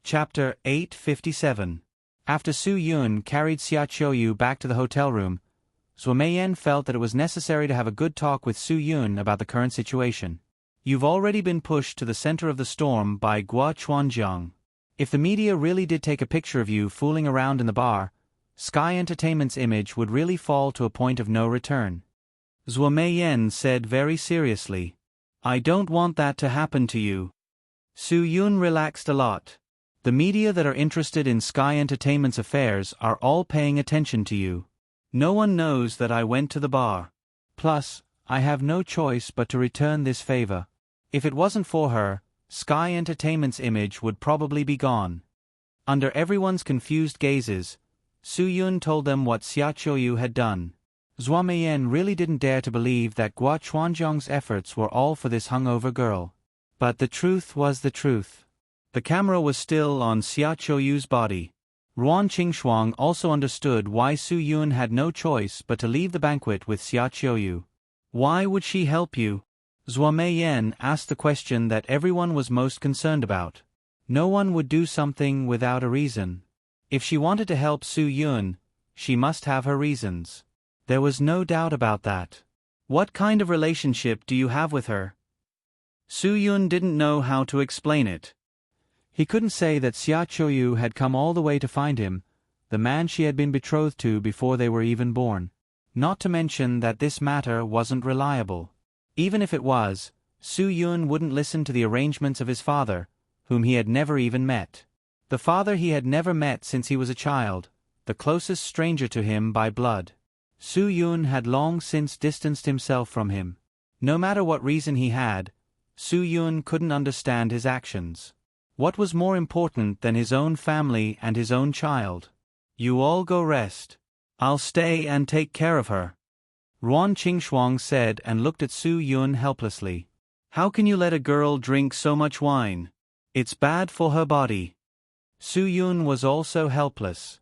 Chapter 857. After Su Yun carried Xia Qiuyu back to the hotel room, Zhuo Meiyan felt that it was necessary to have a good talk with Su Yun about the current situation. You've already been pushed to the center of the storm by Guo Chuanjiang. If the media really did take a picture of you fooling around in the bar, Sky Entertainment's image would really fall to a point of no return. Zhuo Meiyan said very seriously. I don't want that to happen to you. Su Yun relaxed a lot. The media that are interested in Sky Entertainment's affairs are all paying attention to you. No one knows that I went to the bar. Plus, I have no choice but to return this favor. If it wasn't for her, Sky Entertainment's image would probably be gone. Under everyone's confused gazes, Su Yun told them what Xia Qiuyu had done. Zhuo Meiyan really didn't dare to believe that Guo Chuanjiang's efforts were all for this hungover girl. But the truth was the truth. The camera was still on Xia Qiuyu's body. Ruan Qingshuang also understood why Su Yun had no choice but to leave the banquet with Xia Qiuyu. Why would she help you? Zhuo Meiyan asked the question that everyone was most concerned about. No one would do something without a reason. If she wanted to help Su Yun, she must have her reasons. There was no doubt about that. What kind of relationship do you have with her? Su Yun didn't know how to explain it. He couldn't say that Xia Qiuyu had come all the way to find him, the man she had been betrothed to before they were even born. Not to mention that this matter wasn't reliable. Even if it was, Su Yun wouldn't listen to the arrangements of his father, whom he had never even met. The father he had never met since he was a child, the closest stranger to him by blood. Su Yun had long since distanced himself from him. No matter what reason he had, Su Yun couldn't understand his actions. What was more important than his own family and his own child? You all go rest. I'll stay and take care of her, Ruan Qingshuang said and looked at Su Yun helplessly. How can you let a girl drink so much wine? It's bad for her body. Su Yun was also helpless.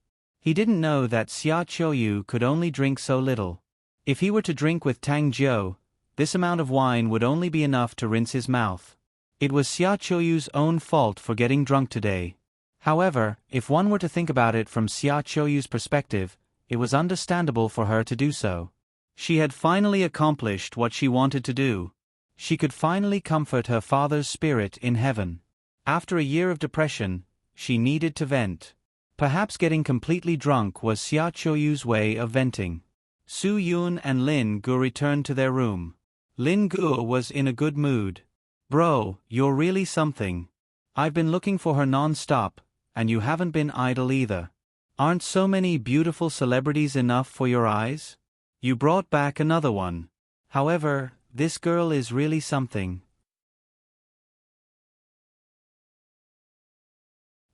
He didn't know that Xia Qiuyu could only drink so little. If he were to drink with Tang Jiu, this amount of wine would only be enough to rinse his mouth. It was Xia Qiuyu's own fault for getting drunk today. However, if one were to think about it from Xia Qiuyu's perspective, it was understandable for her to do so. She had finally accomplished what she wanted to do. She could finally comfort her father's spirit in heaven. After a year of depression, she needed to vent. Perhaps getting completely drunk was Xia Qiuyu's way of venting. Su Yun and Lin Gu returned to their room. Lin Gu was in a good mood. Bro, you're really something. I've been looking for her non-stop, and you haven't been idle either. Aren't so many beautiful celebrities enough for your eyes? You brought back another one. However, this girl is really something.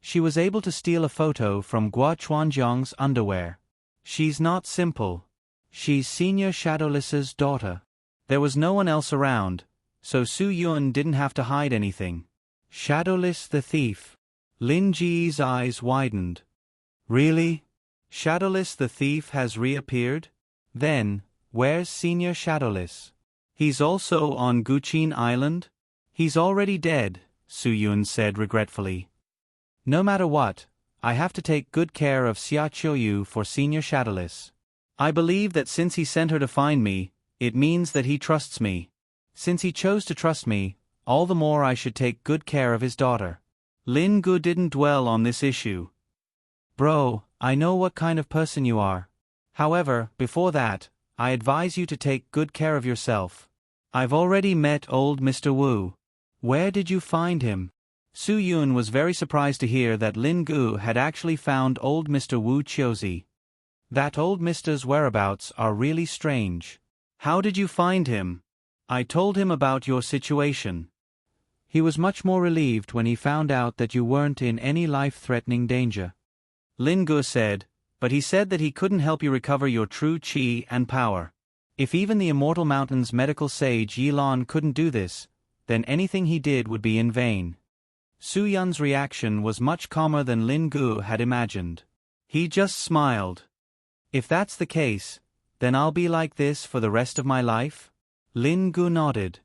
She was able to steal a photo from Gua Chuanjiang's underwear. She's not simple. She's Senior Shadowless's daughter. There was no one else around, so Su Yun didn't have to hide anything. Shadowless the thief. Lin Ji's eyes widened. Really? Shadowless the thief has reappeared? Then, where's Senior Shadowless? He's also on Guqin Island? He's already dead, Su Yun said regretfully. No matter what, I have to take good care of Xia Qiuyu for Senior Shadowless. I believe that since he sent her to find me, it means that he trusts me. Since he chose to trust me, all the more I should take good care of his daughter. Lin Gu didn't dwell on this issue. Bro, I know what kind of person you are. However, before that, I advise you to take good care of yourself. I've already met old Mr. Wu. Where did you find him? Su Yun was very surprised to hear that Lin Gu had actually found old Mr. Wu Qiuzi. That old Mr.'s whereabouts are really strange. How did you find him? I told him about your situation. He was much more relieved when he found out that you weren't in any life-threatening danger. Lin Gu said, but he said that he couldn't help you recover your true qi and power. If even the Immortal Mountain's medical sage Yilan couldn't do this, then anything he did would be in vain. Su Yun's reaction was much calmer than Lin Gu had imagined. He just smiled. If that's the case, then I'll be like this for the rest of my life? Lin Gu nodded.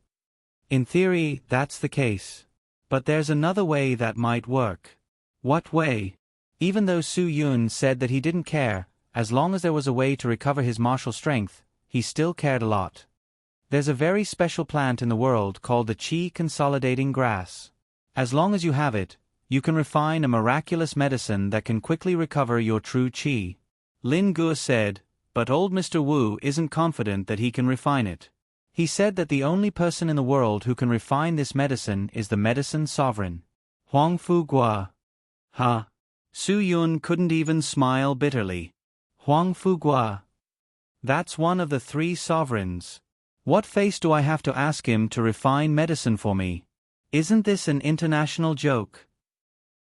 In theory, that's the case. But there's another way that might work. What way? Even though Su Yun said that he didn't care, as long as there was a way to recover his martial strength, he still cared a lot. There's a very special plant in the world called the Qi Consolidating Grass. As long as you have it, you can refine a miraculous medicine that can quickly recover your true qi. Lin Gu said, but old Mr. Wu isn't confident that he can refine it. He said that the only person in the world who can refine this medicine is the medicine sovereign. Huang Fu Gua. Huh? Su Yun couldn't even smile bitterly. Huang Fu Gua. That's one of the 3 sovereigns. What face do I have to ask him to refine medicine for me? Isn't this an international joke?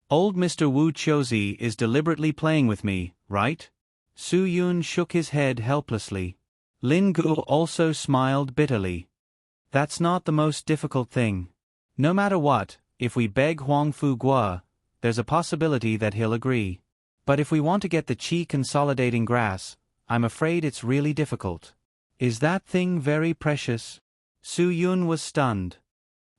Old Mr. Wu Qiuzi is deliberately playing with me, right? Su Yun shook his head helplessly. Lin Gu also smiled bitterly. That's not the most difficult thing. No matter what, if we beg Huang Fu Gua, there's a possibility that he'll agree. But if we want to get the Qi Consolidating Grass, I'm afraid it's really difficult. Is that thing very precious? Su Yun was stunned.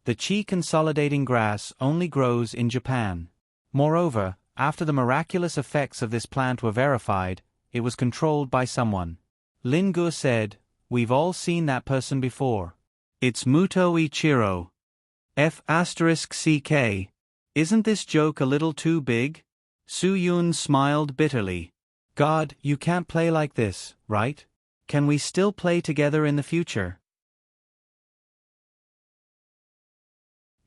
The Qi Consolidating Grass only grows in Japan. Moreover, after the miraculous effects of this plant were verified, it was controlled by someone. Lin Gu said, we've all seen that person before. It's Muto Ichiro. F*CK. Isn't this joke a little too big? Su Yun smiled bitterly. God, you can't play like this, right? Can we still play together in the future?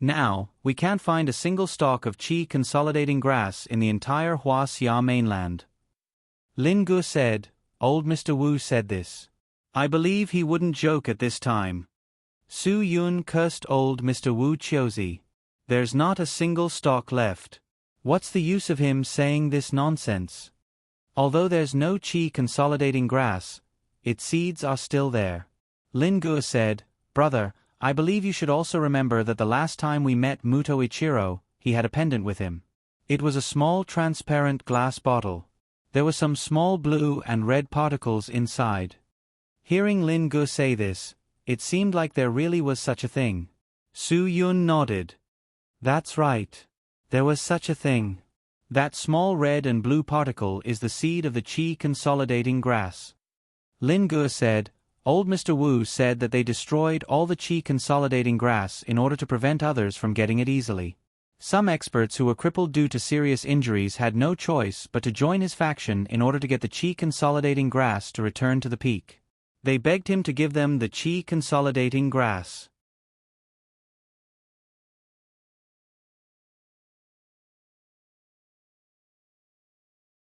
Now, we can't find a single stalk of Qi Consolidating Grass in the entire Huaxia mainland. Lin Gu said, "Old Mr. Wu said this. I believe he wouldn't joke at this time." Su Yun cursed old Mr. Wu Chiozi. "There's not a single stock left. What's the use of him saying this nonsense? Although there's no qi consolidating grass, its seeds are still there." Lin Gu said, "Brother, I believe you should also remember that the last time we met Muto Ichiro, he had a pendant with him. It was a small transparent glass bottle. There were some small blue and red particles inside." Hearing Lin Gu say this, it seemed like there really was such a thing. Su Yun nodded. "That's right. There was such a thing. That small red and blue particle is the seed of the qi consolidating grass." Lin Gu said, "Old Mr. Wu said that they destroyed all the qi consolidating grass in order to prevent others from getting it easily. Some experts who were crippled due to serious injuries had no choice but to join his faction in order to get the qi consolidating grass to return to the peak. They begged him to give them the qi consolidating grass."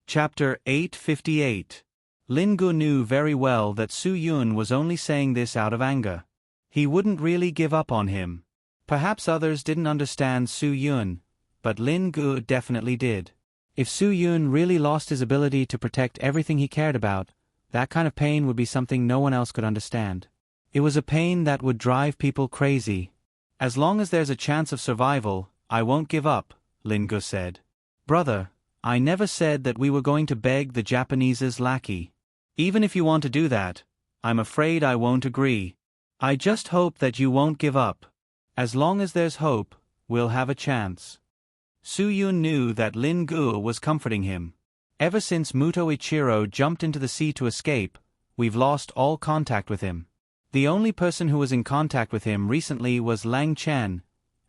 Chapter 858. Lin Gu knew very well that Su Yun was only saying this out of anger. He wouldn't really give up on him. Perhaps others didn't understand Su Yun, but Lin Gu definitely did. If Su Yun really lost his ability to protect everything he cared about, that kind of pain would be something no one else could understand. It was a pain that would drive people crazy. "As long as there's a chance of survival, I won't give up," Lin Gu said. "Brother, I never said that we were going to beg the Japanese's lackey. Even if you want to do that, I'm afraid I won't agree. I just hope that you won't give up. As long as there's hope, we'll have a chance." Su Yun knew that Lin Gu was comforting him. "Ever since Muto Ichiro jumped into the sea to escape, we've lost all contact with him. The only person who was in contact with him recently was Lang Chen,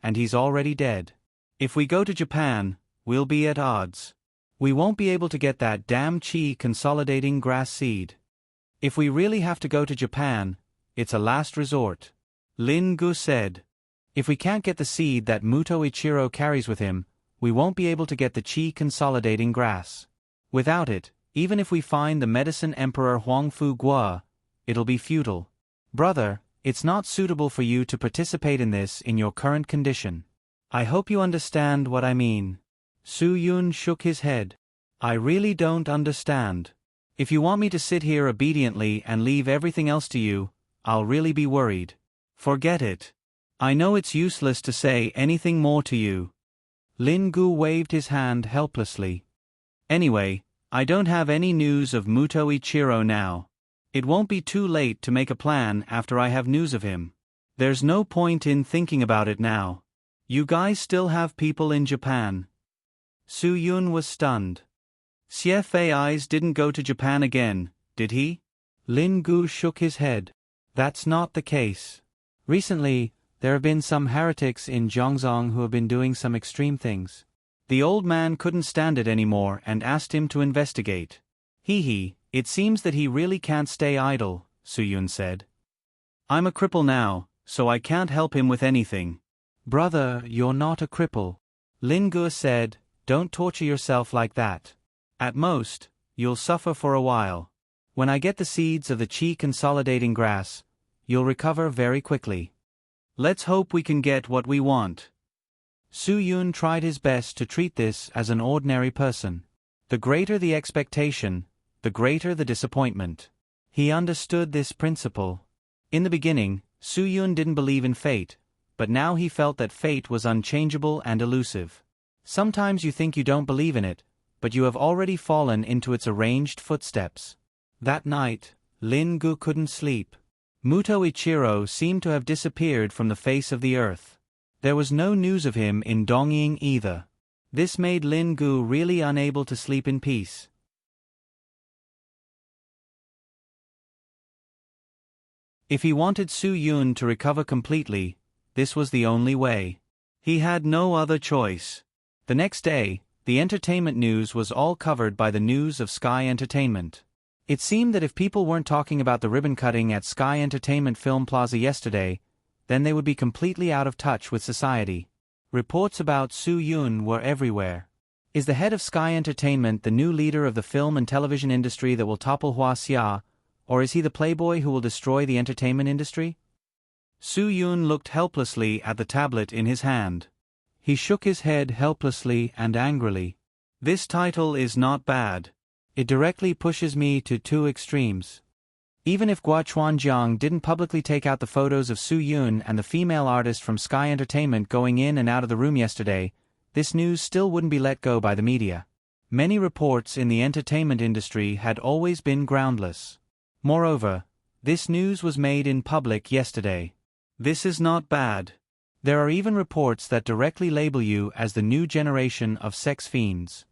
and he's already dead. If we go to Japan, we'll be at odds. We won't be able to get that damn qi consolidating grass seed. If we really have to go to Japan, it's a last resort." Lin Gu said, "If we can't get the seed that Muto Ichiro carries with him, we won't be able to get the qi consolidating grass. Without it, even if we find the medicine emperor Huangfu Guo, it'll be futile. Brother, it's not suitable for you to participate in this in your current condition. I hope you understand what I mean." Su Yun shook his head. "I really don't understand. If you want me to sit here obediently and leave everything else to you, I'll really be worried. Forget it. I know it's useless to say anything more to you." Lin Gu waved his hand helplessly. "Anyway, I don't have any news of Muto Ichiro now. It won't be too late to make a plan after I have news of him. There's no point in thinking about it now. You guys still have people in Japan." Su Yun was stunned. "Xie Fei's didn't go to Japan again, did he?" Lin Gu shook his head. "That's not the case. Recently, there have been some heretics in Zhongzong who have been doing some extreme things. The old man couldn't stand it anymore and asked him to investigate. It seems that he really can't stay idle," Su Yun said. "I'm a cripple now, so I can't help him with anything." "Brother, you're not a cripple," Lin Gu said. "Don't torture yourself like that. At most, you'll suffer for a while. When I get the seeds of the qi consolidating grass, you'll recover very quickly. Let's hope we can get what we want." Su Yun tried his best to treat this as an ordinary person. The greater the expectation, the greater the disappointment. He understood this principle. In the beginning, Su Yun didn't believe in fate, but now he felt that fate was unchangeable and elusive. Sometimes you think you don't believe in it, but you have already fallen into its arranged footsteps. That night, Lin Gu couldn't sleep. Muto Ichiro seemed to have disappeared from the face of the earth. There was no news of him in Dongying either. This made Lin Gu really unable to sleep in peace. If he wanted Su Yun to recover completely, this was the only way. He had no other choice. The next day, the entertainment news was all covered by the news of Sky Entertainment. It seemed that if people weren't talking about the ribbon cutting at Sky Entertainment Film Plaza yesterday, then they would be completely out of touch with society. Reports about Su Yun were everywhere. Is the head of Sky Entertainment the new leader of the film and television industry that will topple Hua Xia, or is he the playboy who will destroy the entertainment industry? Su Yun looked helplessly at the tablet in his hand. He shook his head helplessly and angrily. This title is not bad. It directly pushes me to two extremes. Even if Gua Chuanjiang didn't publicly take out the photos of Su Yun and the female artist from Sky Entertainment going in and out of the room yesterday, this news still wouldn't be let go by the media. Many reports in the entertainment industry had always been groundless. Moreover, this news was made in public yesterday. This is not bad. There are even reports that directly label you as the new generation of sex fiends.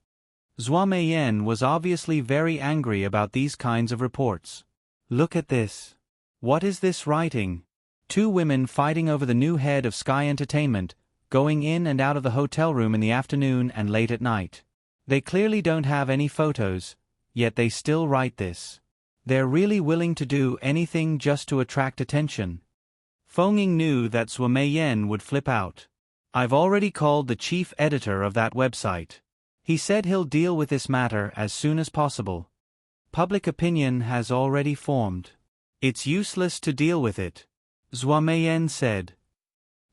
Zhua Meiyan was obviously very angry about these kinds of reports. Look at this. What is this writing? Two women fighting over the new head of Sky Entertainment, going in and out of the hotel room in the afternoon and late at night. They clearly don't have any photos, yet they still write this. They're really willing to do anything just to attract attention. Feng Ying knew that Zhua Meiyan would flip out. I've already called the chief editor of that website. He said he'll deal with this matter as soon as possible. Public opinion has already formed. It's useless to deal with it, Zhua Meiyan said.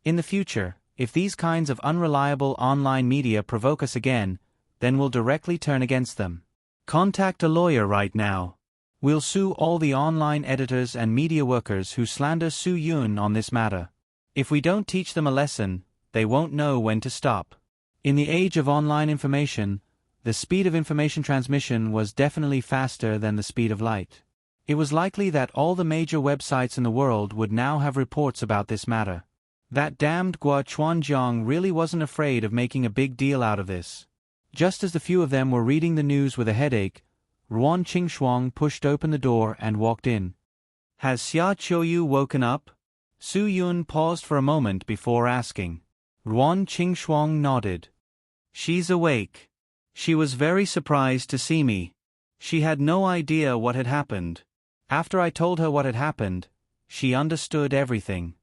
In the future, if these kinds of unreliable online media provoke us again, then we'll directly turn against them. Contact a lawyer right now. We'll sue all the online editors and media workers who slander Su Yun on this matter. If we don't teach them a lesson, they won't know when to stop. In the age of online information, the speed of information transmission was definitely faster than the speed of light. It was likely that all the major websites in the world would now have reports about this matter. That damned Gua Chuanjiang really wasn't afraid of making a big deal out of this. Just as the few of them were reading the news with a headache, Ruan Qingxuang pushed open the door and walked in. Has Xia Qiuyu woken up? Su Yun paused for a moment before asking. Ruan Qingxuang nodded. She's awake. She was very surprised to see me. She had no idea what had happened. After I told her what had happened, she understood everything.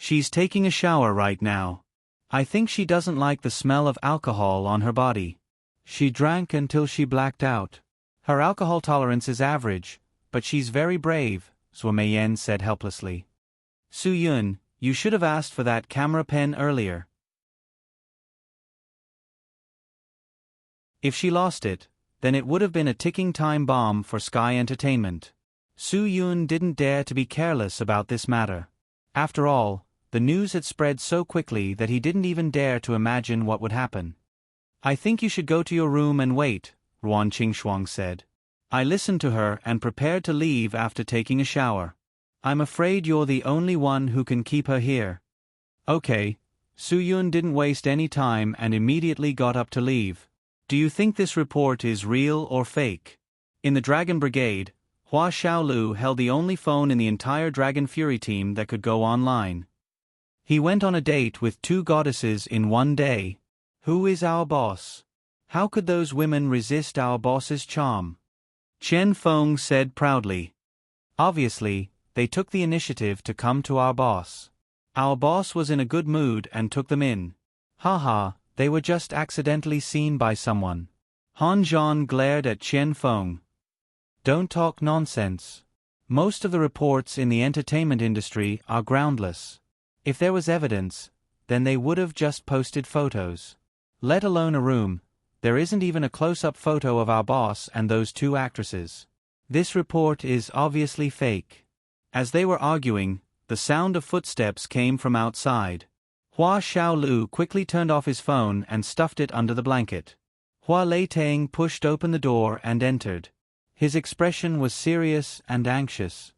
She's taking a shower right now. I think she doesn't like the smell of alcohol on her body. She drank until she blacked out. Her alcohol tolerance is average, but she's very brave, Zhua Meiyan said helplessly. Su Yun, you should have asked for that camera pen earlier. If she lost it, then it would have been a ticking time bomb for Sky Entertainment. Su Yun didn't dare to be careless about this matter. After all, the news had spread so quickly that he didn't even dare to imagine what would happen. I think you should go to your room and wait, Ruan Qingxuang said. I listened to her and prepared to leave after taking a shower. I'm afraid you're the only one who can keep her here. Okay. Su Yun didn't waste any time and immediately got up to leave. Do you think this report is real or fake? In the Dragon Brigade, Hua Xiaolu held the only phone in the entire Dragon Fury team that could go online. He went on a date with 2 goddesses in one day. Who is our boss? How could those women resist our boss's charm? Chen Feng said proudly. Obviously, they took the initiative to come to our boss. Our boss was in a good mood and took them in. Haha, they were just accidentally seen by someone. Han Zhan glared at Chen Feng. Don't talk nonsense. Most of the reports in the entertainment industry are groundless. If there was evidence, then they would have just posted photos. Let alone a room, there isn't even a close-up photo of our boss and those 2 actresses. This report is obviously fake. As they were arguing, the sound of footsteps came from outside. Hua Xiaolu quickly turned off his phone and stuffed it under the blanket. Hua Leiteng pushed open the door and entered. His expression was serious and anxious.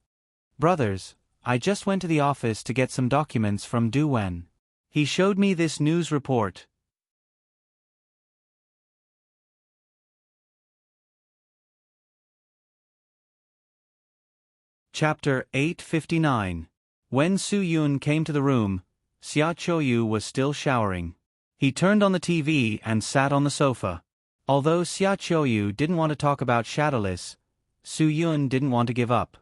Brothers, I just went to the office to get some documents from Du Wen. He showed me this news report. Chapter 859. When Su Yun came to the room, Xia Qiuyu was still showering. He turned on the TV and sat on the sofa. Although Xia Qiuyu didn't want to talk about Shadowless, Su Yun didn't want to give up.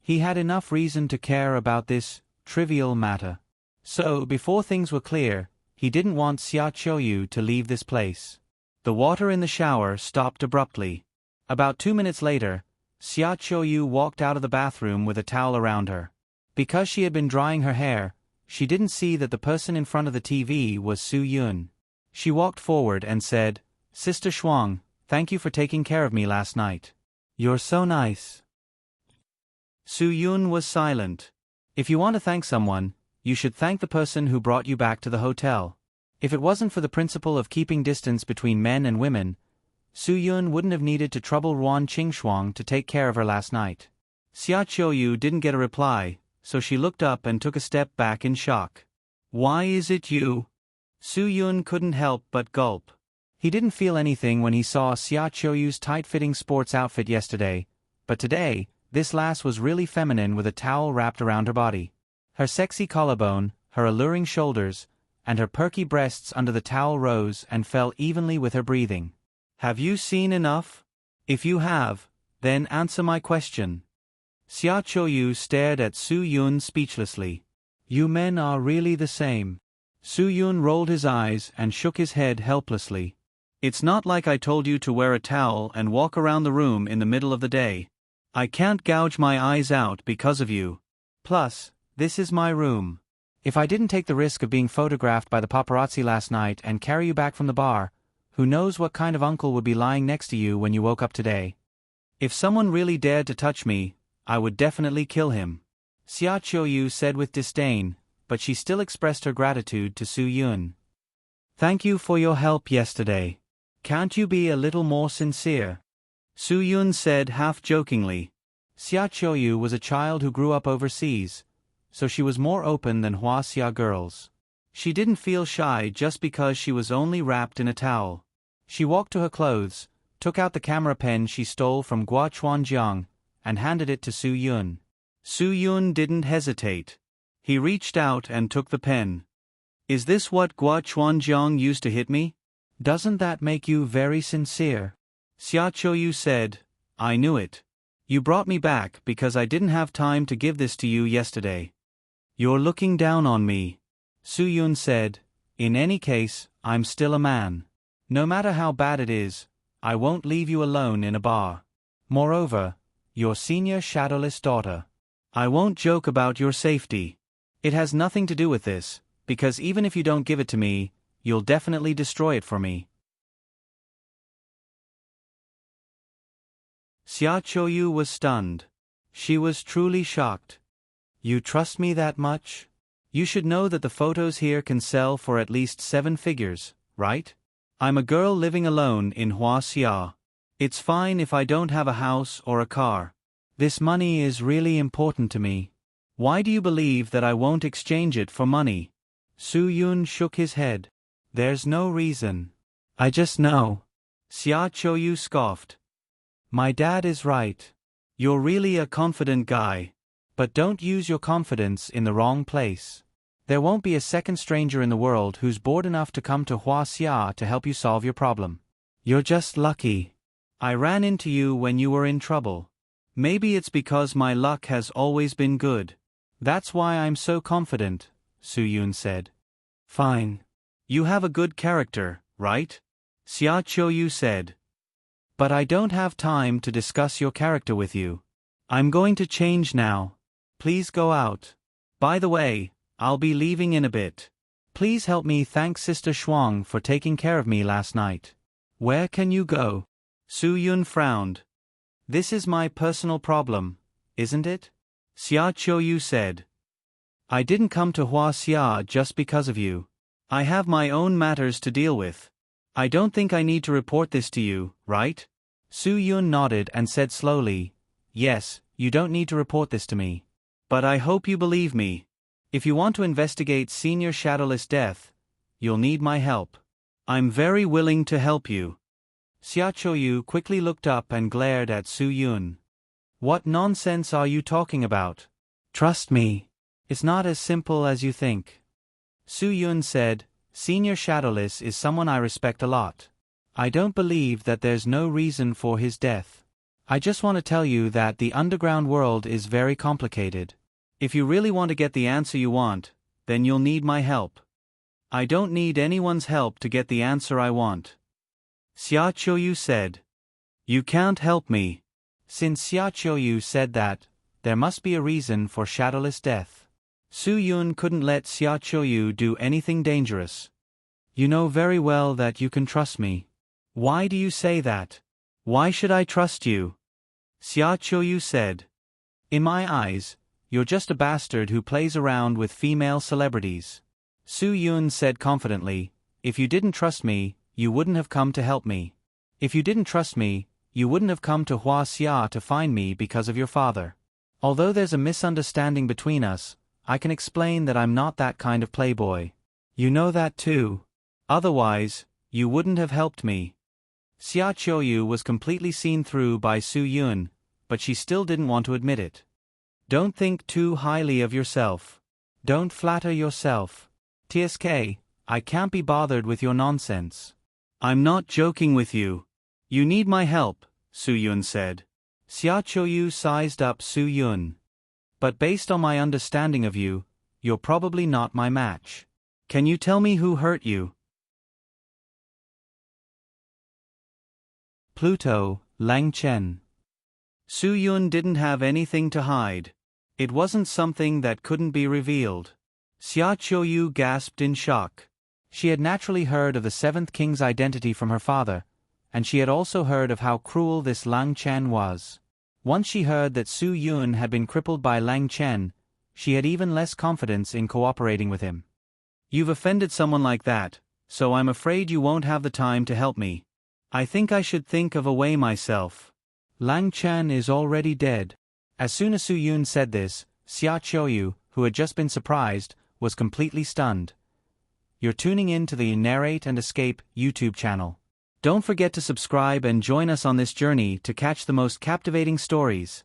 He had enough reason to care about this trivial matter. So, before things were clear, he didn't want Xia Qiuyu to leave this place. The water in the shower stopped abruptly. About 2 minutes later, Xia Qiuyu walked out of the bathroom with a towel around her. Because she had been drying her hair, she didn't see that the person in front of the TV was Su Yun. She walked forward and said, "Sister Shuang, thank you for taking care of me last night. You're so nice." Su Yun was silent. If you want to thank someone, you should thank the person who brought you back to the hotel. If it wasn't for the principle of keeping distance between men and women, Su Yun wouldn't have needed to trouble RuanQingshuang to take care of her last night. Xia Qiuyu didn't get a reply, so she looked up and took a step back in shock. "Why is it you?" Su Yun couldn't help but gulp. He didn't feel anything when he saw Xia Qiuyu's tight-fitting sports outfit yesterday, but today, this lass was really feminine with a towel wrapped around her body. Her sexy collarbone, her alluring shoulders, and her perky breasts under the towel rose and fell evenly with her breathing. "Have you seen enough? If you have, then answer my question." Xia Qiuyu stared at Su Yun speechlessly. "You men are really the same." Su Yun rolled his eyes and shook his head helplessly. "It's not like I told you to wear a towel and walk around the room in the middle of the day. I can't gouge my eyes out because of you. Plus, this is my room. If I didn't take the risk of being photographed by the paparazzi last night and carry you back from the bar, who knows what kind of uncle would be lying next to you when you woke up today? If someone really dared to touch me, I would definitely kill him." Xia Qiuyu said with disdain, but she still expressed her gratitude to Su Yun. "Thank you for your help yesterday. Can't you be a little more sincere?" Su Yun said half-jokingly. Xia Qiuyu was a child who grew up overseas, so she was more open than Huaxia girls. She didn't feel shy just because she was only wrapped in a towel. She walked to her clothes, took out the camera pen she stole from Gua Chuanjiang, and handed it to Su Yun. Su Yun didn't hesitate. He reached out and took the pen. "Is this what Gua Chuanjiang used to hit me? Doesn't that make you very sincere?" Xia Qiuyu said, "I knew it. You brought me back because I didn't have time to give this to you yesterday." "You're looking down on me," Su Yun said. "In any case, I'm still a man. No matter how bad it is, I won't leave you alone in a bar. Moreover, your senior shadowless daughter. I won't joke about your safety. It has nothing to do with this, because even if you don't give it to me, you'll definitely destroy it for me." Xia Qiuyu was stunned. She was truly shocked. "You trust me that much? You should know that the photos here can sell for at least 7 figures, right? I'm a girl living alone in Huaxia. It's fine if I don't have a house or a car. This money is really important to me. Why do you believe that I won't exchange it for money?" Su Yun shook his head. "There's no reason. I just know." Xia Qiuyu scoffed. "My dad is right. You're really a confident guy. But don't use your confidence in the wrong place. There won't be a second stranger in the world who's bored enough to come to Huaxia to help you solve your problem. You're just lucky. I ran into you when you were in trouble. Maybe it's because my luck has always been good. That's why I'm so confident," Su Yun said. "Fine. You have a good character, right?" Xia Qiuyu said. "But I don't have time to discuss your character with you. I'm going to change now. Please go out. By the way, I'll be leaving in a bit. Please help me thank Sister Shuang for taking care of me last night." "Where can you go?" Su Yun frowned. "This is my personal problem, isn't it?" Xia Qiuyu said. "I didn't come to Huaxia just because of you. I have my own matters to deal with. I don't think I need to report this to you, right?" Su Yun nodded and said slowly, "Yes, you don't need to report this to me. But I hope you believe me. If you want to investigate Senior Shadowless death, you'll need my help. I'm very willing to help you." Xia Qiuyu quickly looked up and glared at Su Yun. "What nonsense are you talking about? Trust me. It's not as simple as you think." Su Yun said, "Senior Shadowless is someone I respect a lot. I don't believe that there's no reason for his death. I just want to tell you that the underground world is very complicated. If you really want to get the answer you want, then you'll need my help. I don't need anyone's help to get the answer I want." Xia Qiuyu said. You can't help me. Since Xia Qiuyu said that, there must be a reason for shadowless death. Su Yun couldn't let Xia Qiuyu do anything dangerous. You know very well that you can trust me. Why do you say that? Why should I trust you? Xia Qiuyu said. In my eyes, you're just a bastard who plays around with female celebrities. Su Yun said confidently, if you didn't trust me, you wouldn't have come to help me. If you didn't trust me, you wouldn't have come to Hua Xia to find me because of your father. Although there's a misunderstanding between us, I can explain that I'm not that kind of playboy. You know that too. Otherwise, you wouldn't have helped me. Xia Qiuyu was completely seen through by Su Yun, but she still didn't want to admit it. Don't think too highly of yourself. Don't flatter yourself. TSK, I can't be bothered with your nonsense. I'm not joking with you. You need my help, Su Yun said. Xia Qiuyu sized up Su Yun. But based on my understanding of you, you're probably not my match. Can you tell me who hurt you? Pluto, Lang Chen. Su Yun didn't have anything to hide. It wasn't something that couldn't be revealed. Xia Qiuyu gasped in shock. She had naturally heard of the seventh king's identity from her father, and she had also heard of how cruel this Lang Chen was. Once she heard that Su Yun had been crippled by Lang Chen, she had even less confidence in cooperating with him. You've offended someone like that, so I'm afraid you won't have the time to help me. I think I should think of a way myself. Lang Chen is already dead. As soon as Su Yun said this, Xia Qiuyu, who had just been surprised, was completely stunned. You're tuning in to the Narrate and Escape YouTube channel. Don't forget to subscribe and join us on this journey to catch the most captivating stories.